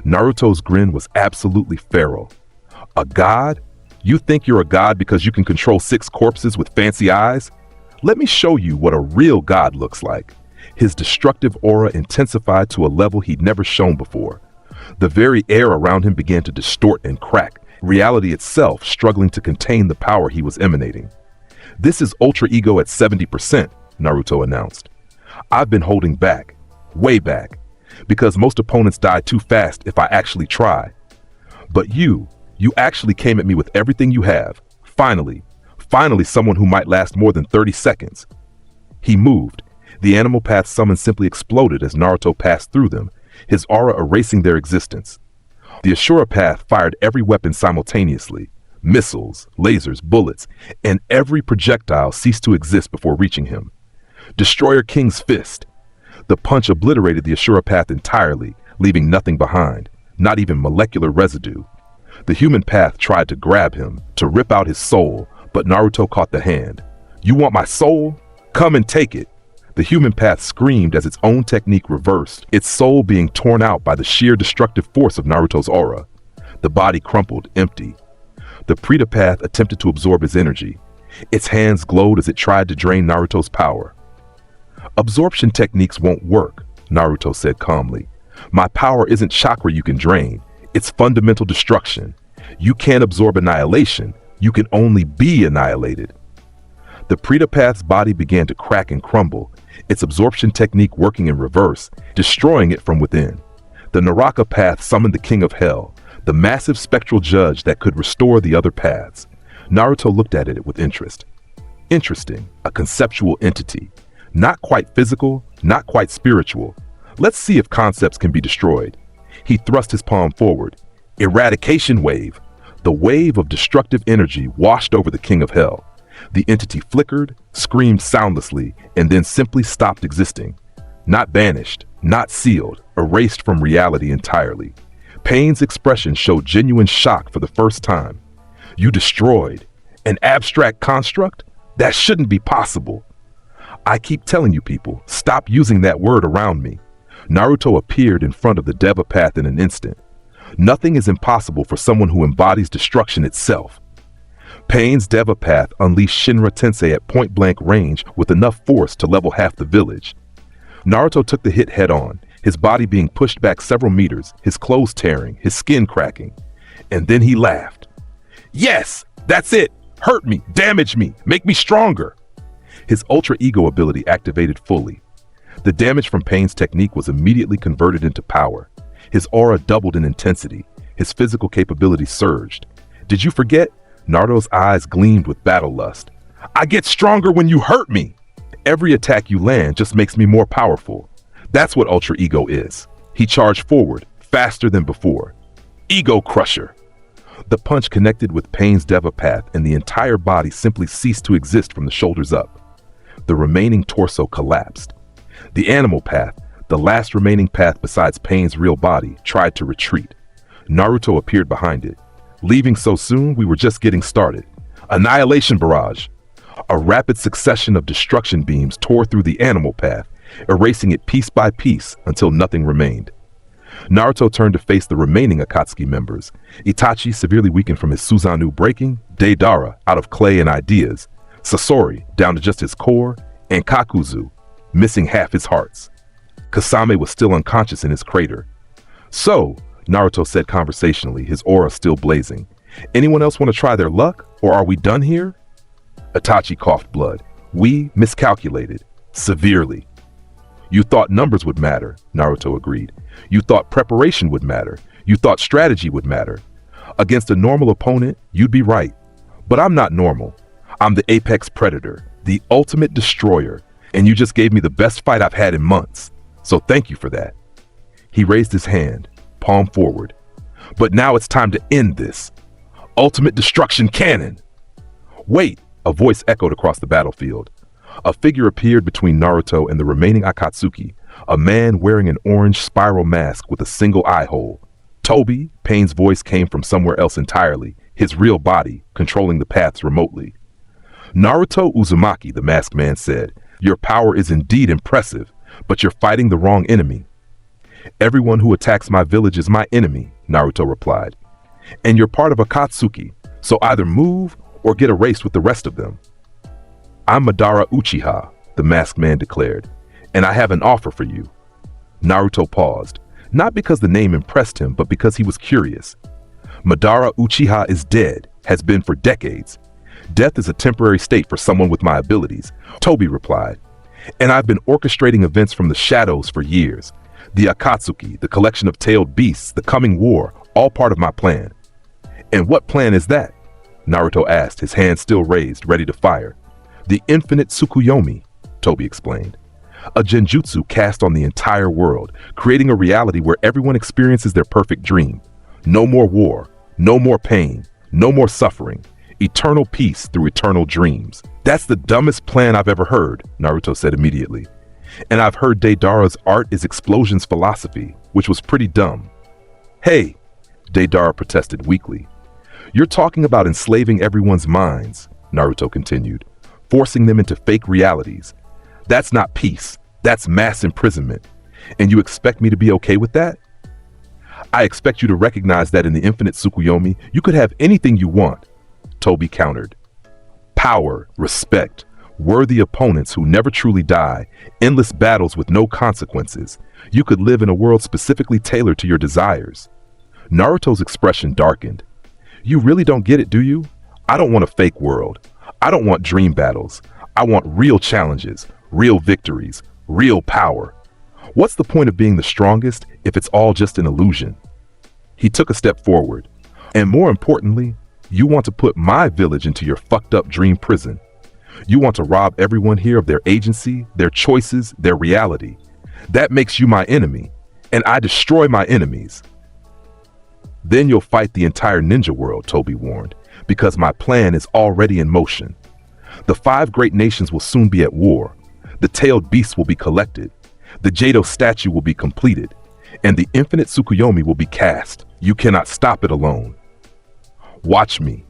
Naruto's grin was absolutely feral. A god? You think you're a god because you can control 6 corpses with fancy eyes? Let me show you what a real god looks like. His destructive aura intensified to a level he'd never shown before. The very air around him began to distort and crack, reality itself struggling to contain the power he was emanating. This is Ultra Ego at 70%, Naruto announced. I've been holding back, way back, because most opponents die too fast if I actually try. But you actually came at me with everything you have. Finally someone who might last more than 30 seconds. He moved. The animal path summons simply exploded as Naruto passed through them, his aura erasing their existence. The Asura path fired every weapon simultaneously. Missiles, lasers, bullets, and every projectile ceased to exist before reaching him. Destroyer King's Fist. The punch obliterated the Asura path entirely, leaving nothing behind, not even molecular residue. The human path tried to grab him, to rip out his soul, but Naruto caught the hand. You want my soul? Come and take it. The human path screamed as its own technique reversed, its soul being torn out by the sheer destructive force of Naruto's aura. The body crumpled, empty. The Preta path attempted to absorb his energy. Its hands glowed as it tried to drain Naruto's power. Absorption techniques won't work, Naruto said calmly. My power isn't chakra you can drain. It's fundamental destruction. You can't absorb annihilation. You can only be annihilated. The Preta path's body began to crack and crumble, its absorption technique working in reverse, destroying it from within. The Naraka path summoned the king of hell, the massive spectral judge that could restore the other paths. Naruto looked at it with interest. Interesting, a conceptual entity. Not quite physical, not quite spiritual. Let's see if concepts can be destroyed. He thrust his palm forward. Eradication wave. The wave of destructive energy washed over the king of hell. The entity flickered, screamed soundlessly, and then simply stopped existing. Not banished, not sealed, erased from reality entirely. Pain's expression showed genuine shock for the first time. You destroyed an abstract construct? That shouldn't be possible. I keep telling you people, stop using that word around me. Naruto appeared in front of the Deva path in an instant. Nothing is impossible for someone who embodies destruction itself. Pain's Deva path unleashed Shinra Tensei at point-blank range with enough force to level half the village. Naruto took the hit head-on, his body being pushed back several meters, his clothes tearing, his skin cracking. And then he laughed. Yes, that's it! Hurt me, damage me, make me stronger! His Ultra Ego ability activated fully. The damage from Pain's technique was immediately converted into power. His aura doubled in intensity. His physical capability surged. Did you forget? Naruto's eyes gleamed with battle lust. I get stronger when you hurt me! Every attack you land just makes me more powerful. That's what Ultra Ego is. He charged forward, faster than before. Ego Crusher! The punch connected with Pain's Deva path and the entire body simply ceased to exist from the shoulders up. The remaining torso collapsed. The animal path, the last remaining path besides Pain's real body, tried to retreat. Naruto appeared behind it. Leaving so soon, we were just getting started. Annihilation barrage. A rapid succession of destruction beams tore through the animal path, erasing it piece by piece until nothing remained. Naruto turned to face the remaining Akatsuki members, Itachi severely weakened from his Susanoo breaking, Deidara out of clay and ideas, Sasori down to just his core, and Kakuzu missing half his hearts. Kasame was still unconscious in his crater. "So," Naruto said conversationally, his aura still blazing, "anyone else want to try their luck, or are we done here?" Itachi coughed blood. "We miscalculated. Severely." "You thought numbers would matter," Naruto agreed. "You thought preparation would matter. You thought strategy would matter. Against a normal opponent, you'd be right. But I'm not normal. I'm the apex predator, the ultimate destroyer, and you just gave me the best fight I've had in months. So thank you for that." He raised his hand, palm forward. "But now it's time to end this. Ultimate destruction cannon!" "Wait!" a voice echoed across the battlefield. A figure appeared between Naruto and the remaining Akatsuki, a man wearing an orange spiral mask with a single eye hole. Toby, Pain's voice came from somewhere else entirely, his real body controlling the paths remotely. "Naruto Uzumaki," the masked man said, "your power is indeed impressive, but you're fighting the wrong enemy." "Everyone who attacks my village is my enemy," Naruto replied. "And you're part of Akatsuki, so either move or get erased with the rest of them." "I'm Madara Uchiha," the masked man declared, "and I have an offer for you." Naruto paused, not because the name impressed him, but because he was curious. "Madara Uchiha is dead, has been for decades. Death is a temporary state for someone with my abilities," Toby replied. "And I've been orchestrating events from the shadows for years. The Akatsuki, the collection of tailed beasts, the coming war, all part of my plan." "And what plan is that?" Naruto asked, his hand still raised, ready to fire. "The infinite Tsukuyomi," Toby explained. "A genjutsu cast on the entire world, creating a reality where everyone experiences their perfect dream. No more war, no more pain, no more suffering. Eternal peace through eternal dreams." "That's the dumbest plan I've ever heard," Naruto said immediately. "And I've heard Deidara's art is Explosion's philosophy, which was pretty dumb." "Hey," Deidara protested weakly. "You're talking about enslaving everyone's minds," Naruto continued, "forcing them into fake realities. That's not peace, that's mass imprisonment. And you expect me to be okay with that?" "I expect you to recognize that in the infinite Tsukuyomi, you could have anything you want," Toby countered. "Power, respect, worthy opponents who never truly die, endless battles with no consequences. You could live in a world specifically tailored to your desires." Naruto's expression darkened. "You really don't get it, do you? I don't want a fake world. I don't want dream battles. I want real challenges, real victories, real power. What's the point of being the strongest if it's all just an illusion?" He took a step forward. "And more importantly, you want to put my village into your fucked up dream prison. You want to rob everyone here of their agency, their choices, their reality. That makes you my enemy, and I destroy my enemies." "Then you'll fight the entire ninja world," Toby warned, "because my plan is already in motion. The 5 great nations will soon be at war. The tailed beasts will be collected. The Jado statue will be completed, and the infinite Tsukuyomi will be cast. You cannot stop it alone. Watch me."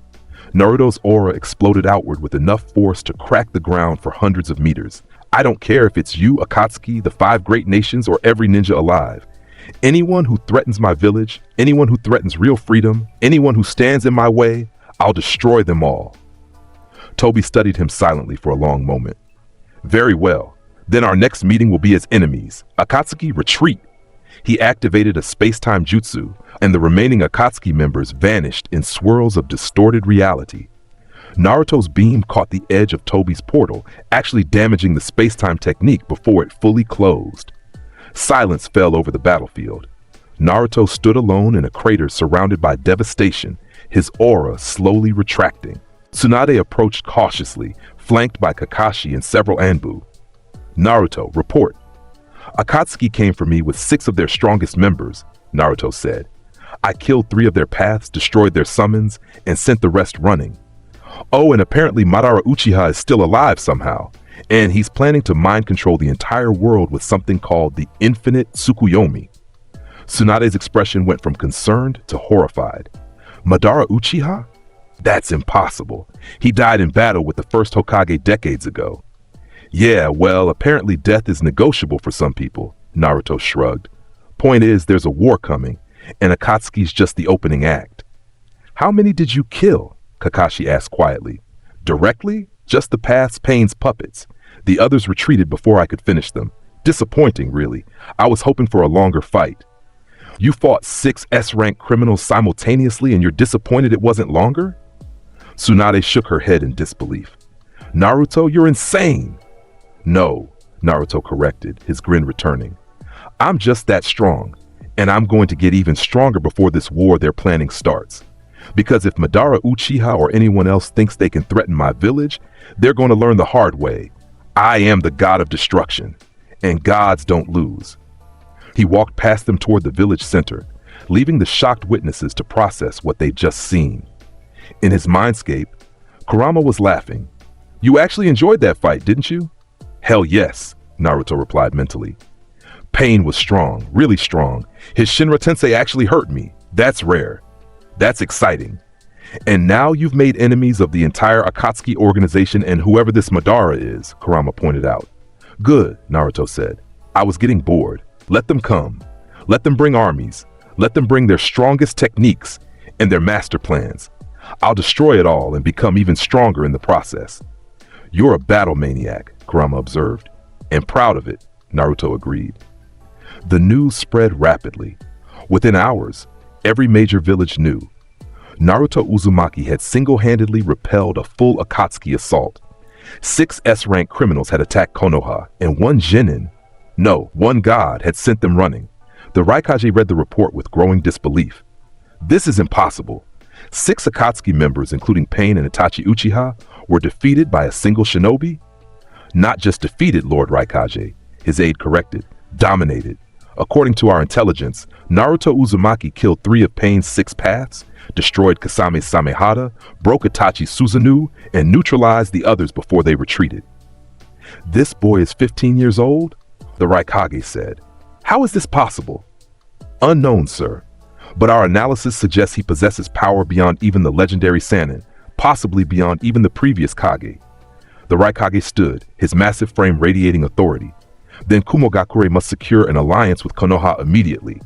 Naruto's aura exploded outward with enough force to crack the ground for hundreds of meters. "I don't care if it's you, Akatsuki, the 5 great nations, or every ninja alive. Anyone who threatens my village, anyone who threatens real freedom, anyone who stands in my way, I'll destroy them all." Toby studied him silently for a long moment. "Very well. Then our next meeting will be as enemies. Akatsuki, retreat." He activated a space-time jutsu, and the remaining Akatsuki members vanished in swirls of distorted reality. Naruto's beam caught the edge of Toby's portal, actually damaging the space-time technique before it fully closed. Silence fell over the battlefield. Naruto stood alone in a crater surrounded by devastation, his aura slowly retracting. Tsunade approached cautiously, flanked by Kakashi and several Anbu. "Naruto, report." "Akatsuki came for me with 6 of their strongest members," Naruto said. "I killed 3 of their paths, destroyed their summons, and sent the rest running. Oh, and apparently Madara Uchiha is still alive somehow, and he's planning to mind control the entire world with something called the infinite Tsukuyomi." Tsunade's expression went from concerned to horrified. "Madara Uchiha? That's impossible. He died in battle with the first Hokage decades ago." Yeah, well, apparently death is negotiable for some people, Naruto shrugged. Point is, there's a war coming, and Akatsuki's just the opening act. How many did you kill? Kakashi asked quietly. Directly? Just the path's Pain's puppets. The others retreated before I could finish them. Disappointing, really. I was hoping for a longer fight. You fought 6 S-rank criminals simultaneously and you're disappointed it wasn't longer? Tsunade shook her head in disbelief. Naruto, you're insane! No, Naruto corrected, his grin returning. I'm just that strong, and I'm going to get even stronger before this war they're planning starts. Because if Madara Uchiha or anyone else thinks they can threaten my village, they're going to learn the hard way. I am the god of destruction, and gods don't lose. He walked past them toward the village center, leaving the shocked witnesses to process what they'd just seen. In his mindscape, Kurama was laughing. You actually enjoyed that fight, didn't you? Hell yes, Naruto replied mentally. Pain was strong, really strong. His Shinra Tensei actually hurt me. That's rare. That's exciting. And now you've made enemies of the entire Akatsuki organization and whoever this Madara is, Kurama pointed out. Good, Naruto said. I was getting bored. Let them come. Let them bring armies. Let them bring their strongest techniques and their master plans. I'll destroy it all and become even stronger in the process. You're a battle maniac, Kurama observed. And proud of it, Naruto agreed. The news spread rapidly. Within hours, every major village knew. Naruto Uzumaki had single-handedly repelled a full Akatsuki assault. 6 S-rank criminals had attacked Konoha, and one god had sent them running. The Raikage read the report with growing disbelief. This is impossible. 6 Akatsuki members, including Pain and Itachi Uchiha, were defeated by a single shinobi? Not just defeated, Lord Raikage, his aide corrected, dominated. According to our intelligence, Naruto Uzumaki killed 3 of Pain's 6 paths, destroyed Kasame Samehada, broke Itachi Susanoo, and neutralized the others before they retreated. This boy is 15 years old? The Raikage said. How is this possible? Unknown, sir. But our analysis suggests he possesses power beyond even the legendary Sannin, possibly beyond even the previous Kage. The Raikage stood, his massive frame radiating authority. Then Kumogakure must secure an alliance with Konoha immediately.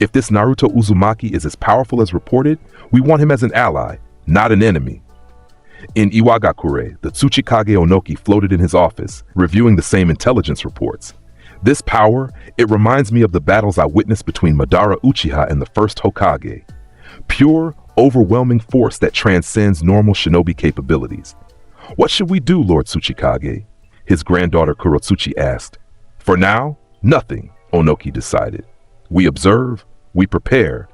If this Naruto Uzumaki is as powerful as reported, we want him as an ally, not an enemy. In Iwagakure, the Tsuchikage Onoki floated in his office, reviewing the same intelligence reports. This power, it reminds me of the battles I witnessed between Madara Uchiha and the first Hokage. Pure, overwhelming force that transcends normal shinobi capabilities. What should we do, Lord Tsuchikage? His granddaughter Kurotsuchi asked. For now, nothing, Onoki decided. We observe, we prepare,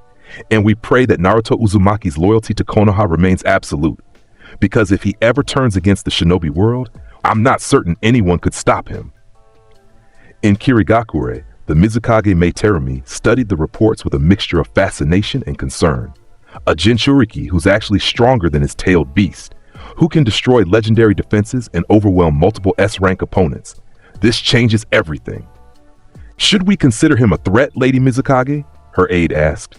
and we pray that Naruto Uzumaki's loyalty to Konoha remains absolute. Because if he ever turns against the shinobi world, I'm not certain anyone could stop him. In Kirigakure, the Mizukage Meiterumi studied the reports with a mixture of fascination and concern. A Jinchuriki who's actually stronger than his tailed beast, who can destroy legendary defenses and overwhelm multiple S-rank opponents. This changes everything. Should we consider him a threat, Lady Mizukage? Her aide asked.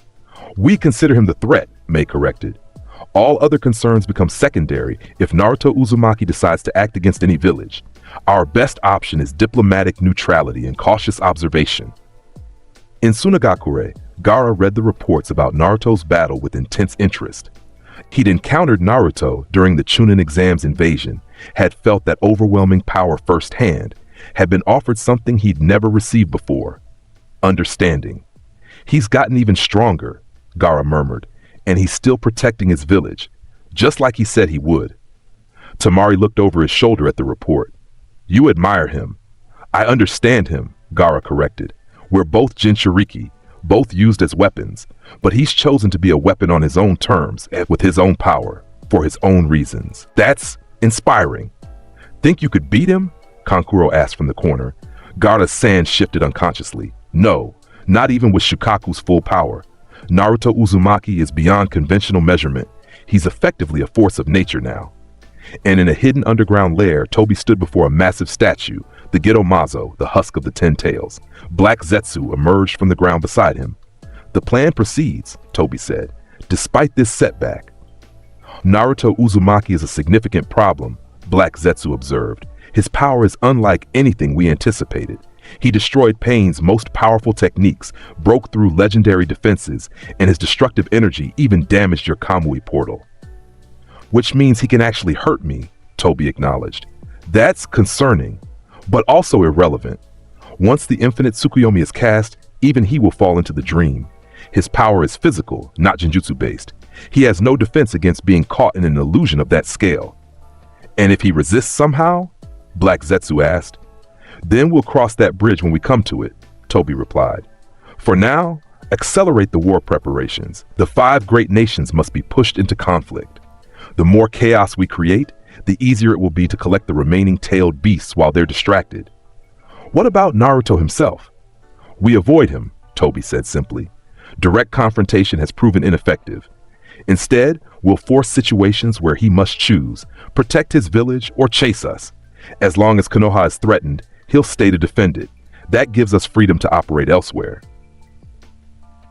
We consider him the threat, Mei corrected. All other concerns become secondary if Naruto Uzumaki decides to act against any village. Our best option is diplomatic neutrality and cautious observation. In Tsunagakure, Gaara read the reports about Naruto's battle with intense interest. He'd encountered Naruto during the Chunin exam's invasion, had felt that overwhelming power firsthand, had been offered something he'd never received before. Understanding. He's gotten even stronger, Gaara murmured, and he's still protecting his village, just like he said he would. Tamari looked over his shoulder at the report. You admire him. I understand him, Gaara corrected. We're both Jinchuriki, both used as weapons, but he's chosen to be a weapon on his own terms, with his own power, for his own reasons. That's inspiring. Think you could beat him? Kankuro asked from the corner. Gaara's sand shifted unconsciously. No, not even with Shukaku's full power. Naruto Uzumaki is beyond conventional measurement. He's effectively a force of nature now. And in a hidden underground lair, Tobi stood before a massive statue, the Gedomazo, the husk of the 10 tails. Black Zetsu emerged from the ground beside him. The plan proceeds, Tobi said, despite this setback. Naruto Uzumaki is a significant problem, Black Zetsu observed. His power is unlike anything we anticipated. He destroyed Pain's most powerful techniques, broke through legendary defenses, and his destructive energy even damaged your Kamui portal. Which means he can actually hurt me, Toby acknowledged. That's concerning, but also irrelevant. Once the infinite Tsukuyomi is cast, even he will fall into the dream. His power is physical, not Genjutsu-based. He has no defense against being caught in an illusion of that scale. And if he resists somehow? Black Zetsu asked. Then we'll cross that bridge when we come to it, Toby replied. For now, accelerate the war preparations. The 5 great nations must be pushed into conflict. The more chaos we create, the easier it will be to collect the remaining tailed beasts while they're distracted. What about Naruto himself? We avoid him, Toby said simply. Direct confrontation has proven ineffective. Instead, we'll force situations where he must choose, protect his village or chase us. As long as Konoha is threatened, he'll stay to defend it. That gives us freedom to operate elsewhere.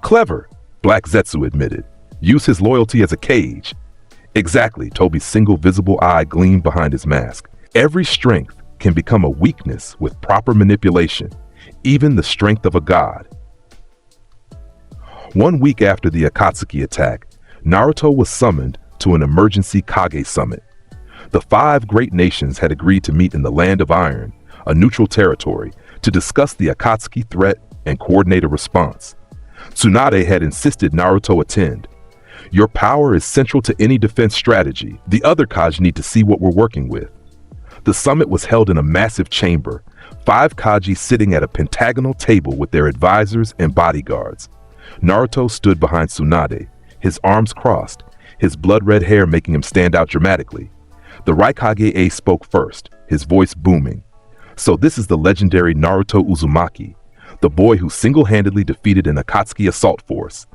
Clever, Black Zetsu admitted. Use his loyalty as a cage. Exactly, Toby's single visible eye gleamed behind his mask. Every strength can become a weakness with proper manipulation, even the strength of a god. 1 week after the Akatsuki attack, Naruto was summoned to an emergency Kage summit. The 5 great nations had agreed to meet in the Land of Iron, a neutral territory, to discuss the Akatsuki threat and coordinate a response. Tsunade had insisted Naruto attend. Your power is central to any defense strategy. The other Kage need to see what we're working with. The summit was held in a massive chamber, 5 Kage sitting at a pentagonal table with their advisors and bodyguards. Naruto stood behind Tsunade, his arms crossed, his blood-red hair making him stand out dramatically. The Raikage spoke first, his voice booming. So this is the legendary Naruto Uzumaki, the boy who single-handedly defeated an Akatsuki assault force.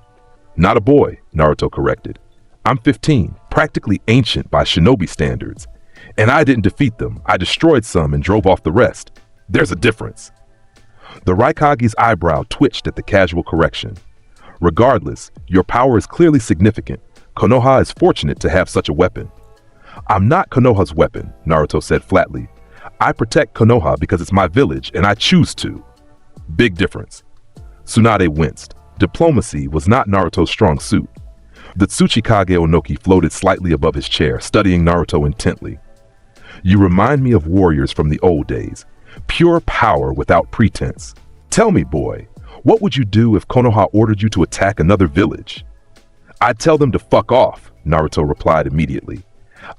Not a boy, Naruto corrected. I'm 15, practically ancient by shinobi standards. And I didn't defeat them, I destroyed some and drove off the rest. There's a difference. The Raikage's eyebrow twitched at the casual correction. Regardless, your power is clearly significant. Konoha is fortunate to have such a weapon. I'm not Konoha's weapon, Naruto said flatly. I protect Konoha because it's my village and I choose to. Big difference. Tsunade winced. Diplomacy was not Naruto's strong suit. The Tsuchikage Onoki floated slightly above his chair, studying Naruto intently. You remind me of warriors from the old days. Pure power without pretense. Tell me, boy, what would you do if Konoha ordered you to attack another village? I'd tell them to fuck off, Naruto replied immediately.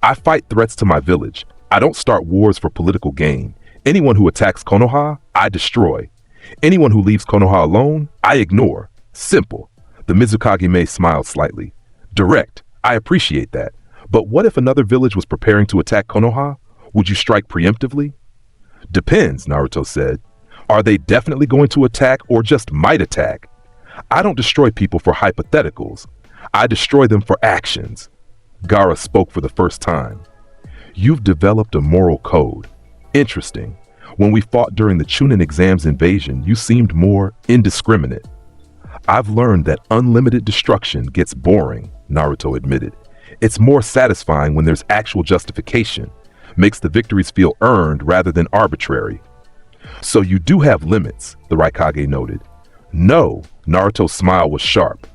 I fight threats to my village. I don't start wars for political gain. Anyone who attacks Konoha, I destroy. Anyone who leaves Konoha alone, I ignore. Simple. The Mizukage smiled slightly. Direct. I appreciate that. But what if another village was preparing to attack Konoha? Would you strike preemptively? Depends, Naruto said. Are they definitely going to attack or just might attack? I don't destroy people for hypotheticals. I destroy them for actions. Gaara spoke for the first time. You've developed a moral code. Interesting. When we fought during the Chunin exams invasion, you seemed more indiscriminate. I've learned that unlimited destruction gets boring, Naruto admitted. It's more satisfying when there's actual justification. Makes the victories feel earned rather than arbitrary. So you do have limits, the Raikage noted. No, Naruto's smile was sharp.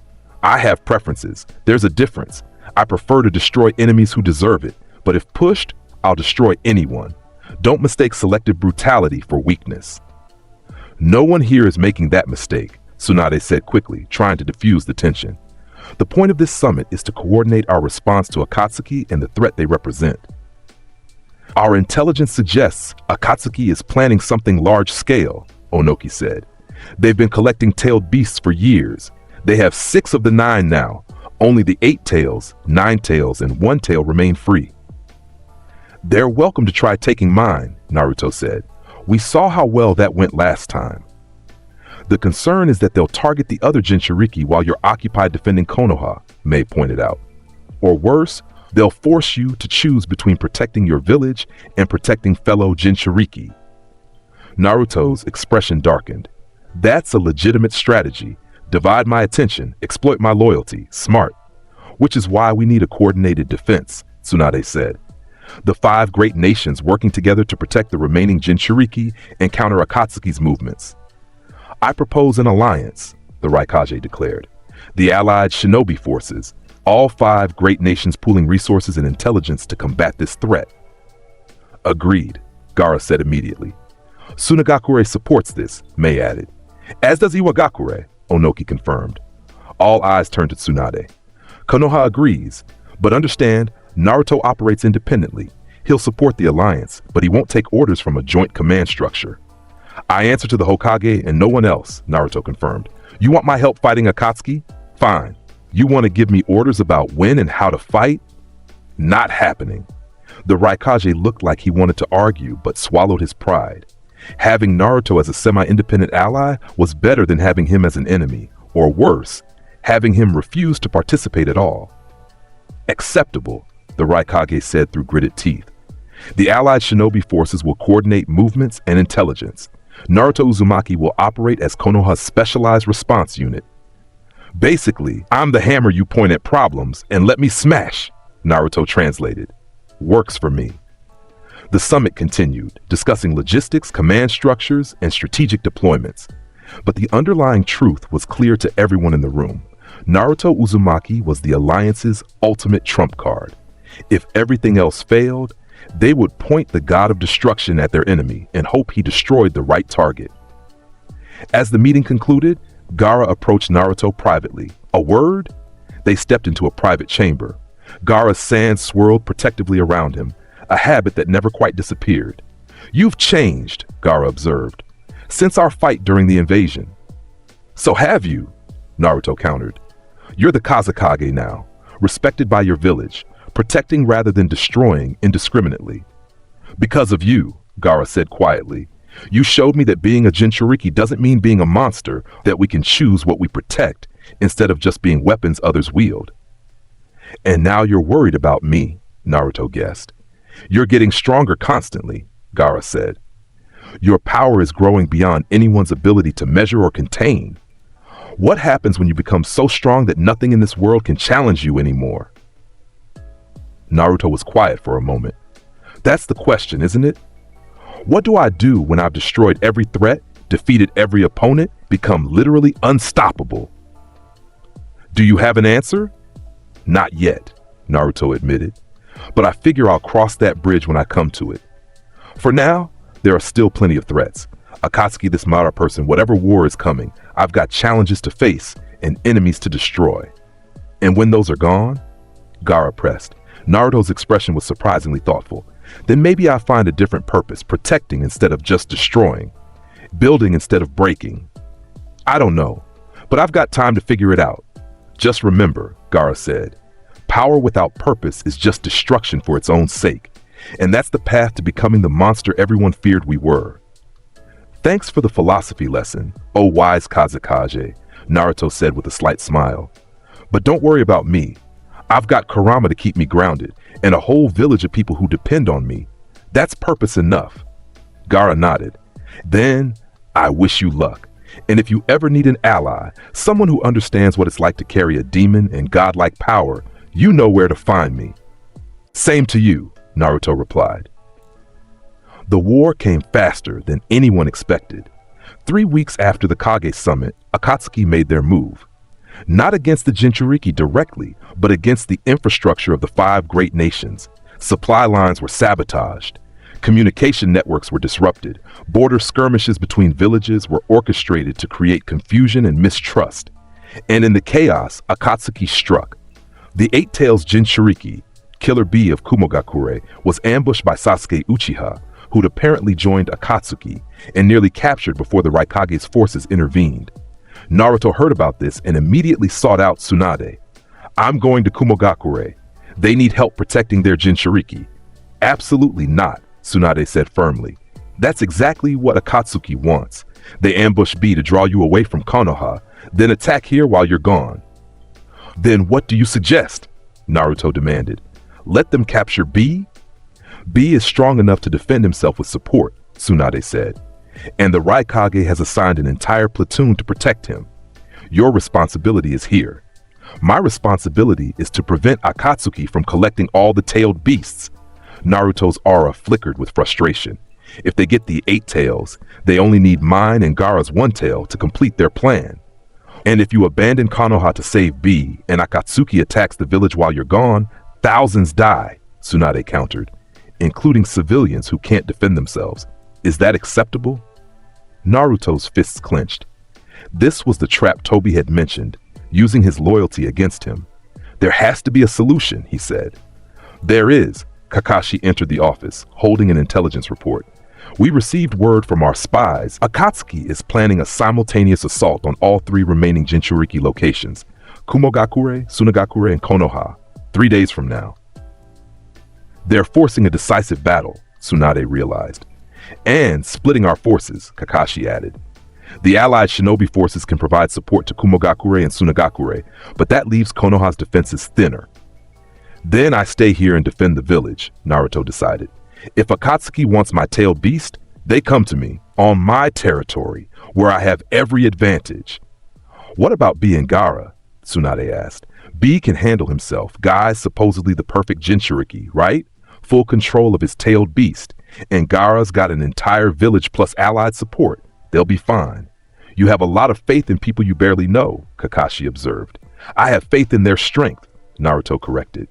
I have preferences. There's a difference. I prefer to destroy enemies who deserve it, but if pushed, I'll destroy anyone. Don't mistake selective brutality for weakness. No one here is making that mistake, Tsunade said quickly, trying to diffuse the tension. The point of this summit is to coordinate our response to Akatsuki and the threat they represent. Our intelligence suggests Akatsuki is planning something large-scale, Onoki said. They've been collecting tailed beasts for years. They have 6 of the 9 now. Only the 8 tails, 9 tails, and 1 tail remain free. They're welcome to try taking mine, Naruto said. We saw how well that went last time. The concern is that they'll target the other Jinchuriki while you're occupied defending Konoha, Mei pointed out. Or worse, they'll force you to choose between protecting your village and protecting fellow Jinchuriki. Naruto's expression darkened. That's a legitimate strategy. Divide my attention, exploit my loyalty, smart. Which is why we need a coordinated defense, Tsunade said. The 5 great nations working together to protect the remaining Jinchuriki and counter Akatsuki's movements. I propose an alliance, the Raikage declared. The allied shinobi forces, all 5 great nations pooling resources and intelligence to combat this threat. Agreed, Gaara said immediately. Tsunagakure supports this, Mei added. As does Iwagakure, Onoki confirmed. All eyes turned to Tsunade. Konoha agrees, but understand, Naruto operates independently. He'll support the alliance, but he won't take orders from a joint command structure. I answer to the Hokage and no one else, Naruto confirmed. You want my help fighting Akatsuki? Fine. You want to give me orders about when and how to fight? Not happening. The Raikage looked like he wanted to argue, but swallowed his pride. Having Naruto as a semi-independent ally was better than having him as an enemy, or worse, having him refuse to participate at all. Acceptable, the Raikage said through gritted teeth. The allied shinobi forces will coordinate movements and intelligence. Naruto Uzumaki will operate as Konoha's specialized response unit. Basically, I'm the hammer you point at problems and let me smash, Naruto translated. Works for me. The summit continued, discussing logistics, command structures, and strategic deployments. But the underlying truth was clear to everyone in the room. Naruto Uzumaki was the Alliance's ultimate trump card. If everything else failed, they would point the god of destruction at their enemy and hope he destroyed the right target. As the meeting concluded, Gaara approached Naruto privately. A word? They stepped into a private chamber. Gaara's sand swirled protectively around him, a habit that never quite disappeared. You've changed, Gaara observed, since our fight during the invasion. So have you, Naruto countered. You're the Kazekage now, respected by your village, protecting rather than destroying indiscriminately. Because of you, Gaara said quietly. You showed me that being a Jinchuriki doesn't mean being a monster, that we can choose what we protect instead of just being weapons others wield. And now you're worried about me, Naruto guessed. You're getting stronger constantly, Gaara said. Your power is growing beyond anyone's ability to measure or contain. What happens when you become so strong that nothing in this world can challenge you anymore? Naruto was quiet for a moment. That's the question, isn't it? What do I do when I've destroyed every threat, defeated every opponent, become literally unstoppable? Do you have an answer? Not yet, Naruto admitted. But I figure I'll cross that bridge when I come to it. For now, there are still plenty of threats. Akatsuki, this Mara person, whatever war is coming, I've got challenges to face and enemies to destroy. And when those are gone, Gaara pressed. Naruto's expression was surprisingly thoughtful. Then maybe I'll find a different purpose, protecting instead of just destroying, building instead of breaking. I don't know, but I've got time to figure it out. Just remember, Gaara said, power without purpose is just destruction for its own sake, and that's the path to becoming the monster everyone feared we were. Thanks for the philosophy lesson, oh wise Kazekage, Naruto said with a slight smile. But don't worry about me. I've got Kurama to keep me grounded, and a whole village of people who depend on me. That's purpose enough. Gaara nodded. Then, I wish you luck. And if you ever need an ally, someone who understands what it's like to carry a demon and godlike power, you know where to find me. Same to you, Naruto replied. The war came faster than anyone expected. 3 weeks after the Kage summit, Akatsuki made their move. Not against the Jinchuriki directly, but against the infrastructure of the 5 great nations. Supply lines were sabotaged. Communication networks were disrupted. Border skirmishes between villages were orchestrated to create confusion and mistrust. And in the chaos, Akatsuki struck. The Eight-Tails Jinchuriki, Killer Bee of Kumogakure, was ambushed by Sasuke Uchiha, who'd apparently joined Akatsuki and nearly captured before the Raikage's forces intervened. Naruto heard about this and immediately sought out Tsunade. I'm going to Kumogakure. They need help protecting their Jinchuriki. Absolutely not, Tsunade said firmly. That's exactly what Akatsuki wants. They ambush B to draw you away from Konoha, then attack here while you're gone. Then what do you suggest? Naruto demanded. Let them capture B? B is strong enough to defend himself with support, Tsunade said. And the Raikage has assigned an entire platoon to protect him. Your responsibility is here. My responsibility is to prevent Akatsuki from collecting all the tailed beasts. Naruto's aura flickered with frustration. If they get the 8 tails, they only need mine and Gaara's 1 tail to complete their plan. And if you abandon Konoha to save B and Akatsuki attacks the village while you're gone, thousands die, Tsunade countered, including civilians who can't defend themselves. Is that acceptable? Naruto's fists clenched. This was the trap Toby had mentioned, using his loyalty against him. There has to be a solution, he said. There is. Kakashi entered the office, holding an intelligence report. We received word from our spies. Akatsuki is planning a simultaneous assault on all 3 remaining Jinchuriki locations, Kumogakure, Sunagakure, and Konoha, 3 days from now. They're forcing a decisive battle, Tsunade realized. And splitting our forces, Kakashi added. The allied shinobi forces can provide support to Kumogakure and Sunagakure, but that leaves Konoha's defenses thinner. Then I stay here and defend the village, Naruto decided. If Akatsuki wants my tailed beast, they come to me, on my territory, where I have every advantage. What about B and Gaara? Tsunade asked. B can handle himself. Guy's supposedly the perfect Jinchuriki, right? Full control of his tailed beast. And Gaara's got an entire village plus allied support. They'll be fine. You have a lot of faith in people you barely know, Kakashi observed. I have faith in their strength, Naruto corrected.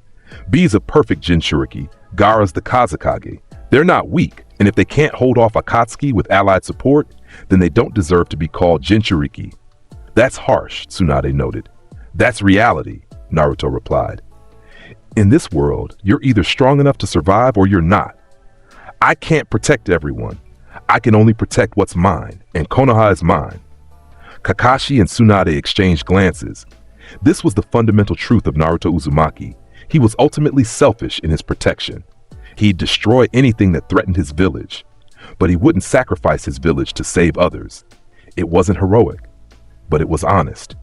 B's a perfect Jinchuriki. Gaara's the Kazekage. They're not weak, and if they can't hold off Akatsuki with allied support, then they don't deserve to be called Jinchuriki. That's harsh, Tsunade noted. That's reality, Naruto replied. In this world, you're either strong enough to survive or you're not. I can't protect everyone. I can only protect what's mine, and Konoha is mine. Kakashi and Tsunade exchanged glances. This was the fundamental truth of Naruto Uzumaki. He was ultimately selfish in his protection. He'd destroy anything that threatened his village, but he wouldn't sacrifice his village to save others. It wasn't heroic, but it was honest.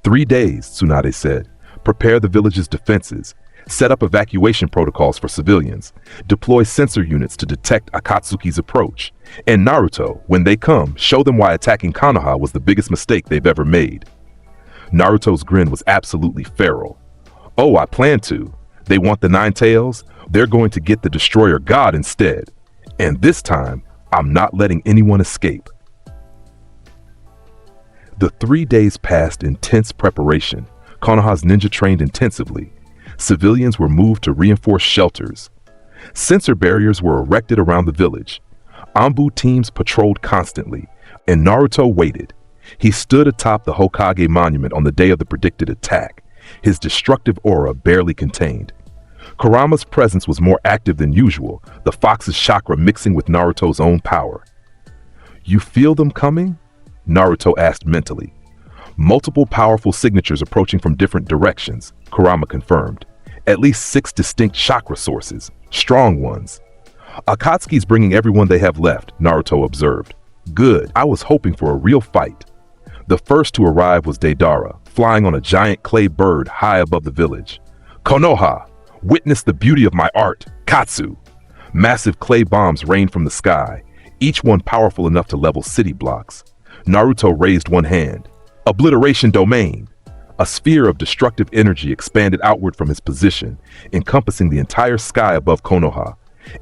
3 days, Tsunade said. Prepare the village's defenses. Set up evacuation protocols for civilians. Deploy sensor units to detect Akatsuki's approach. And Naruto, when they come, show them why attacking Konoha was the biggest mistake they've ever made. Naruto's grin was absolutely feral. Oh, I plan to. They want the 9 tails? They're going to get the Destroyer God instead. And this time, I'm not letting anyone escape. The 3 days passed in tense preparation. Konoha's ninja trained intensively. Civilians were moved to reinforce shelters. Sensor barriers were erected around the village. Anbu teams patrolled constantly, and Naruto waited. He stood atop the Hokage monument on the day of the predicted attack, his destructive aura barely contained. Kurama's presence was more active than usual, the fox's chakra mixing with Naruto's own power. You feel them coming? Naruto asked mentally. Multiple powerful signatures approaching from different directions, Kurama confirmed. At least 6 distinct chakra sources, strong ones. Akatsuki's bringing everyone they have left, Naruto observed. Good, I was hoping for a real fight. The first to arrive was Deidara, flying on a giant clay bird high above the village. Konoha, witness the beauty of my art, Katsu. Massive clay bombs rained from the sky, each one powerful enough to level city blocks. Naruto raised one hand. Obliteration domain. A sphere of destructive energy expanded outward from his position, encompassing the entire sky above Konoha.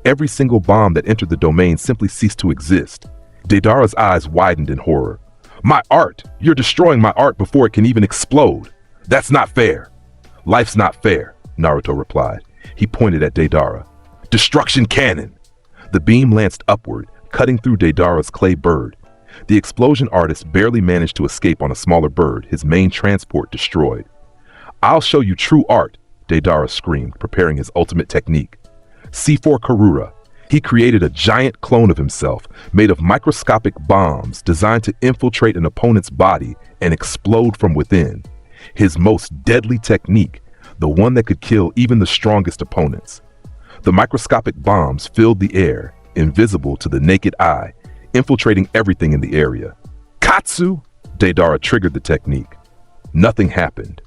Every single bomb that entered the domain simply ceased to exist. Deidara's eyes widened in horror. My art! You're destroying my art before it can even explode. That's not fair. Life's not fair, Naruto replied. He pointed at Deidara. Destruction cannon! The beam lanced upward, cutting through Deidara's clay bird. The explosion artist barely managed to escape on a smaller bird, his main transport destroyed. I'll show you true art, Deidara screamed, preparing his ultimate technique. C4 Karura. He created a giant clone of himself, made of microscopic bombs designed to infiltrate an opponent's body and explode from within. His most deadly technique, the one that could kill even the strongest opponents. The microscopic bombs filled the air, invisible to the naked eye, infiltrating everything in the area. Katsu! Deidara triggered the technique. Nothing happened.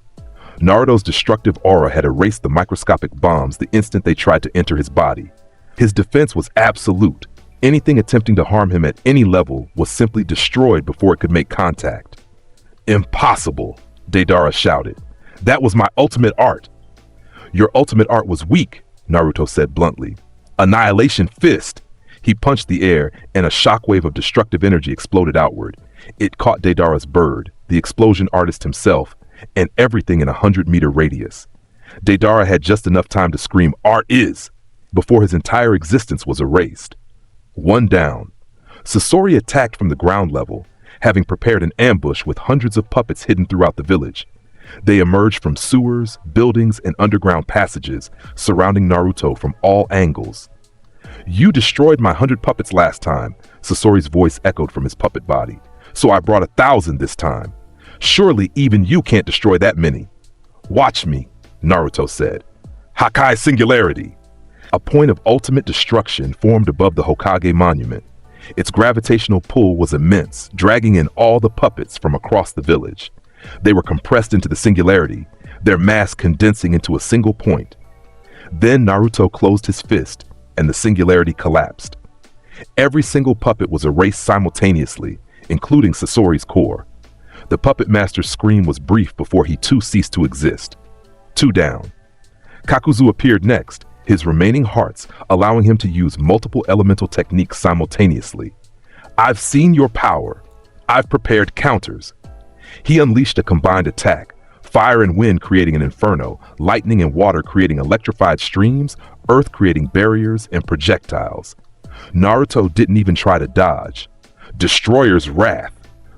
Naruto's destructive aura had erased the microscopic bombs the instant they tried to enter his body. His defense was absolute. Anything attempting to harm him at any level was simply destroyed before it could make contact. Impossible, Deidara shouted. That was my ultimate art. Your ultimate art was weak, Naruto said bluntly. Annihilation Fist! He punched the air, and a shockwave of destructive energy exploded outward. It caught Deidara's bird, the explosion artist himself, and everything in a 100-meter radius. Deidara had just enough time to scream, "Art is!" before his entire existence was erased. One down. Sasori attacked from the ground level, having prepared an ambush with hundreds of puppets hidden throughout the village. They emerged from sewers, buildings, and underground passages, surrounding Naruto from all angles. "You destroyed my 100 puppets last time," Sasori's voice echoed from his puppet body. "So I brought 1,000 this time. Surely even you can't destroy that many." "Watch me," Naruto said. Hakai Singularity. A point of ultimate destruction formed above the Hokage monument. Its gravitational pull was immense, dragging in all the puppets from across the village. They were compressed into the singularity, their mass condensing into a single point. Then Naruto closed his fist, and the singularity collapsed. Every single puppet was erased simultaneously, including Sasori's core. The puppet master's scream was brief before he too ceased to exist. 2 down. Kakuzu appeared next, his remaining hearts allowing him to use multiple elemental techniques simultaneously. "I've seen your power. I've prepared counters." He unleashed a combined attack, fire and wind creating an inferno, lightning and water creating electrified streams, earth creating barriers and projectiles. Naruto didn't even try to dodge. Destroyer's Wrath.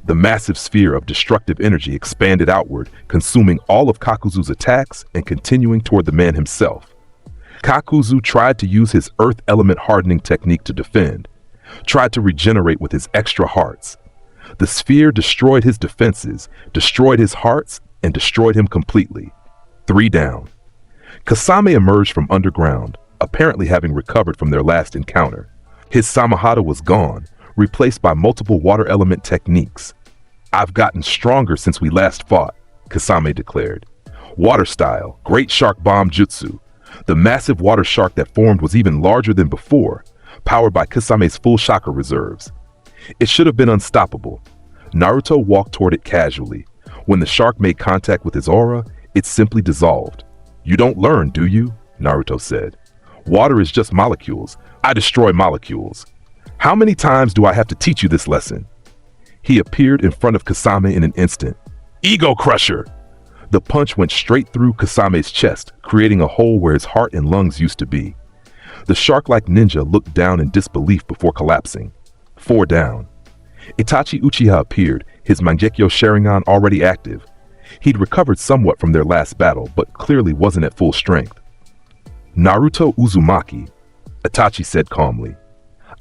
The massive sphere of destructive energy expanded outward, consuming all of Kakuzu's attacks and continuing toward the man himself. Kakuzu tried to use his earth element hardening technique to defend, tried to regenerate with his extra hearts. The sphere destroyed his defenses, destroyed his hearts, and destroyed him completely. 3 down. Kasame emerged from underground, apparently having recovered from their last encounter. His Samahata was gone, replaced by multiple water element techniques. "I've gotten stronger since we last fought," Kasame declared. Water style, Great Shark Bomb Jutsu. The massive water shark that formed was even larger than before, powered by Kasame's full chakra reserves. It should have been unstoppable. Naruto walked toward it casually. When the shark made contact with his aura, it simply dissolved. "You don't learn, do you?" Naruto said. "Water is just molecules. I destroy molecules. How many times do I have to teach you this lesson?" He appeared in front of Kasame in an instant. "Ego Crusher!" The punch went straight through Kasame's chest, creating a hole where his heart and lungs used to be. The shark-like ninja looked down in disbelief before collapsing. 4 down. Itachi Uchiha appeared, his Mangekyo Sharingan already active. He'd recovered somewhat from their last battle, but clearly wasn't at full strength. "Naruto Uzumaki," Itachi said calmly.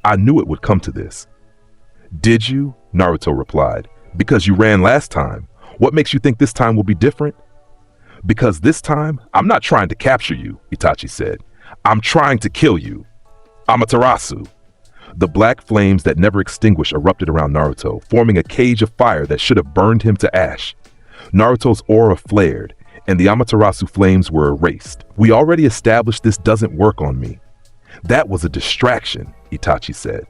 "I knew it would come to this." "Did you?" Naruto replied. "Because you ran last time. What makes you think this time will be different?" "Because this time, I'm not trying to capture you," Itachi said. "I'm trying to kill you." Amaterasu. The black flames that never extinguish erupted around Naruto, forming a cage of fire that should have burned him to ash. Naruto's aura flared, and the Amaterasu flames were erased. "We already established this doesn't work on me." "That was a distraction," Itachi said.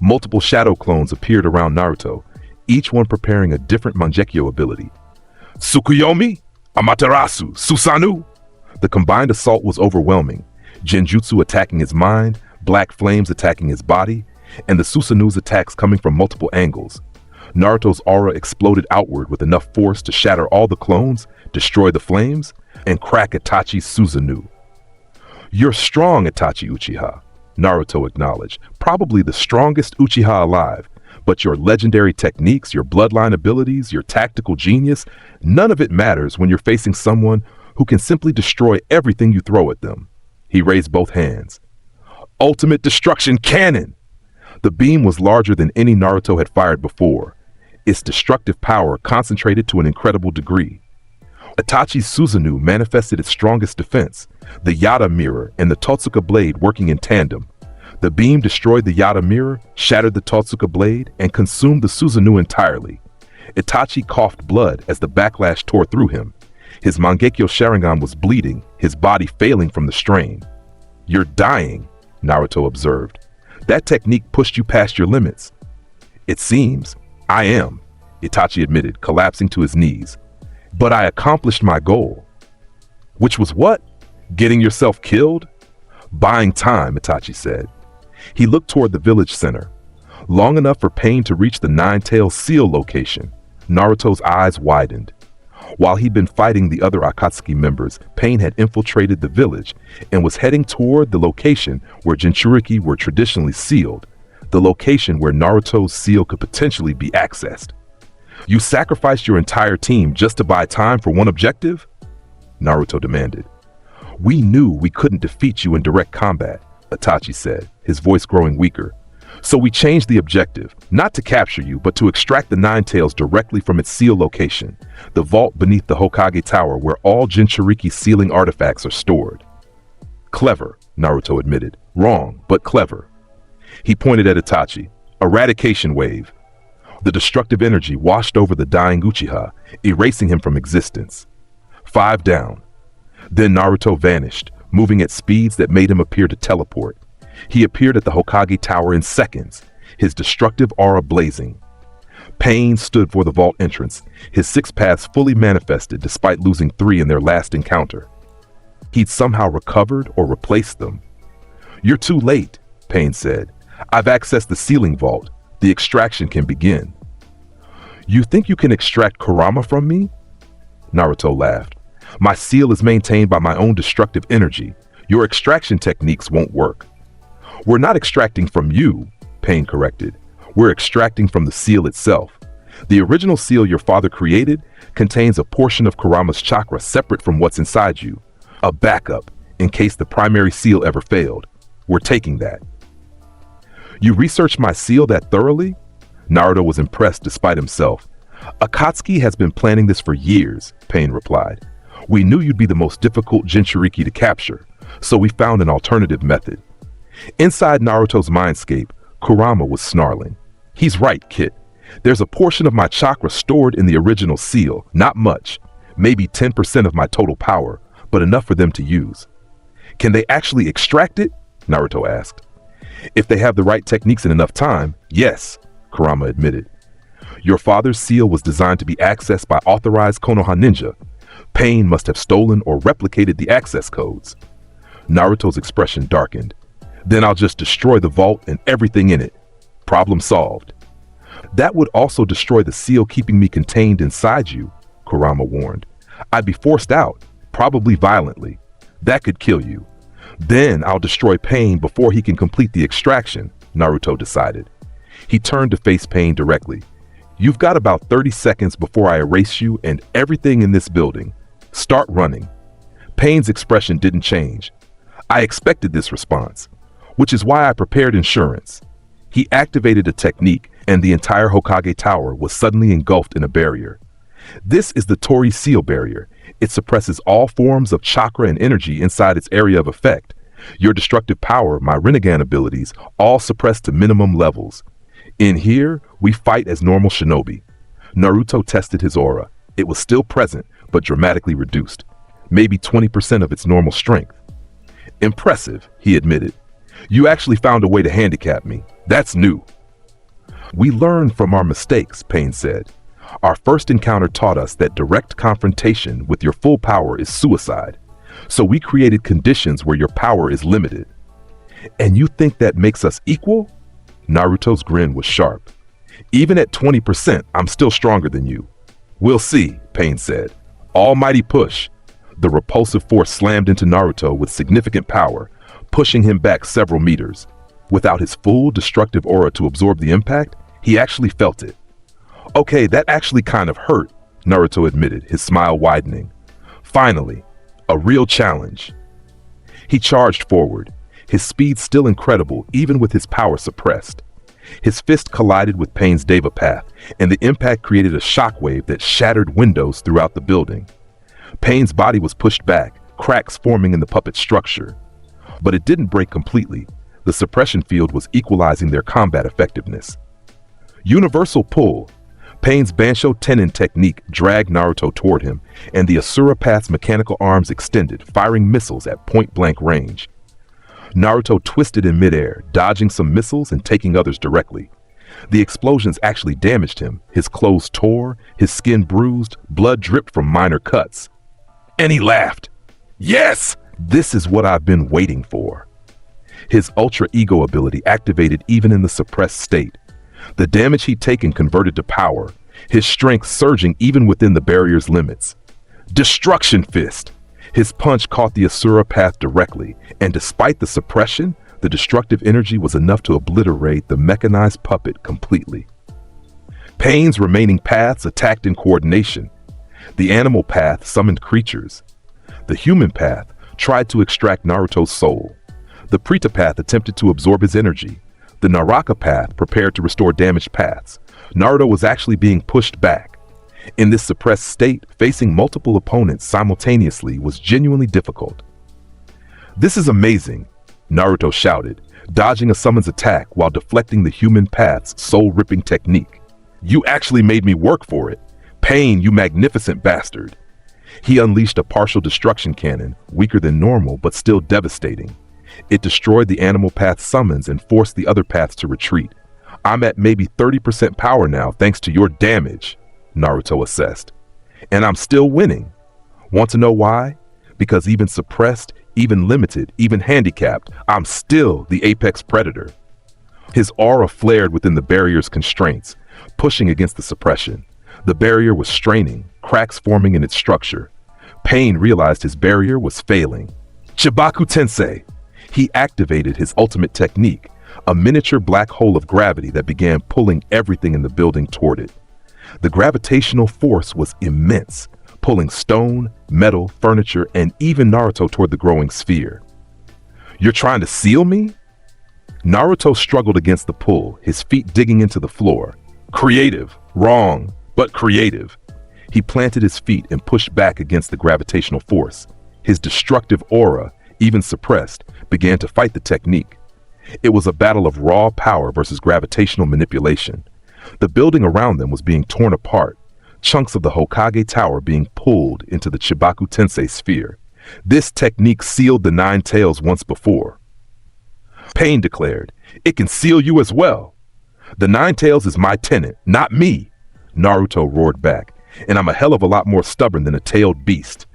Multiple shadow clones appeared around Naruto, each one preparing a different Mangekyo ability. "Tsukuyomi, Amaterasu, Susanoo!" The combined assault was overwhelming, Genjutsu attacking his mind, black flames attacking his body, and the Susanoo's attacks coming from multiple angles. Naruto's aura exploded outward with enough force to shatter all the clones, destroy the flames, and crack Itachi's Susanoo. "You're strong, Itachi Uchiha," Naruto acknowledged, "probably the strongest Uchiha alive, but your legendary techniques, your bloodline abilities, your tactical genius, none of it matters when you're facing someone who can simply destroy everything you throw at them." He raised both hands. "Ultimate Destruction Cannon!" The beam was larger than any Naruto had fired before, its destructive power concentrated to an incredible degree. Itachi's Susanoo manifested its strongest defense, the Yada Mirror and the Totsuka Blade working in tandem. The beam destroyed the Yada Mirror, shattered the Totsuka Blade, and consumed the Susanoo entirely. Itachi coughed blood as the backlash tore through him. His Mangekyo Sharingan was bleeding, his body failing from the strain. "You're dying," Naruto observed. "That technique pushed you past your limits." "It seems. I am," Itachi admitted, collapsing to his knees. "But I accomplished my goal." "Which was what? Getting yourself killed?" Buying time, Itachi said. He looked toward the village center. Long enough for Pain to reach the Nine-Tailed Seal location. Naruto's eyes widened. While he'd been fighting the other Akatsuki members, Pain had infiltrated the village and was heading toward the location where Jinchuriki were traditionally sealed, the location where Naruto's seal could potentially be accessed. You sacrificed your entire team just to buy time for one objective? Naruto demanded. We knew we couldn't defeat you in direct combat, Itachi said, his voice growing weaker. So we changed the objective, not to capture you, but to extract the Nine Tails directly from its seal location, the vault beneath the Hokage Tower where all Jinchuriki sealing artifacts are stored. Clever, Naruto admitted. Wrong, but clever. He pointed at Itachi. Eradication wave. The destructive energy washed over the dying Uchiha, erasing him from existence. 5 down. Then Naruto vanished, moving at speeds that made him appear to teleport. He appeared at the Hokage Tower in seconds, his destructive aura blazing. Pain stood for the vault entrance, his 6 paths fully manifested despite losing 3 in their last encounter. He'd somehow recovered or replaced them. You're too late, Pain said. I've accessed the sealing vault. The extraction can begin. You think you can extract Kurama from me? Naruto laughed. My seal is maintained by my own destructive energy. Your extraction techniques won't work. We're not extracting from you, Pain corrected. We're extracting from the seal itself. The original seal your father created contains a portion of Kurama's chakra separate from what's inside you. A backup, in case the primary seal ever failed. We're taking that. You researched my seal that thoroughly? Naruto was impressed despite himself. Akatsuki has been planning this for years, Pain replied. We knew you'd be the most difficult Jinchuriki to capture, so we found an alternative method. Inside Naruto's mindscape, Kurama was snarling. He's right, Kit. There's a portion of my chakra stored in the original seal, not much, maybe 10% of my total power, but enough for them to use. Can they actually extract it? Naruto asked. If they have the right techniques and enough time, yes, Kurama admitted. Your father's seal was designed to be accessed by authorized Konoha ninja. Pain must have stolen or replicated the access codes. Naruto's expression darkened. Then I'll just destroy the vault and everything in it. Problem solved. That would also destroy the seal keeping me contained inside you, Kurama warned. I'd be forced out, probably violently. That could kill you. Then I'll destroy Pain before he can complete the extraction, Naruto decided. He turned to face Pain directly. You've got about 30 seconds before I erase you and everything in this building. Start running. Pain's expression didn't change. I expected this response, which is why I prepared insurance. He activated a technique and the entire Hokage Tower was suddenly engulfed in a barrier. This is the Tori Seal Barrier. It suppresses all forms of chakra and energy inside its area of effect. Your destructive power, my Rinnegan abilities, all suppressed to minimum levels. In here, we fight as normal shinobi. Naruto tested his aura. It was still present, but dramatically reduced. Maybe 20% of its normal strength. Impressive, he admitted. You actually found a way to handicap me. That's new. We learned from our mistakes, Pain said. Our first encounter taught us that direct confrontation with your full power is suicide. So we created conditions where your power is limited. And you think that makes us equal? Naruto's grin was sharp. Even at 20%, I'm still stronger than you. We'll see, Pain said. Almighty push. The repulsive force slammed into Naruto with significant power, pushing him back several meters. Without his full destructive aura to absorb the impact, he actually felt it. Okay, that actually kind of hurt, Naruto admitted, his smile widening. Finally, a real challenge. He charged forward, his speed still incredible even with his power suppressed. His fist collided with Pain's Deva path, and the impact created a shockwave that shattered windows throughout the building. Pain's body was pushed back, cracks forming in the puppet's structure. But it didn't break completely. The suppression field was equalizing their combat effectiveness. Universal pull. Pain's Bansho Tenin technique dragged Naruto toward him, and the Asura Path's mechanical arms extended, firing missiles at point-blank range. Naruto twisted in midair, dodging some missiles and taking others directly. The explosions actually damaged him. His clothes tore, his skin bruised, blood dripped from minor cuts. And he laughed. Yes! This is what I've been waiting for. His ultra ego ability activated even in the suppressed state. The damage he'd taken converted to power, his strength surging even within the barrier's limits. Destruction Fist! His punch caught the Asura path directly, and despite the suppression, the destructive energy was enough to obliterate the mechanized puppet completely. Pain's remaining paths attacked in coordination. The animal path summoned creatures. The human path tried to extract Naruto's soul. The Preta path attempted to absorb his energy. The Naraka path prepared to restore damaged paths. Naruto was actually being pushed back. In this suppressed state, facing multiple opponents simultaneously was genuinely difficult. "This is amazing," Naruto shouted, dodging a summon's attack while deflecting the human path's soul-ripping technique. "You actually made me work for it. Pain, you magnificent bastard." He unleashed a partial destruction cannon, weaker than normal but still devastating. It destroyed the animal path summons and forced the other paths to retreat. "I'm at maybe 30% power now thanks to your damage," Naruto assessed. "And I'm still winning. Want to know why? Because even suppressed, even limited, even handicapped, I'm still the apex predator." His aura flared within the barrier's constraints, pushing against the suppression. The barrier was straining, cracks forming in its structure. Pain realized his barrier was failing. Chibaku Tensei! He activated his ultimate technique, a miniature black hole of gravity that began pulling everything in the building toward it. The gravitational force was immense, pulling stone, metal, furniture, and even Naruto toward the growing sphere. "You're trying to seal me?" Naruto struggled against the pull, his feet digging into the floor. "Creative. Wrong, but creative." He planted his feet and pushed back against the gravitational force. His destructive aura, even suppressed, began to fight the technique. It was a battle of raw power versus gravitational manipulation. The building around them was being torn apart, chunks of the Hokage Tower being pulled into the Chibaku Tensei sphere. This technique sealed the Nine Tails once before. Pain declared, "It can seal you as well." "The Nine Tails is my tenant, not me," Naruto roared back, "and I'm a hell of a lot more stubborn than a tailed beast."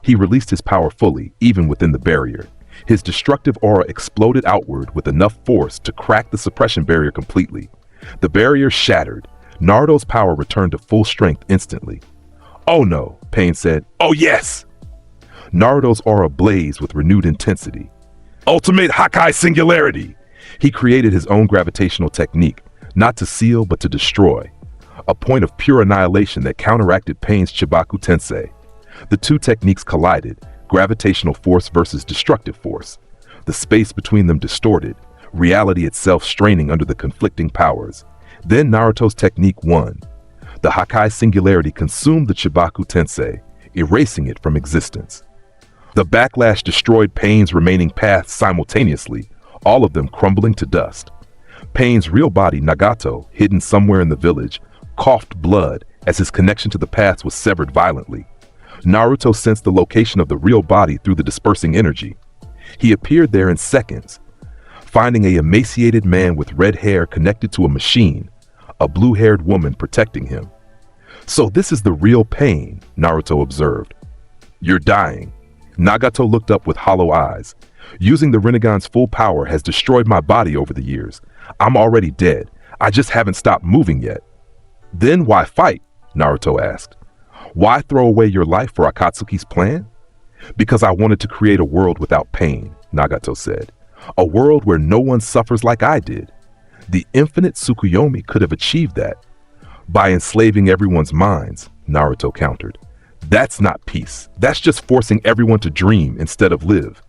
He released his power fully, even within the barrier. His destructive aura exploded outward with enough force to crack the suppression barrier completely. The barrier shattered. Naruto's power returned to full strength instantly. "Oh no," Pain said. "Oh yes!" Naruto's aura blazed with renewed intensity. "Ultimate Hakai Singularity!" He created his own gravitational technique, not to seal but to destroy. A point of pure annihilation that counteracted Pain's Chibaku Tensei. The two techniques collided, gravitational force versus destructive force. The space between them distorted, reality itself straining under the conflicting powers. Then Naruto's technique won. The Hakai Singularity consumed the Chibaku Tensei, erasing it from existence. The backlash destroyed Pain's remaining paths simultaneously, all of them crumbling to dust. Pain's real body, Nagato, hidden somewhere in the village, coughed blood as his connection to the paths was severed violently. Naruto sensed the location of the real body through the dispersing energy. He appeared there in seconds, finding a emaciated man with red hair connected to a machine, a blue-haired woman protecting him. "So this is the real Pain," Naruto observed. "You're dying." Nagato looked up with hollow eyes. "Using the Rinnegan's full power has destroyed my body over the years. I'm already dead. I just haven't stopped moving yet." "Then why fight?" Naruto asked. "Why throw away your life for Akatsuki's plan?" "Because I wanted to create a world without pain," Nagato said. "A world where no one suffers like I did. The infinite Tsukuyomi could have achieved that." "By enslaving everyone's minds," Naruto countered. "That's not peace. That's just forcing everyone to dream instead of live."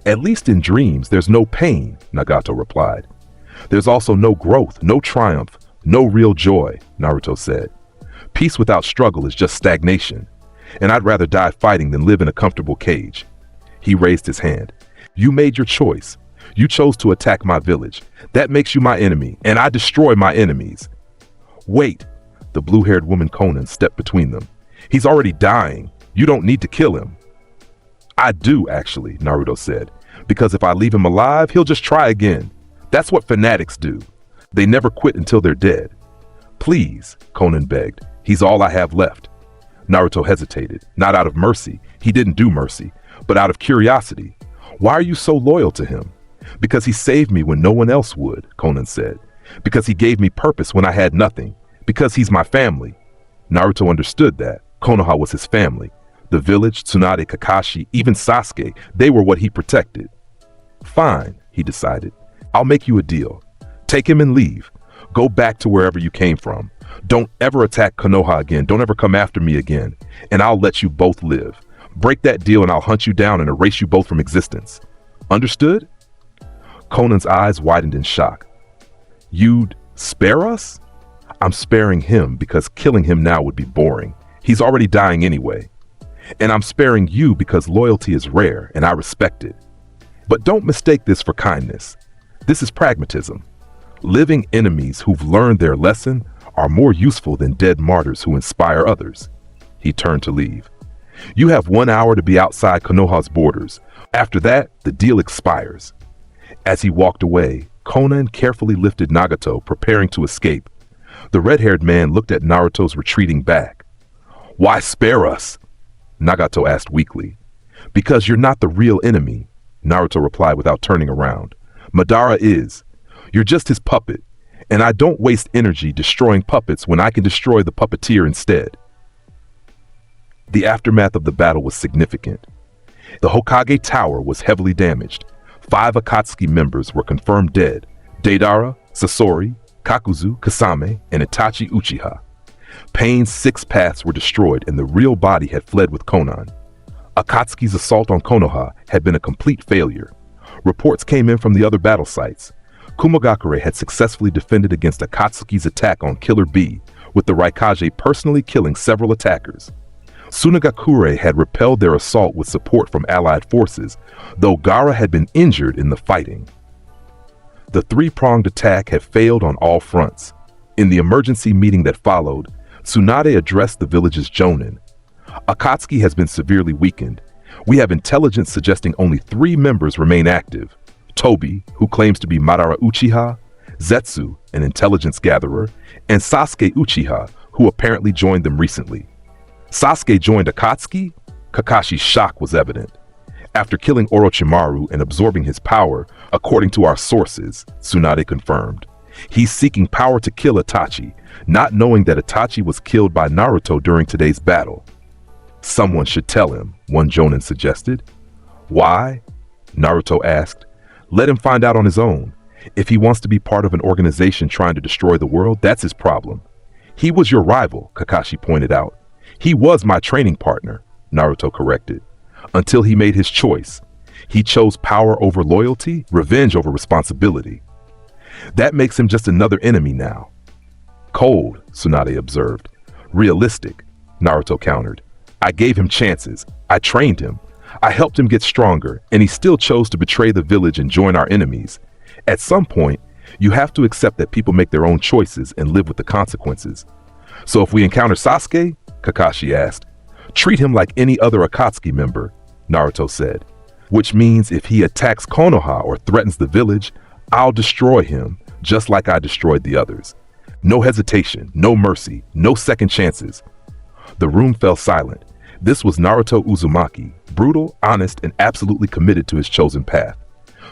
"At least in dreams, there's no pain," Nagato replied. "There's also no growth, no triumph, no real joy," Naruto said. "Peace without struggle is just stagnation, and I'd rather die fighting than live in a comfortable cage." He raised his hand. "You made your choice. You chose to attack my village. That makes you my enemy, and I destroy my enemies." "Wait," the blue-haired woman Konan stepped between them. "He's already dying. You don't need to kill him." "I do, actually," Naruto said, "because if I leave him alive, he'll just try again. That's what fanatics do. They never quit until they're dead." "Please," Konan begged. "He's all I have left." Naruto hesitated, not out of mercy. He didn't do mercy, but out of curiosity. "Why are you so loyal to him? Because he saved me when no one else would, Conan said. Because he gave me purpose when I had nothing. Because he's my family. Naruto understood that. Konoha was his family. The village, Tsunade, Kakashi, even Sasuke, they were what he protected. Fine, he decided. I'll make you a deal. Take him and leave. Go back to wherever you came from. Don't ever attack Konoha again. Don't ever come after me again. And I'll let you both live. Break that deal and I'll hunt you down and erase you both from existence. Understood? Conan's eyes widened in shock. You'd spare us? I'm sparing him because killing him now would be boring. He's already dying anyway. And I'm sparing you because loyalty is rare and I respect it. But don't mistake this for kindness. This is pragmatism. Living enemies who've learned their lesson are more useful than dead martyrs who inspire others. He turned to leave. You have 1 hour to be outside Konoha's borders. After that, the deal expires. As he walked away, Conan carefully lifted Nagato, preparing to escape. The red-haired man looked at Naruto's retreating back. Why spare us? Nagato asked weakly. Because you're not the real enemy, Naruto replied without turning around. Madara is. You're just his puppet, and I don't waste energy destroying puppets when I can destroy the puppeteer instead. The aftermath of the battle was significant. The Hokage Tower was heavily damaged. 5 Akatsuki members were confirmed dead: Deidara, Sasori, Kakuzu, Kasame, and Itachi Uchiha. Pain's 6 paths were destroyed and the real body had fled with Konan. Akatsuki's assault on Konoha had been a complete failure. Reports came in from the other battle sites. Kumogakure had successfully defended against Akatsuki's attack on Killer B, with the Raikage personally killing several attackers. Tsunagakure had repelled their assault with support from allied forces, though Gaara had been injured in the fighting. The 3-pronged attack had failed on all fronts. In the emergency meeting that followed, Tsunade addressed the village's jonin. Akatsuki has been severely weakened. We have intelligence suggesting only 3 members remain active: Tobi, who claims to be Madara Uchiha, Zetsu, an intelligence gatherer, and Sasuke Uchiha, who apparently joined them recently. Sasuke joined Akatsuki? Kakashi's shock was evident. After killing Orochimaru and absorbing his power, according to our sources, Tsunade confirmed. He's seeking power to kill Itachi, not knowing that Itachi was killed by Naruto during today's battle. Someone should tell him, one jonin suggested. Why? Naruto asked. Let him find out on his own. If he wants to be part of an organization trying to destroy the world, that's his problem. He was your rival, Kakashi pointed out. He was my training partner, Naruto corrected, until he made his choice. He chose power over loyalty, revenge over responsibility. That makes him just another enemy now. Cold, Tsunade observed. Realistic, Naruto countered. I gave him chances. I trained him. I helped him get stronger, and he still chose to betray the village and join our enemies. At some point, you have to accept that people make their own choices and live with the consequences. So if we encounter Sasuke, Kakashi asked, treat him like any other Akatsuki member, Naruto said. Which means if he attacks Konoha or threatens the village, I'll destroy him, just like I destroyed the others. No hesitation, no mercy, no second chances. The room fell silent. This was Naruto Uzumaki, brutal, honest, and absolutely committed to his chosen path.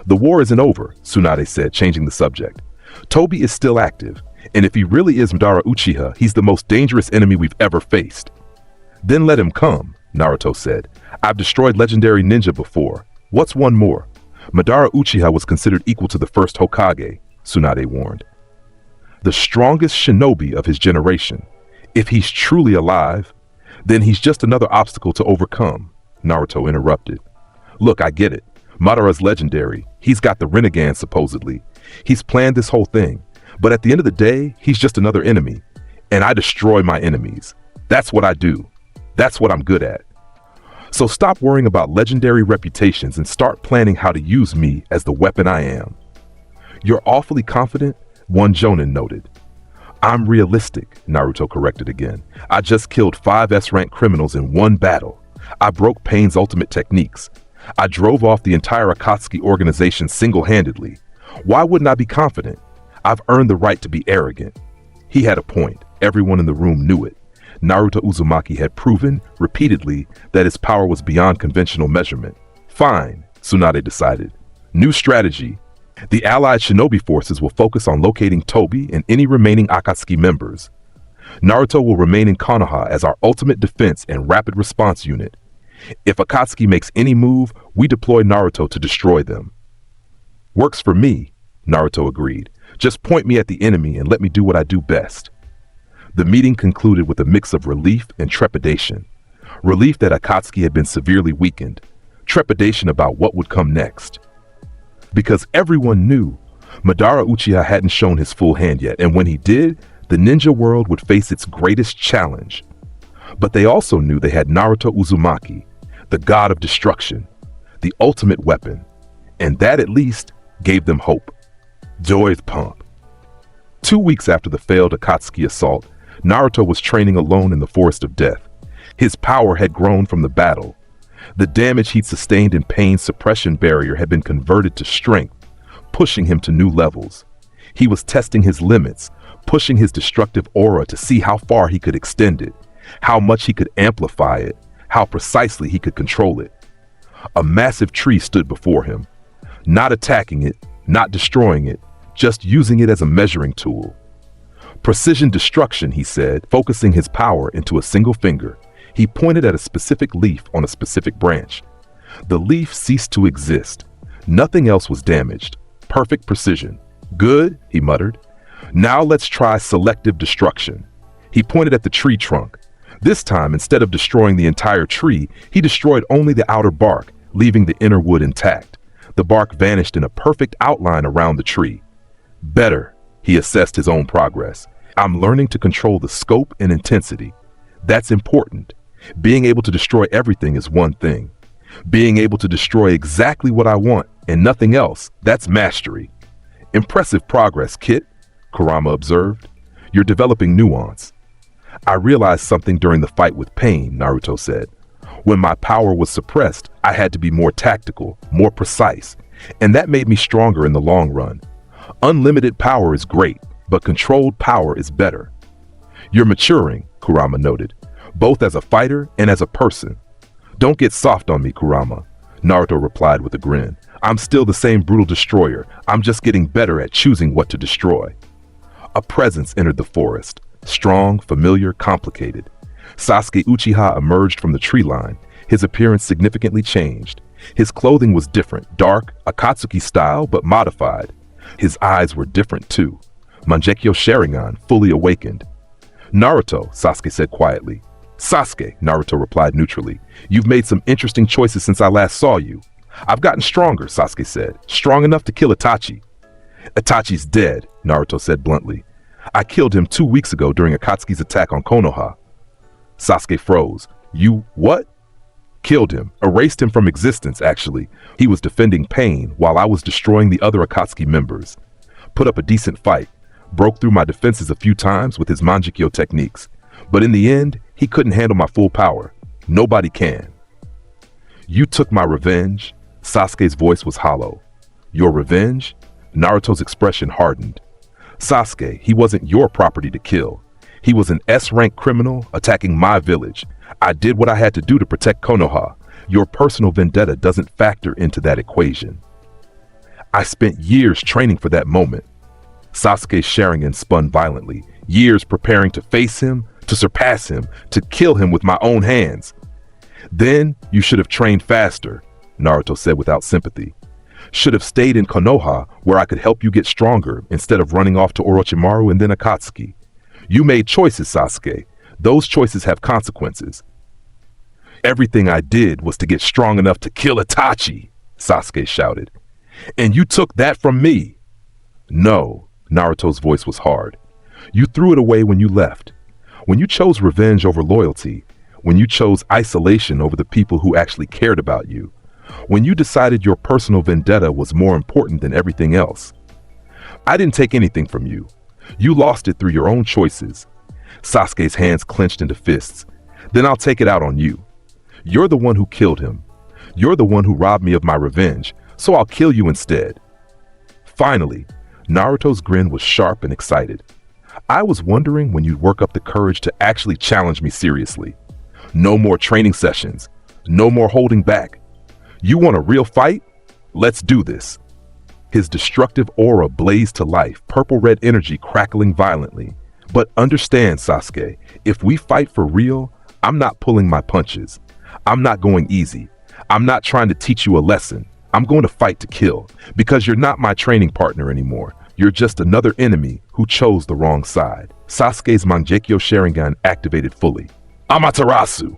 The war isn't over, Tsunade said, changing the subject. Tobi is still active, and if he really is Madara Uchiha, he's the most dangerous enemy we've ever faced. Then let him come, Naruto said. I've destroyed legendary ninja before. What's one more? Madara Uchiha was considered equal to the first Hokage, Tsunade warned. The strongest shinobi of his generation. If he's truly alive, then he's just another obstacle to overcome, Naruto interrupted. Look, I get it. Madara's legendary. He's got the Rinnegan, supposedly. He's planned this whole thing. But at the end of the day, he's just another enemy. And I destroy my enemies. That's what I do. That's what I'm good at. So stop worrying about legendary reputations and start planning how to use me as the weapon I am. You're awfully confident, one jonin noted. I'm realistic, Naruto corrected again. I just killed 5 S-rank criminals in one battle. I broke Pain's ultimate techniques. I drove off the entire Akatsuki organization single-handedly. Why wouldn't I be confident? I've earned the right to be arrogant. He had a point. Everyone in the room knew it. Naruto Uzumaki had proven, repeatedly, that his power was beyond conventional measurement. Fine, Tsunade decided. New strategy, The allied shinobi forces will focus on locating Tobi and any remaining Akatsuki members. Naruto will remain in Konoha as our ultimate defense and rapid response unit. If Akatsuki makes any move, we deploy Naruto to destroy them. Works for me, Naruto agreed. Just point me at the enemy and let me do what I do best. The meeting concluded with a mix of relief and trepidation. Relief that Akatsuki had been severely weakened. Trepidation about what would come next. Because everyone knew Madara Uchiha hadn't shown his full hand yet, and when he did, the ninja world would face its greatest challenge. But they also knew they had Naruto Uzumaki, the god of destruction, the ultimate weapon, and that at least gave them hope. Joy's pump. 2 weeks after the failed Akatsuki assault, Naruto was training alone in the Forest of Death. His power had grown from the battle. The damage he'd sustained in pain suppression barrier had been converted to strength, pushing him to new levels. He was testing his limits, pushing his destructive aura to see how far he could extend it, how much he could amplify it, how precisely he could control it. A massive tree stood before him, not attacking it, not destroying it, just using it as a measuring tool. Precision destruction, he said, focusing his power into a single finger. He pointed at a specific leaf on a specific branch. The leaf ceased to exist. Nothing else was damaged. Perfect precision. Good, he muttered. Now let's try selective destruction. He pointed at the tree trunk. This time, instead of destroying the entire tree, he destroyed only the outer bark, leaving the inner wood intact. The bark vanished in a perfect outline around the tree. Better, he assessed his own progress. I'm learning to control the scope and intensity. That's important. Being able to destroy everything is one thing. Being able to destroy exactly what I want and nothing else, that's mastery. Impressive progress, Kit, Kurama observed. You're developing nuance. I realized something during the fight with Pain, Naruto said. When my power was suppressed, I had to be more tactical, more precise, and that made me stronger in the long run. Unlimited power is great, but controlled power is better. You're maturing, Kurama noted, both as a fighter and as a person. Don't get soft on me, Kurama, Naruto replied with a grin. I'm still the same brutal destroyer. I'm just getting better at choosing what to destroy. A presence entered the forest. Strong, familiar, complicated. Sasuke Uchiha emerged from the tree line. His appearance significantly changed. His clothing was different, dark, Akatsuki style, but modified. His eyes were different too. Mangekyo Sharingan, fully awakened. Naruto, Sasuke said quietly. Sasuke, Naruto replied neutrally. You've made some interesting choices since I last saw you. I've gotten stronger, Sasuke said. Strong enough to kill Itachi. Itachi's dead, Naruto said bluntly. I killed him 2 weeks ago during Akatsuki's attack on Konoha. Sasuke froze. You what? Killed him. Erased him from existence, actually. He was defending Pain while I was destroying the other Akatsuki members. Put up a decent fight. Broke through my defenses a few times with his Mangekyo techniques. But in the end, he couldn't handle my full power. Nobody can. You took my revenge? Sasuke's voice was hollow. Your revenge? Naruto's expression hardened. Sasuke, he wasn't your property to kill. He was an S-rank criminal attacking my village. I did what I had to do to protect Konoha. Your personal vendetta doesn't factor into that equation. I spent years training for that moment. Sasuke's Sharingan spun violently. Years preparing to face him, to surpass him, to kill him with my own hands. Then you should have trained faster, Naruto said without sympathy. Should have stayed in Konoha where I could help you get stronger instead of running off to Orochimaru and then Akatsuki. You made choices, Sasuke. Those choices have consequences. Everything I did was to get strong enough to kill Itachi, Sasuke shouted. And you took that from me. No, Naruto's voice was hard. You threw it away when you left. When you chose revenge over loyalty, when you chose isolation over the people who actually cared about you, when you decided your personal vendetta was more important than everything else. I didn't take anything from you. You lost it through your own choices. Sasuke's hands clenched into fists. Then I'll take it out on you. You're the one who killed him. You're the one who robbed me of my revenge, so I'll kill you instead. Finally, Naruto's grin was sharp and excited. I was wondering when you'd work up the courage to actually challenge me seriously. No more training sessions. No more holding back. You want a real fight? Let's do this. His destructive aura blazed to life, purple-red energy crackling violently. But understand, Sasuke, if we fight for real, I'm not pulling my punches. I'm not going easy. I'm not trying to teach you a lesson. I'm going to fight to kill, because you're not my training partner anymore. You're just another enemy who chose the wrong side. Sasuke's Mangekyo Sharingan activated fully. Amaterasu!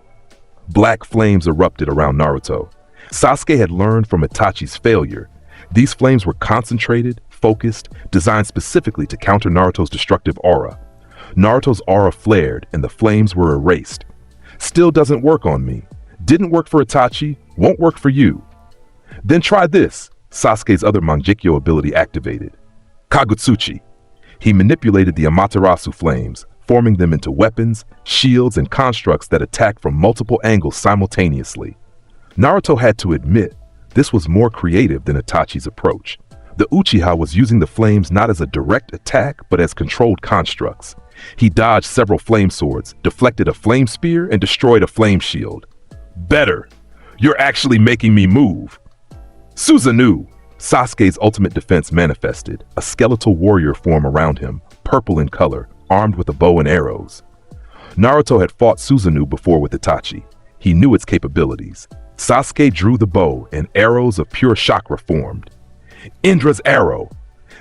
Black flames erupted around Naruto. Sasuke had learned from Itachi's failure. These flames were concentrated, focused, designed specifically to counter Naruto's destructive aura. Naruto's aura flared and the flames were erased. Still doesn't work on me. Didn't work for Itachi, won't work for you. Then try this. Sasuke's other Mangekyo ability activated. Kagutsuchi. He manipulated the Amaterasu flames, forming them into weapons, shields, and constructs that attack from multiple angles simultaneously. Naruto had to admit, this was more creative than Itachi's approach. The Uchiha was using the flames not as a direct attack, but as controlled constructs. He dodged several flame swords, deflected a flame spear, and destroyed a flame shield. Better! You're actually making me move! Susanoo! Sasuke's ultimate defense manifested, a skeletal warrior form around him, purple in color, armed with a bow and arrows. Naruto had fought Susanoo before with Itachi. He knew its capabilities. Sasuke drew the bow and arrows of pure chakra formed. Indra's arrow!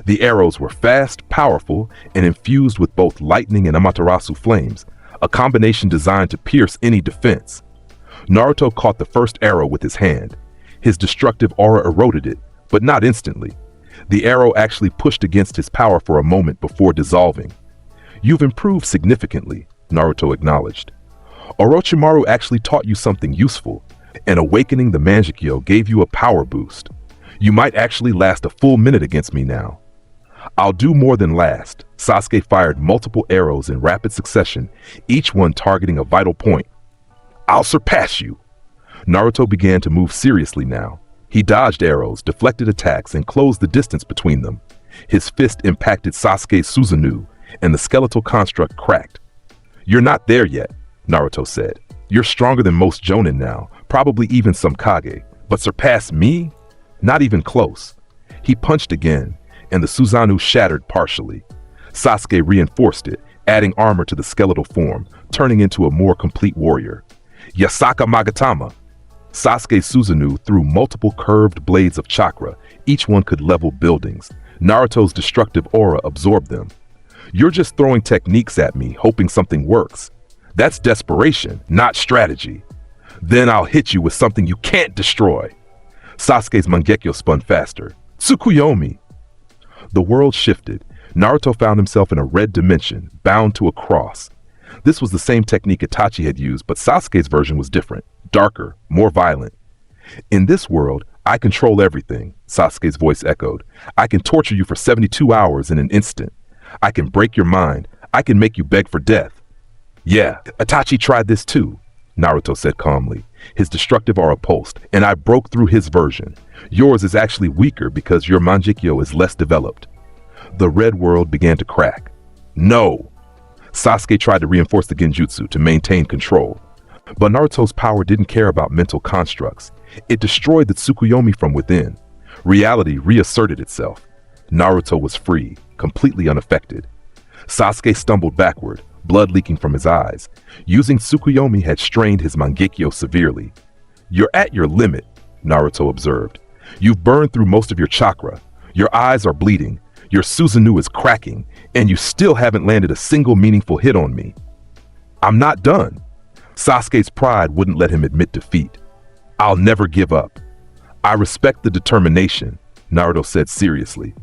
The arrows were fast, powerful, and infused with both lightning and Amaterasu flames, a combination designed to pierce any defense. Naruto caught the first arrow with his hand. His destructive aura eroded it, but not instantly. The arrow actually pushed against his power for a moment before dissolving. You've improved significantly, Naruto acknowledged. Orochimaru actually taught you something useful, and awakening the Mangekyo gave you a power boost. You might actually last a full minute against me now. I'll do more than last. Sasuke fired multiple arrows in rapid succession, each one targeting a vital point. I'll surpass you. Naruto began to move seriously now. He dodged arrows, deflected attacks, and closed the distance between them. His fist impacted Sasuke's Susanoo, and the skeletal construct cracked. You're not there yet, Naruto said. You're stronger than most Jonin now, probably even some Kage, but surpass me? Not even close. He punched again, and the Susanoo shattered partially. Sasuke reinforced it, adding armor to the skeletal form, turning into a more complete warrior. Yasaka Magatama! Sasuke's Susanoo threw multiple curved blades of chakra. Each one could level buildings. Naruto's destructive aura absorbed them. You're just throwing techniques at me, hoping something works. That's desperation, not strategy. Then I'll hit you with something you can't destroy. Sasuke's Mangekyo spun faster. Tsukuyomi! The world shifted. Naruto found himself in a red dimension, bound to a cross. This was the same technique Itachi had used, but Sasuke's version was different, darker, more violent. In this world, I control everything, Sasuke's voice echoed. I can torture you for 72 hours in an instant. I can break your mind. I can make you beg for death. Yeah, Itachi tried this too, Naruto said calmly. His destructive aura pulsed, and I broke through his version. Yours is actually weaker because your Mangekyo is less developed. The red world began to crack. No! Sasuke tried to reinforce the genjutsu to maintain control. But Naruto's power didn't care about mental constructs. It destroyed the Tsukuyomi from within. Reality reasserted itself. Naruto was free, completely unaffected. Sasuke stumbled backward, blood leaking from his eyes. Using Tsukuyomi had strained his Mangekyo severely. You're at your limit, Naruto observed. You've burned through most of your chakra. Your eyes are bleeding. Your Susanoo is cracking, and you still haven't landed a single meaningful hit on me. I'm not done. Sasuke's pride wouldn't let him admit defeat. I'll never give up. I respect the determination, Naruto said seriously.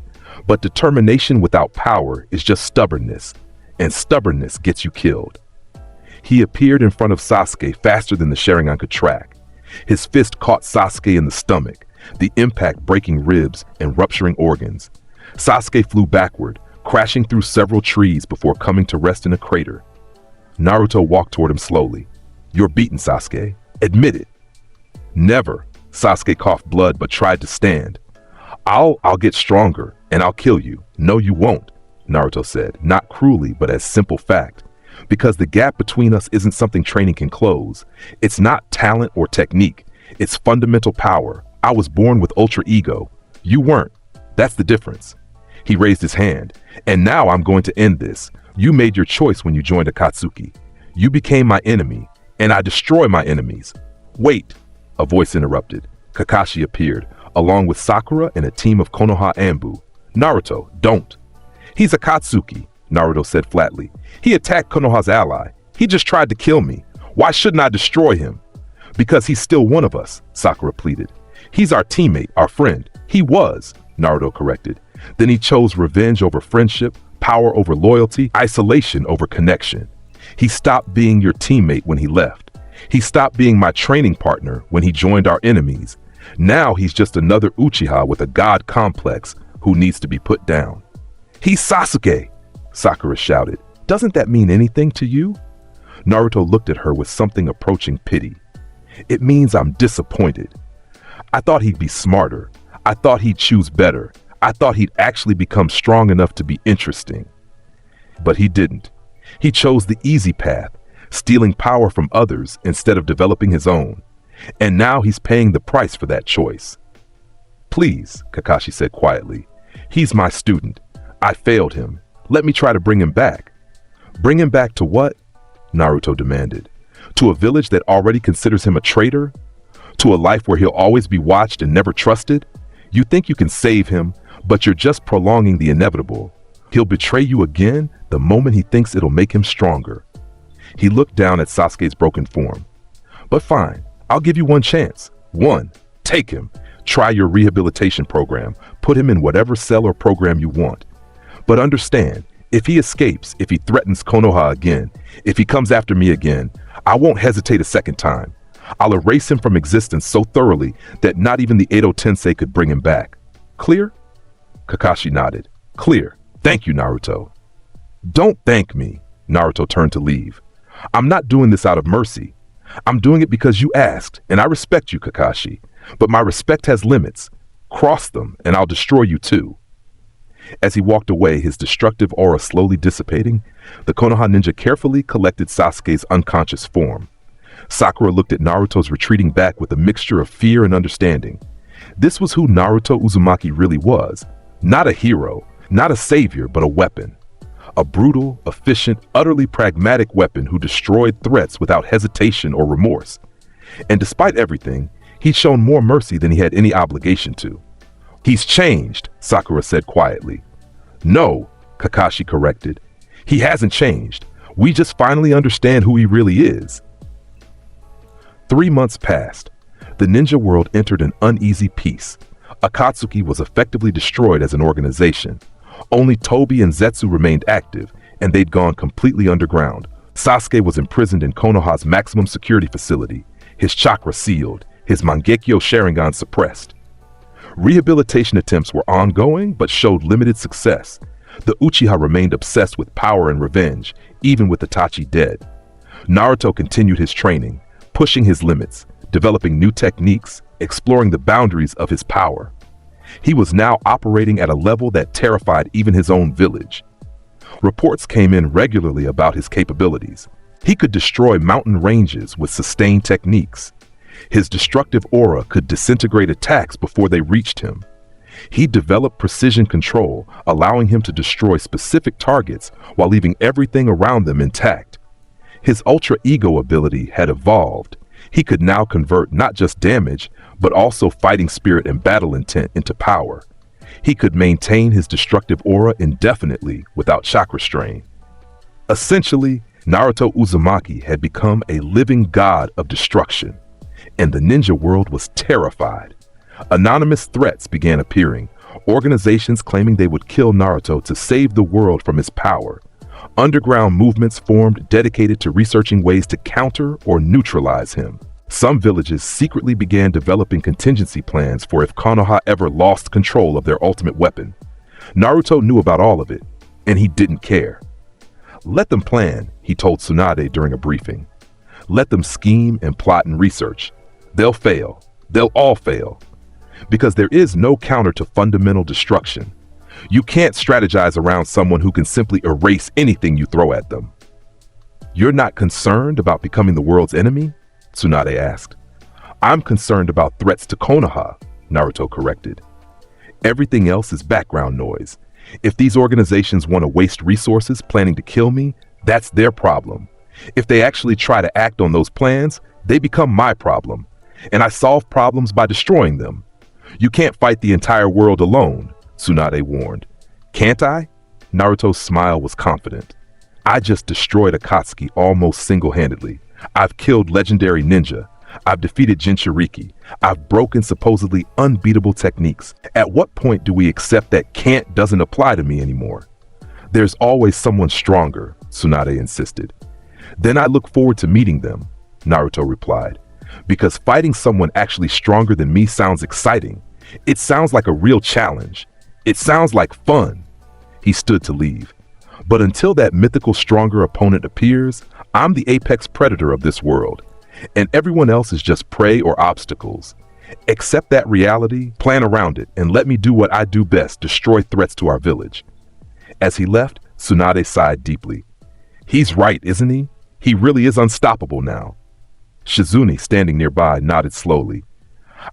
But determination without power is just stubbornness, and stubbornness gets you killed. He appeared in front of Sasuke faster than the Sharingan could track. His fist caught Sasuke in the stomach, the impact breaking ribs and rupturing organs. Sasuke flew backward, crashing through several trees before coming to rest in a crater. Naruto walked toward him slowly. You're beaten, Sasuke. Admit it. Never. Sasuke coughed blood but tried to stand. I'll get stronger, and I'll kill you. No, you won't, Naruto said, not cruelly, but as simple fact. Because the gap between us isn't something training can close. It's not talent or technique. It's fundamental power. I was born with ultra ego. You weren't. That's the difference. He raised his hand. And now I'm going to end this. You made your choice when you joined Akatsuki. You became my enemy, and I destroy my enemies. Wait, a voice interrupted. Kakashi appeared, along with Sakura and a team of Konoha Anbu. Naruto, don't. He's Akatsuki, Naruto said flatly. He attacked Konoha's ally. He just tried to kill me. Why shouldn't I destroy him? Because he's still one of us, Sakura pleaded. He's our teammate, our friend. He was, Naruto corrected. Then he chose revenge over friendship, power over loyalty, isolation over connection. He stopped being your teammate when he left. He stopped being my training partner when he joined our enemies. Now he's just another Uchiha with a god complex who needs to be put down. He's Sasuke, Sakura shouted. Doesn't that mean anything to you? Naruto looked at her with something approaching pity. It means I'm disappointed. I thought he'd be smarter. I thought he'd choose better. I thought he'd actually become strong enough to be interesting. But he didn't. He chose the easy path, stealing power from others instead of developing his own. And now he's paying the price for that choice. Please, Kakashi said quietly. He's my student. I failed him. Let me try to bring him back. Bring him back to what? Naruto demanded. To a village that already considers him a traitor? To a life where he'll always be watched and never trusted? You think you can save him, but you're just prolonging the inevitable. He'll betray you again the moment he thinks it'll make him stronger. He looked down at Sasuke's broken form. But fine, I'll give you one chance. One. Take him. Try your rehabilitation program. Put him in whatever cell or program you want. But understand, if he escapes, if he threatens Konoha again, if he comes after me again, I won't hesitate a second time. I'll erase him from existence so thoroughly that not even the Edo Tensei could bring him back. Clear? Kakashi nodded. Clear. Thank you, Naruto. Don't thank me. Naruto turned to leave. I'm not doing this out of mercy. I'm doing it because you asked, and I respect you, Kakashi. But my respect has limits. Cross them, and I'll destroy you too. As he walked away, his destructive aura slowly dissipating, the Konoha ninja carefully collected Sasuke's unconscious form. Sakura looked at Naruto's retreating back with a mixture of fear and understanding. This was who Naruto Uzumaki really was. Not a hero, not a savior, but a weapon. A brutal, efficient, utterly pragmatic weapon who destroyed threats without hesitation or remorse. And despite everything, he'd shown more mercy than he had any obligation to. He's changed, Sakura said quietly. No, Kakashi corrected. He hasn't changed. We just finally understand who he really is. 3 months passed. The ninja world entered an uneasy peace. Akatsuki was effectively destroyed as an organization. Only Tobi and Zetsu remained active, and they'd gone completely underground. Sasuke was imprisoned in Konoha's maximum security facility, his chakra sealed, his Mangekyo Sharingan suppressed. Rehabilitation attempts were ongoing, but showed limited success. The Uchiha remained obsessed with power and revenge, even with Itachi dead. Naruto continued his training, pushing his limits, developing new techniques, exploring the boundaries of his power. He was now operating at a level that terrified even his own village. Reports came in regularly about his capabilities. He could destroy mountain ranges with sustained techniques. His destructive aura could disintegrate attacks before they reached him. He developed precision control, allowing him to destroy specific targets while leaving everything around them intact. His ultra ego ability had evolved. He could now convert not just damage, but also fighting spirit and battle intent into power. He could maintain his destructive aura indefinitely without chakra strain. Essentially, Naruto Uzumaki had become a living god of destruction, and the ninja world was terrified. Anonymous threats began appearing, organizations claiming they would kill Naruto to save the world from his power. Underground movements formed dedicated to researching ways to counter or neutralize him. Some villages secretly began developing contingency plans for if Konoha ever lost control of their ultimate weapon. Naruto knew about all of it, and he didn't care. Let them plan, he told Tsunade during a briefing. Let them scheme and plot and research. They'll fail. They'll all fail. Because there is no counter to fundamental destruction. You can't strategize around someone who can simply erase anything you throw at them. You're not concerned about becoming the world's enemy? Tsunade asked. I'm concerned about threats to Konoha, Naruto corrected. Everything else is background noise. If these organizations want to waste resources planning to kill me, that's their problem. If they actually try to act on those plans, they become my problem. And I solve problems by destroying them. You can't fight the entire world alone, Tsunade warned. Can't I? Naruto's smile was confident. I just destroyed Akatsuki almost single-handedly. I've killed legendary ninja. I've defeated Jinchuriki. I've broken supposedly unbeatable techniques. At what point do we accept that can't doesn't apply to me anymore? There's always someone stronger, Tsunade insisted. Then I look forward to meeting them, Naruto replied. Because fighting someone actually stronger than me sounds exciting. It sounds like a real challenge. It sounds like fun. He stood to leave. But until that mythical stronger opponent appears, I'm the apex predator of this world. And everyone else is just prey or obstacles. Accept that reality, plan around it, and let me do what I do best, destroy threats to our village. As he left, Tsunade sighed deeply. He's right, isn't he? He really is unstoppable now. Shizune, standing nearby, nodded slowly.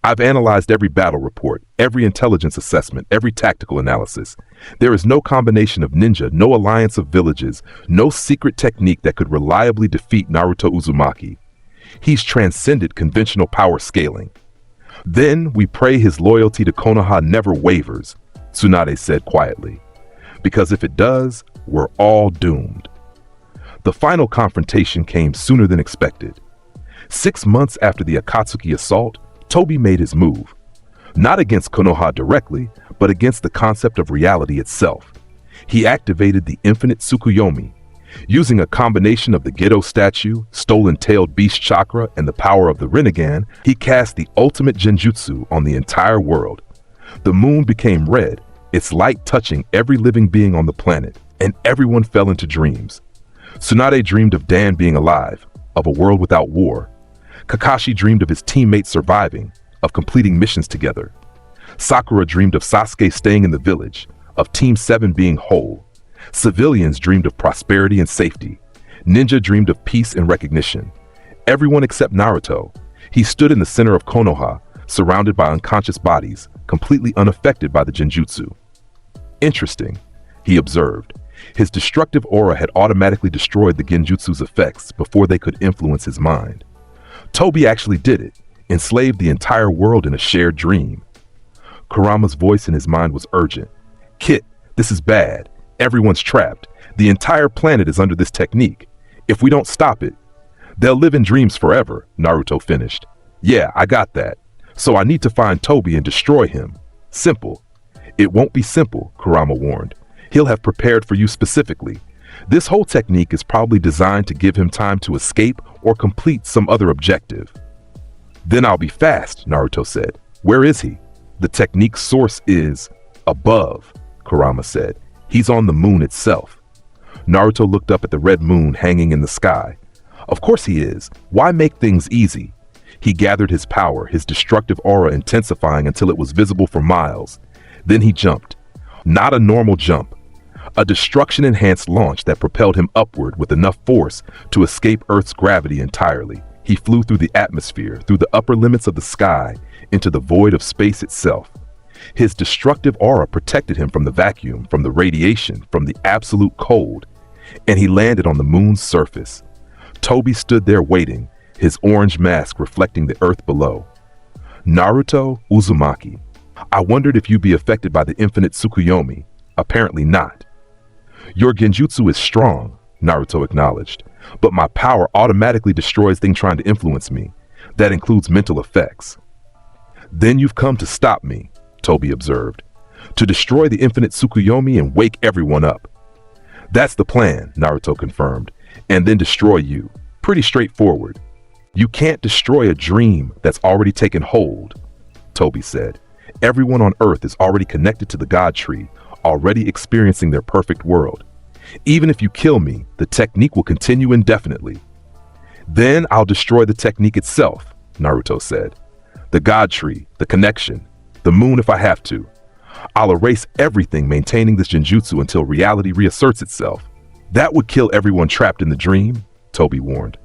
I've analyzed every battle report, every intelligence assessment, every tactical analysis. There is no combination of ninja, no alliance of villages, no secret technique that could reliably defeat Naruto Uzumaki. He's transcended conventional power scaling. Then we pray his loyalty to Konoha never wavers, Tsunade said quietly. Because if it does, we're all doomed. The final confrontation came sooner than expected. 6 months after the Akatsuki assault, Tobi made his move. Not against Konoha directly, but against the concept of reality itself. He activated the infinite Tsukuyomi. Using a combination of the Gedo statue, stolen-tailed beast chakra, and the power of the Rinnegan, he cast the ultimate genjutsu on the entire world. The moon became red, its light touching every living being on the planet, and everyone fell into dreams. Tsunade dreamed of Dan being alive, of a world without war. Kakashi dreamed of his teammates surviving, of completing missions together. Sakura dreamed of Sasuke staying in the village, of Team 7 being whole. Civilians dreamed of prosperity and safety. Ninja dreamed of peace and recognition. Everyone except Naruto. He stood in the center of Konoha, surrounded by unconscious bodies, completely unaffected by the genjutsu. Interesting, he observed. His destructive aura had automatically destroyed the genjutsu's effects before they could influence his mind. Tobi actually did it, enslaved the entire world in a shared dream. Kurama's voice in his mind was urgent. Kit, this is bad. Everyone's trapped. The entire planet is under this technique. If we don't stop it, they'll live in dreams forever, Naruto finished. Yeah, I got that. So I need to find Tobi and destroy him. Simple. It won't be simple, Kurama warned. He'll have prepared for you specifically. This whole technique is probably designed to give him time to escape or complete some other objective. Then I'll be fast, Naruto said. Where is he? The technique's source is above, Kurama said. He's on the moon itself. Naruto looked up at the red moon hanging in the sky. Of course he is. Why make things easy? He gathered his power, his destructive aura intensifying until it was visible for miles. Then he jumped. Not a normal jump. A destruction-enhanced launch that propelled him upward with enough force to escape Earth's gravity entirely. He flew through the atmosphere, through the upper limits of the sky, into the void of space itself. His destructive aura protected him from the vacuum, from the radiation, from the absolute cold, and he landed on the moon's surface. Tobi stood there waiting, his orange mask reflecting the earth below. Naruto Uzumaki. I wondered if you'd be affected by the infinite Tsukuyomi. Apparently not. Your genjutsu is strong, Naruto acknowledged, but my power automatically destroys things trying to influence me. That includes mental effects. Then you've come to stop me, Tobi observed. To destroy the infinite Tsukuyomi and wake everyone up. That's the plan, Naruto confirmed, and then destroy you. Pretty straightforward. You can't destroy a dream that's already taken hold, Tobi said. Everyone on Earth is already connected to the God Tree, already experiencing their perfect world. Even if you kill me, the technique will continue indefinitely. Then I'll destroy the technique itself, Naruto said. The God Tree, the connection, the moon if I have to. I'll erase everything maintaining this genjutsu until reality reasserts itself. That would kill everyone trapped in the dream, Tobi warned.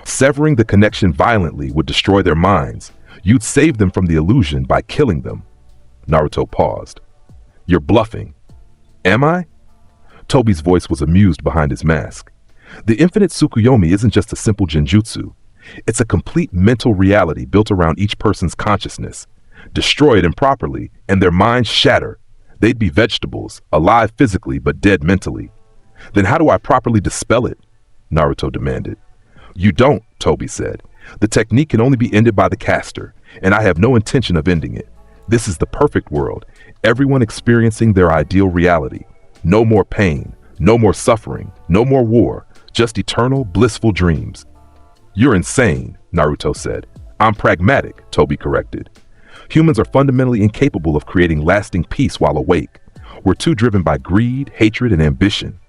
Severing the connection violently would destroy their minds. You'd save them from the illusion by killing them. Naruto paused. You're bluffing. Am I? Tobi's voice was amused behind his mask. The infinite Tsukuyomi isn't just a simple genjutsu. It's a complete mental reality built around each person's consciousness. Destroy it improperly, and their minds shatter. They'd be vegetables, alive physically but dead mentally. Then how do I properly dispel it? Naruto demanded. You don't, Tobi said. The technique can only be ended by the caster, and I have no intention of ending it. This is the perfect world, everyone experiencing their ideal reality. No more pain, no more suffering, no more war, just eternal, blissful dreams. You're insane, Naruto said. I'm pragmatic, Tobi corrected. Humans are fundamentally incapable of creating lasting peace while awake. We're too driven by greed, hatred, and ambition.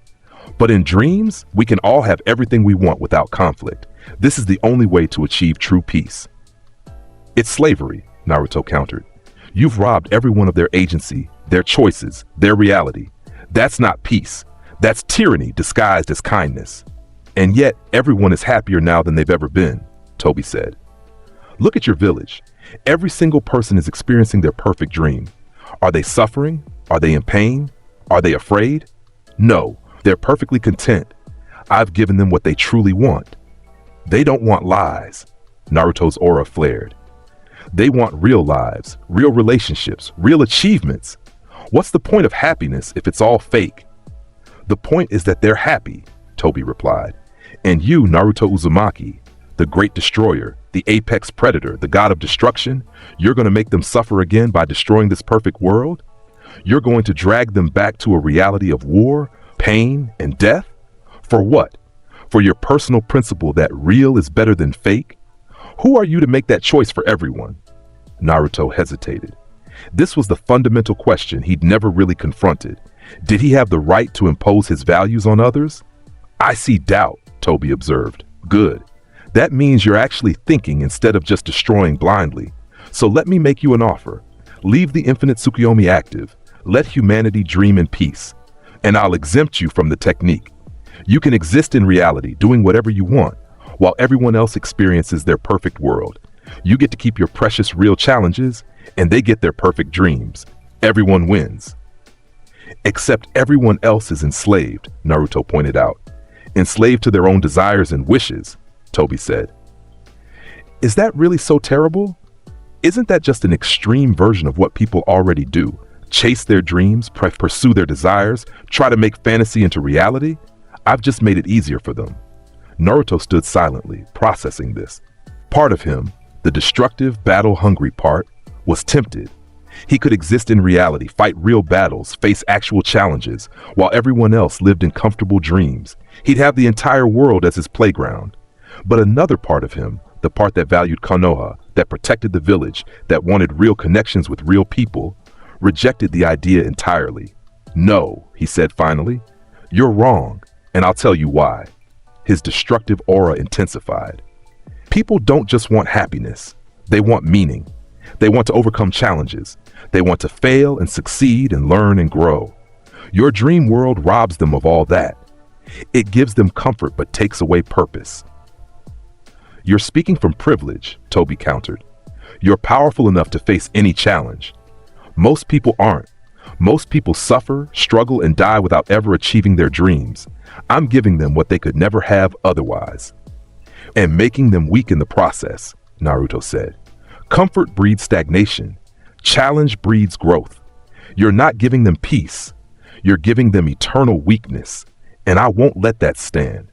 But in dreams, we can all have everything we want without conflict. This is the only way to achieve true peace. It's slavery, Naruto countered. You've robbed everyone of their agency, their choices, their reality. That's not peace. That's tyranny disguised as kindness. And yet, everyone is happier now than they've ever been, Tobi said. Look at your village. Every single person is experiencing their perfect dream. Are they suffering? Are they in pain? Are they afraid? No, they're perfectly content. I've given them what they truly want. They don't want lies. Naruto's aura flared. They want real lives, real relationships, real achievements. What's the point of happiness if it's all fake? The point is that they're happy, Tobi replied. And you, Naruto Uzumaki, the great destroyer, the apex predator, the god of destruction, you're going to make them suffer again by destroying this perfect world? You're going to drag them back to a reality of war, pain, and death? For what? For your personal principle that real is better than fake? Who are you to make that choice for everyone? Naruto hesitated. This was the fundamental question he'd never really confronted. Did he have the right to impose his values on others? I see doubt, Tobi observed. Good. That means you're actually thinking instead of just destroying blindly. So let me make you an offer. Leave the infinite Tsukuyomi active. Let humanity dream in peace. And I'll exempt you from the technique. You can exist in reality, doing whatever you want, while everyone else experiences their perfect world. You get to keep your precious real challenges, and they get their perfect dreams. Everyone wins. Except everyone else is enslaved, Naruto pointed out. Enslaved to their own desires and wishes, Tobi said. Is that really so terrible? Isn't that just an extreme version of what people already do? Chase their dreams, pursue their desires, try to make fantasy into reality? I've just made it easier for them. Naruto stood silently, processing this. Part of him, the destructive, battle-hungry part, was tempted. He could exist in reality, fight real battles, face actual challenges, while everyone else lived in comfortable dreams. He'd have the entire world as his playground. But another part of him, the part that valued Konoha, that protected the village, that wanted real connections with real people, rejected the idea entirely. No, he said finally, you're wrong, and I'll tell you why. His destructive aura intensified. People don't just want happiness. They want meaning. They want to overcome challenges. They want to fail and succeed and learn and grow. Your dream world robs them of all that. It gives them comfort but takes away purpose. You're speaking from privilege, Tobi countered. You're powerful enough to face any challenge. Most people aren't. Most people suffer, struggle, and die without ever achieving their dreams. I'm giving them what they could never have otherwise. And making them weak in the process, Naruto said. Comfort breeds stagnation. Challenge breeds growth. You're not giving them peace. You're giving them eternal weakness. And I won't let that stand.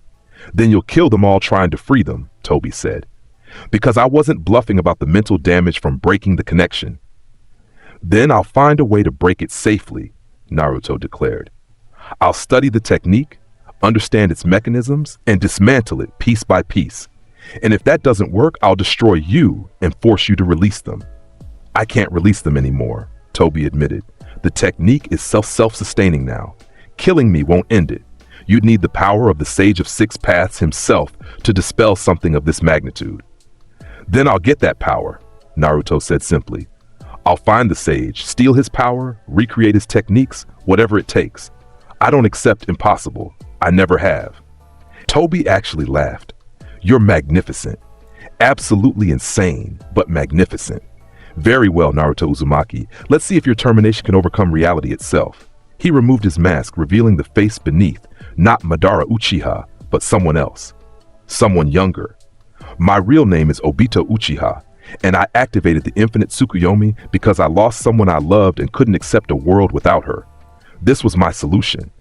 Then you'll kill them all trying to free them, Tobi said. Because I wasn't bluffing about the mental damage from breaking the connection. Then I'll find a way to break it safely, Naruto declared. I'll study the technique, understand its mechanisms, and dismantle it piece by piece. And if that doesn't work, I'll destroy you and force you to release them. I can't release them anymore, Tobi admitted. The technique is self-sustaining now. Killing me won't end it. You'd need the power of the Sage of Six Paths himself to dispel something of this magnitude. Then I'll get that power, Naruto said simply. I'll find the sage, steal his power, recreate his techniques, whatever it takes. I don't accept impossible. I never have. Tobi actually laughed. You're magnificent. Absolutely insane, but magnificent. Very well, Naruto Uzumaki. Let's see if your determination can overcome reality itself. He removed his mask, revealing the face beneath, not Madara Uchiha, but someone else. Someone younger. My real name is Obito Uchiha, and I activated the infinite Tsukuyomi because I lost someone I loved and couldn't accept a world without her. This was my solution.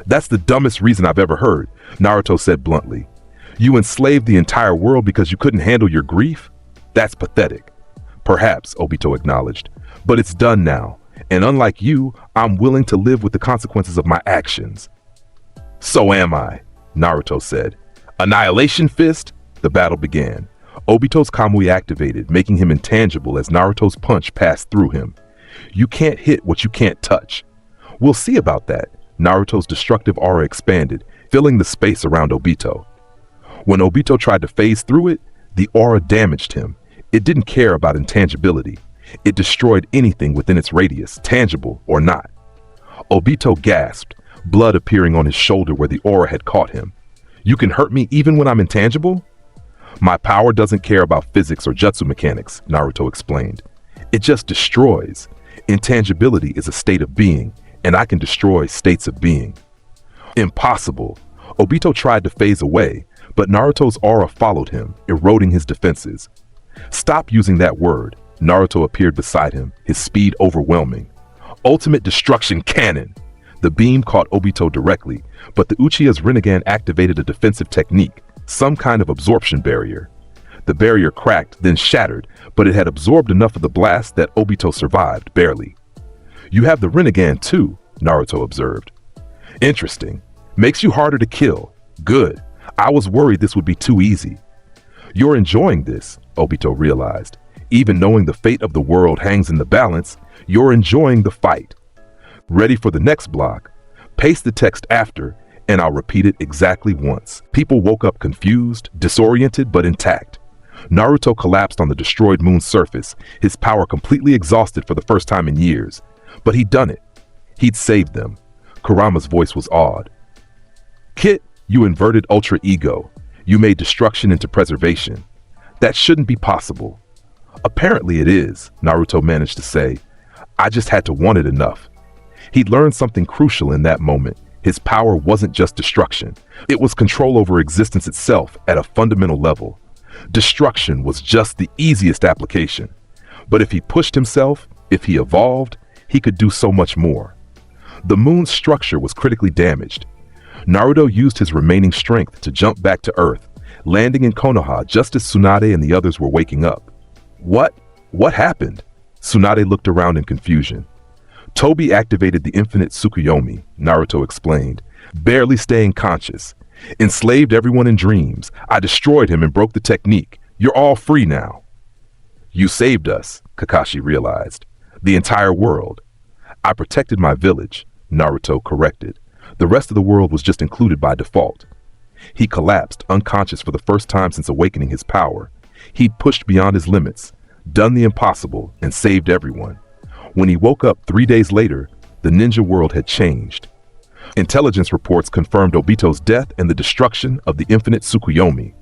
That's the dumbest reason I've ever heard, Naruto said bluntly. You enslaved the entire world because you couldn't handle your grief? That's pathetic. Perhaps, Obito acknowledged, but it's done now, and unlike you, I'm willing to live with the consequences of my actions. So am I, Naruto said. Annihilation Fist? The battle began. Obito's Kamui activated, making him intangible as Naruto's punch passed through him. You can't hit what you can't touch. We'll see about that. Naruto's destructive aura expanded, filling the space around Obito. When Obito tried to phase through it, the aura damaged him. It didn't care about intangibility. It destroyed anything within its radius, tangible or not. Obito gasped, blood appearing on his shoulder where the aura had caught him. You can hurt me even when I'm intangible? My power doesn't care about physics or jutsu mechanics, Naruto explained. It just destroys. Intangibility is a state of being, and I can destroy states of being. Impossible. Obito tried to phase away, but Naruto's aura followed him, eroding his defenses. Stop using that word. Naruto appeared beside him, his speed overwhelming. Ultimate Destruction Cannon! The beam caught Obito directly, but the Uchiha's Rinnegan activated a defensive technique, some kind of absorption barrier. The barrier cracked, then shattered, but it had absorbed enough of the blast that Obito survived, barely. You have the Rinnegan too, Naruto observed. Interesting. Makes you harder to kill. Good. I was worried this would be too easy. You're enjoying this, Obito realized. Even knowing the fate of the world hangs in the balance, you're enjoying the fight. Ready for the next block? Paste the text after, and I'll repeat it exactly once. People woke up confused, disoriented, but intact. Naruto collapsed on the destroyed moon's surface, his power completely exhausted for the first time in years. But he'd done it. He'd saved them. Kurama's voice was awed. Kit, you inverted ultra ego. You made destruction into preservation. That shouldn't be possible. Apparently it is, Naruto managed to say. I just had to want it enough. He'd learned something crucial in that moment. His power wasn't just destruction. It was control over existence itself at a fundamental level. Destruction was just the easiest application. But if he pushed himself, if he evolved, he could do so much more. The moon's structure was critically damaged. Naruto used his remaining strength to jump back to Earth, landing in Konoha just as Tsunade and the others were waking up. What happened? Tsunade looked around in confusion. Tobi activated the infinite Tsukuyomi, Naruto explained, barely staying conscious. Enslaved everyone in dreams. I destroyed him and broke the technique. You're all free now. You saved us, Kakashi realized. The entire world. I protected my village, Naruto corrected. The rest of the world was just included by default. He collapsed, unconscious for the first time since awakening his power. He'd pushed beyond his limits, done the impossible, and saved everyone. When he woke up 3 days later, the ninja world had changed. Intelligence reports confirmed Obito's death and the destruction of the infinite Tsukuyomi.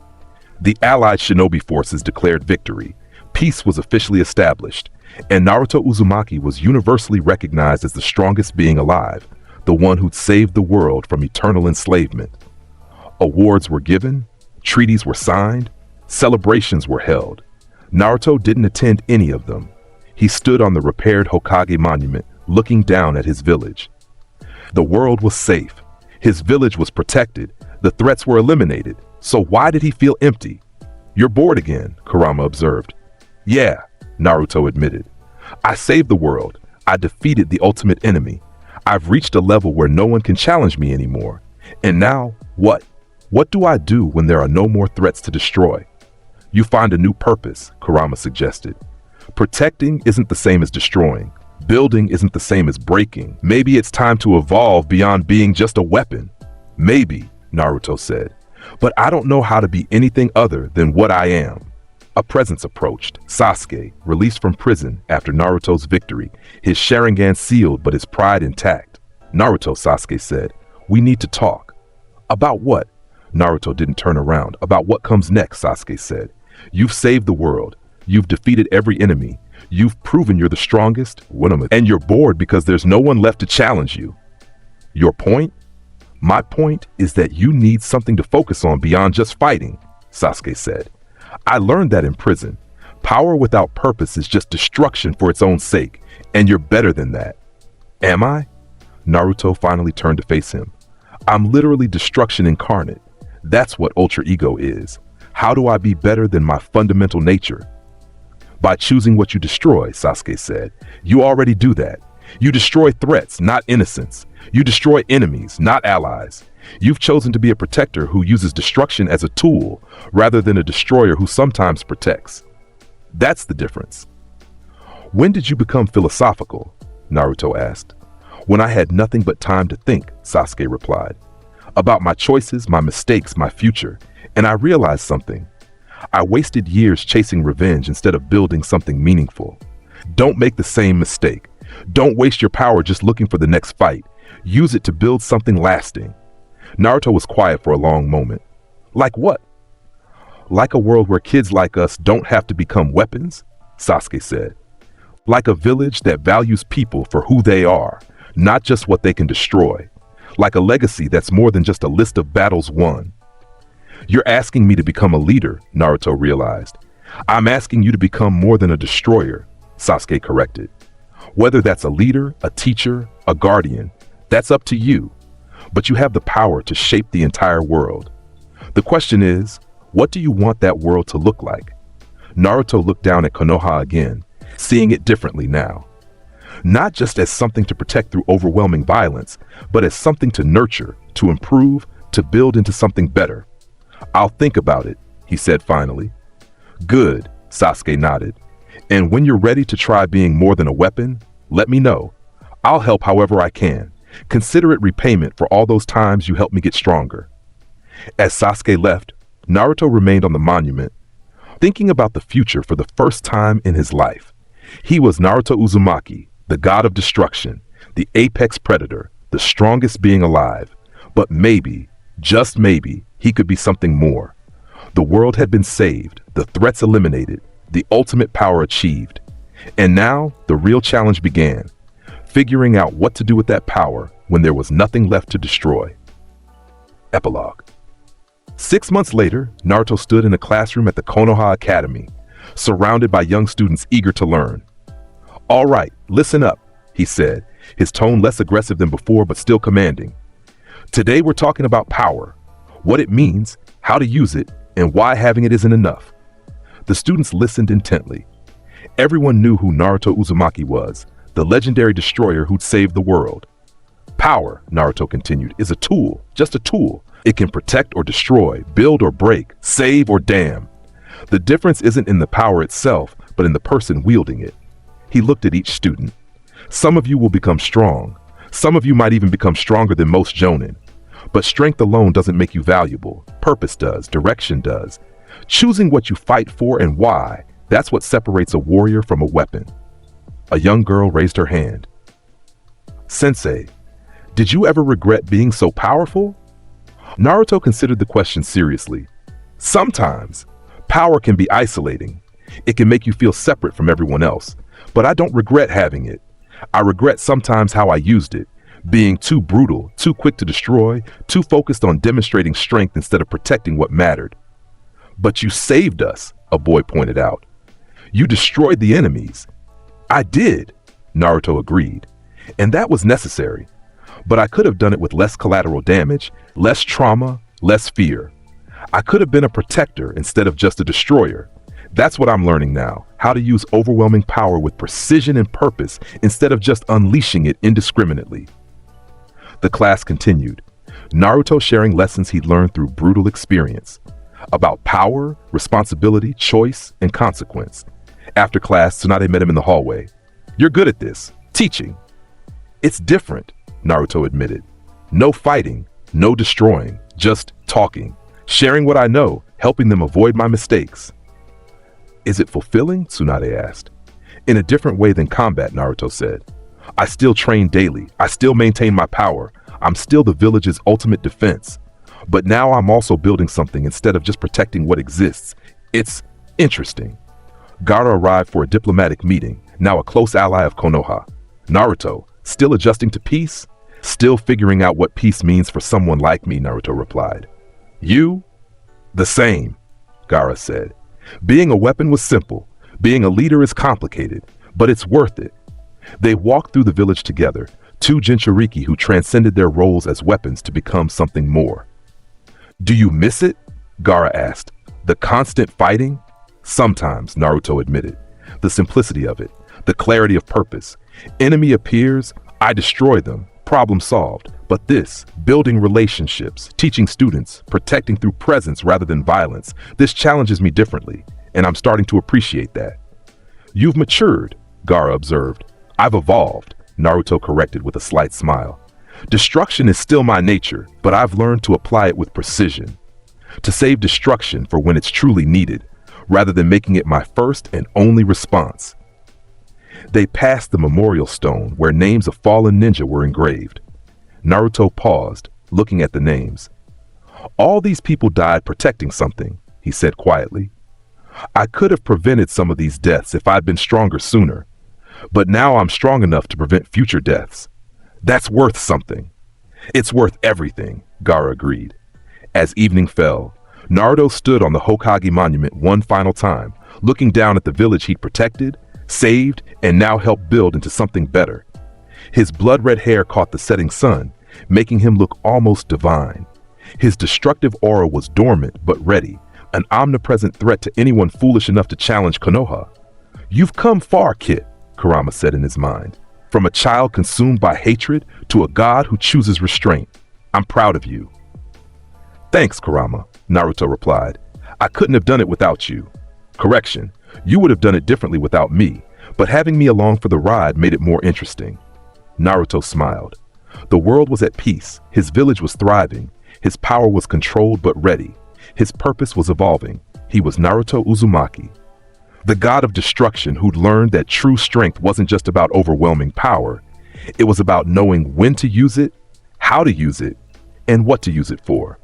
The allied shinobi forces declared victory. Peace was officially established, and Naruto Uzumaki was universally recognized as the strongest being alive, the one who'd saved the world from eternal enslavement. Awards were given, treaties were signed, celebrations were held. Naruto didn't attend any of them. He stood on the repaired Hokage monument, looking down at his village. The world was safe. His village was protected. The threats were eliminated. So why did he feel empty? You're bored again, Kurama observed. Yeah, Naruto admitted. I saved the world. I defeated the ultimate enemy. I've reached a level where no one can challenge me anymore. And now, what? What do I do when there are no more threats to destroy? You find a new purpose, Kurama suggested. Protecting isn't the same as destroying. Building isn't the same as breaking. Maybe it's time to evolve beyond being just a weapon. Maybe, Naruto said. But I don't know how to be anything other than what I am. A presence approached. Sasuke, released from prison after Naruto's victory, his Sharingan sealed but his pride intact. Naruto, Sasuke said, we need to talk. About what? Naruto didn't turn around. About what comes next, Sasuke said. You've saved the world. You've defeated every enemy. You've proven you're the strongest, and you're bored because there's no one left to challenge you. Your point? My point is that you need something to focus on beyond just fighting, Sasuke said. I learned that in prison. Power without purpose is just destruction for its own sake, and you're better than that. Am I? Naruto finally turned to face him. I'm literally destruction incarnate. That's what Ultra Ego is. How do I be better than my fundamental nature? By choosing what you destroy, Sasuke said. You already do that. You destroy threats, not innocents. You destroy enemies, not allies. You've chosen to be a protector who uses destruction as a tool, rather than a destroyer who sometimes protects. That's the difference. When did you become philosophical? Naruto asked. When I had nothing but time to think, Sasuke replied. About my choices, my mistakes, my future. And I realized something. I wasted years chasing revenge instead of building something meaningful. Don't make the same mistake. Don't waste your power just looking for the next fight. Use it to build something lasting. Naruto was quiet for a long moment. Like what? Like a world where kids like us don't have to become weapons, Sasuke said. Like a village that values people for who they are, not just what they can destroy. Like a legacy that's more than just a list of battles won. You're asking me to become a leader, Naruto realized. I'm asking you to become more than a destroyer, Sasuke corrected. Whether that's a leader, a teacher, a guardian, that's up to you. But you have the power to shape the entire world. The question is, what do you want that world to look like? Naruto looked down at Konoha again, seeing it differently now. Not just as something to protect through overwhelming violence, but as something to nurture, to improve, to build into something better. I'll think about it, he said finally. Good, Sasuke nodded. And when you're ready to try being more than a weapon, let me know. I'll help however I can. Consider it repayment for all those times you helped me get stronger. As Sasuke left, Naruto remained on the monument, thinking about the future for the first time in his life. He was Naruto Uzumaki, the god of destruction, the apex predator, the strongest being alive. But maybe, just maybe, he could be something more. The world had been saved, the threats eliminated, the ultimate power achieved. And now, the real challenge began, figuring out what to do with that power when there was nothing left to destroy. Epilogue. 6 months later, Naruto stood in a classroom at the Konoha Academy, surrounded by young students eager to learn. All right, listen up, he said, his tone less aggressive than before but still commanding. Today we're talking about power, what it means, how to use it, and why having it isn't enough. The students listened intently. Everyone knew who Naruto Uzumaki was, the legendary destroyer who'd saved the world. Power, Naruto continued, is a tool, just a tool. It can protect or destroy, build or break, save or damn. The difference isn't in the power itself, but in the person wielding it. He looked at each student. Some of you will become strong. Some of you might even become stronger than most jonin. But strength alone doesn't make you valuable. Purpose does, direction does. Choosing what you fight for and why, that's what separates a warrior from a weapon. A young girl raised her hand. Sensei, did you ever regret being so powerful? Naruto considered the question seriously. Sometimes. Power can be isolating. It can make you feel separate from everyone else. But I don't regret having it. I regret sometimes how I used it. Being too brutal, too quick to destroy, too focused on demonstrating strength instead of protecting what mattered. But you saved us, a boy pointed out. You destroyed the enemies. I did, Naruto agreed. And that was necessary. But I could have done it with less collateral damage, less trauma, less fear. I could have been a protector instead of just a destroyer. That's what I'm learning now, how to use overwhelming power with precision and purpose instead of just unleashing it indiscriminately. The class continued, Naruto sharing lessons he'd learned through brutal experience about power, responsibility, choice, and consequence. After class, Tsunade met him in the hallway. You're good at this, teaching. It's different, Naruto admitted. No fighting, no destroying, just talking, sharing what I know, helping them avoid my mistakes. Is it fulfilling? Tsunade asked. In a different way than combat, Naruto said. I still train daily. I still maintain my power. I'm still the village's ultimate defense. But now I'm also building something instead of just protecting what exists. It's interesting. Gaara arrived for a diplomatic meeting, now a close ally of Konoha. Naruto, still adjusting to peace? Still figuring out what peace means for someone like me, Naruto replied. You? The same, Gaara said. Being a weapon was simple. Being a leader is complicated, but it's worth it. They walked through the village together, two Jinchuriki who transcended their roles as weapons to become something more. Do you miss it? Gaara asked. The constant fighting? Sometimes, Naruto admitted. The simplicity of it, the clarity of purpose. Enemy appears, I destroy them, problem solved. But this, building relationships, teaching students, protecting through presence rather than violence, this challenges me differently, and I'm starting to appreciate that. You've matured, Gaara observed. I've evolved, Naruto corrected with a slight smile. Destruction is still my nature, but I've learned to apply it with precision. To save destruction for when it's truly needed, rather than making it my first and only response. They passed the memorial stone where names of fallen ninja were engraved. Naruto paused, looking at the names. All these people died protecting something, he said quietly. I could have prevented some of these deaths if I'd been stronger sooner, but now I'm strong enough to prevent future deaths. That's worth something. It's worth everything, Gaara agreed. As evening fell, Naruto stood on the Hokage monument one final time, looking down at the village he'd protected, saved, and now helped build into something better. His blood-red hair caught the setting sun, making him look almost divine. His destructive aura was dormant but ready, an omnipresent threat to anyone foolish enough to challenge Konoha. You've come far, Kit, Kurama said in his mind. From a child consumed by hatred to a god who chooses restraint. I'm proud of you. Thanks, Kurama, Naruto replied. I couldn't have done it without you. Correction, you would have done it differently without me, but having me along for the ride made it more interesting. Naruto smiled. The world was at peace, his village was thriving, his power was controlled but ready, his purpose was evolving. He was Naruto Uzumaki, the god of destruction who'd learned that true strength wasn't just about overwhelming power, it was about knowing when to use it, how to use it, and what to use it for.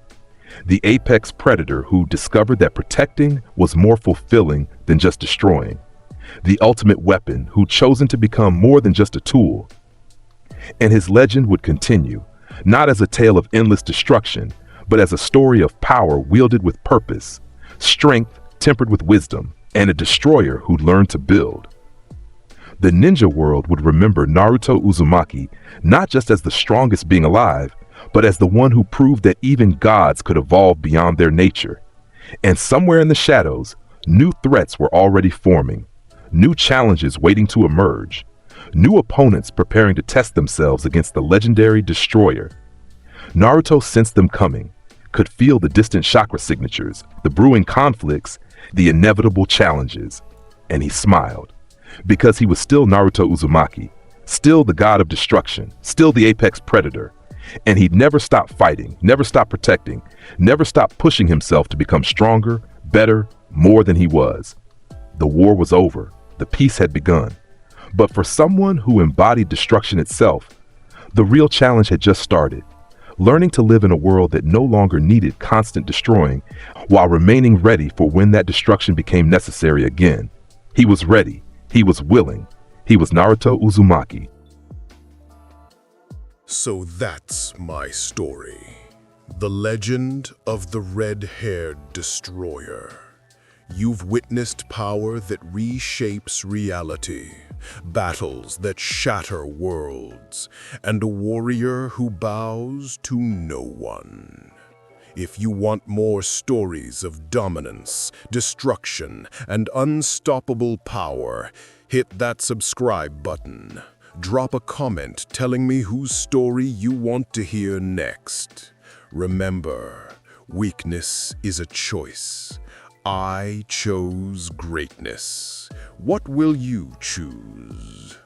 The apex predator who discovered that protecting was more fulfilling than just destroying. The ultimate weapon who'd chosen to become more than just a tool. And his legend would continue, not as a tale of endless destruction, but as a story of power wielded with purpose, strength tempered with wisdom, and a destroyer who'd learned to build. The ninja world would remember Naruto Uzumaki not just as the strongest being alive, but as the one who proved that even gods could evolve beyond their nature. And somewhere in the shadows, new threats were already forming, new challenges waiting to emerge, new opponents preparing to test themselves against the legendary destroyer. Naruto sensed them coming, could feel the distant chakra signatures, the brewing conflicts, the inevitable challenges, and he smiled, because he was still Naruto Uzumaki, still the god of destruction, still the apex predator, and he'd never stop fighting, never stop protecting, never stop pushing himself to become stronger, better, more than he was. The war was over, the peace had begun, but for someone who embodied destruction itself, the real challenge had just started. Learning to live in a world that no longer needed constant destroying while remaining ready for when that destruction became necessary again. He was ready. He was willing. He was Naruto Uzumaki. So that's my story. The legend of the red-haired destroyer. You've witnessed power that reshapes reality, battles that shatter worlds, and a warrior who bows to no one. If you want more stories of dominance, destruction, and unstoppable power, hit that subscribe button. Drop a comment telling me whose story you want to hear next. Remember, weakness is a choice. I chose greatness. What will you choose?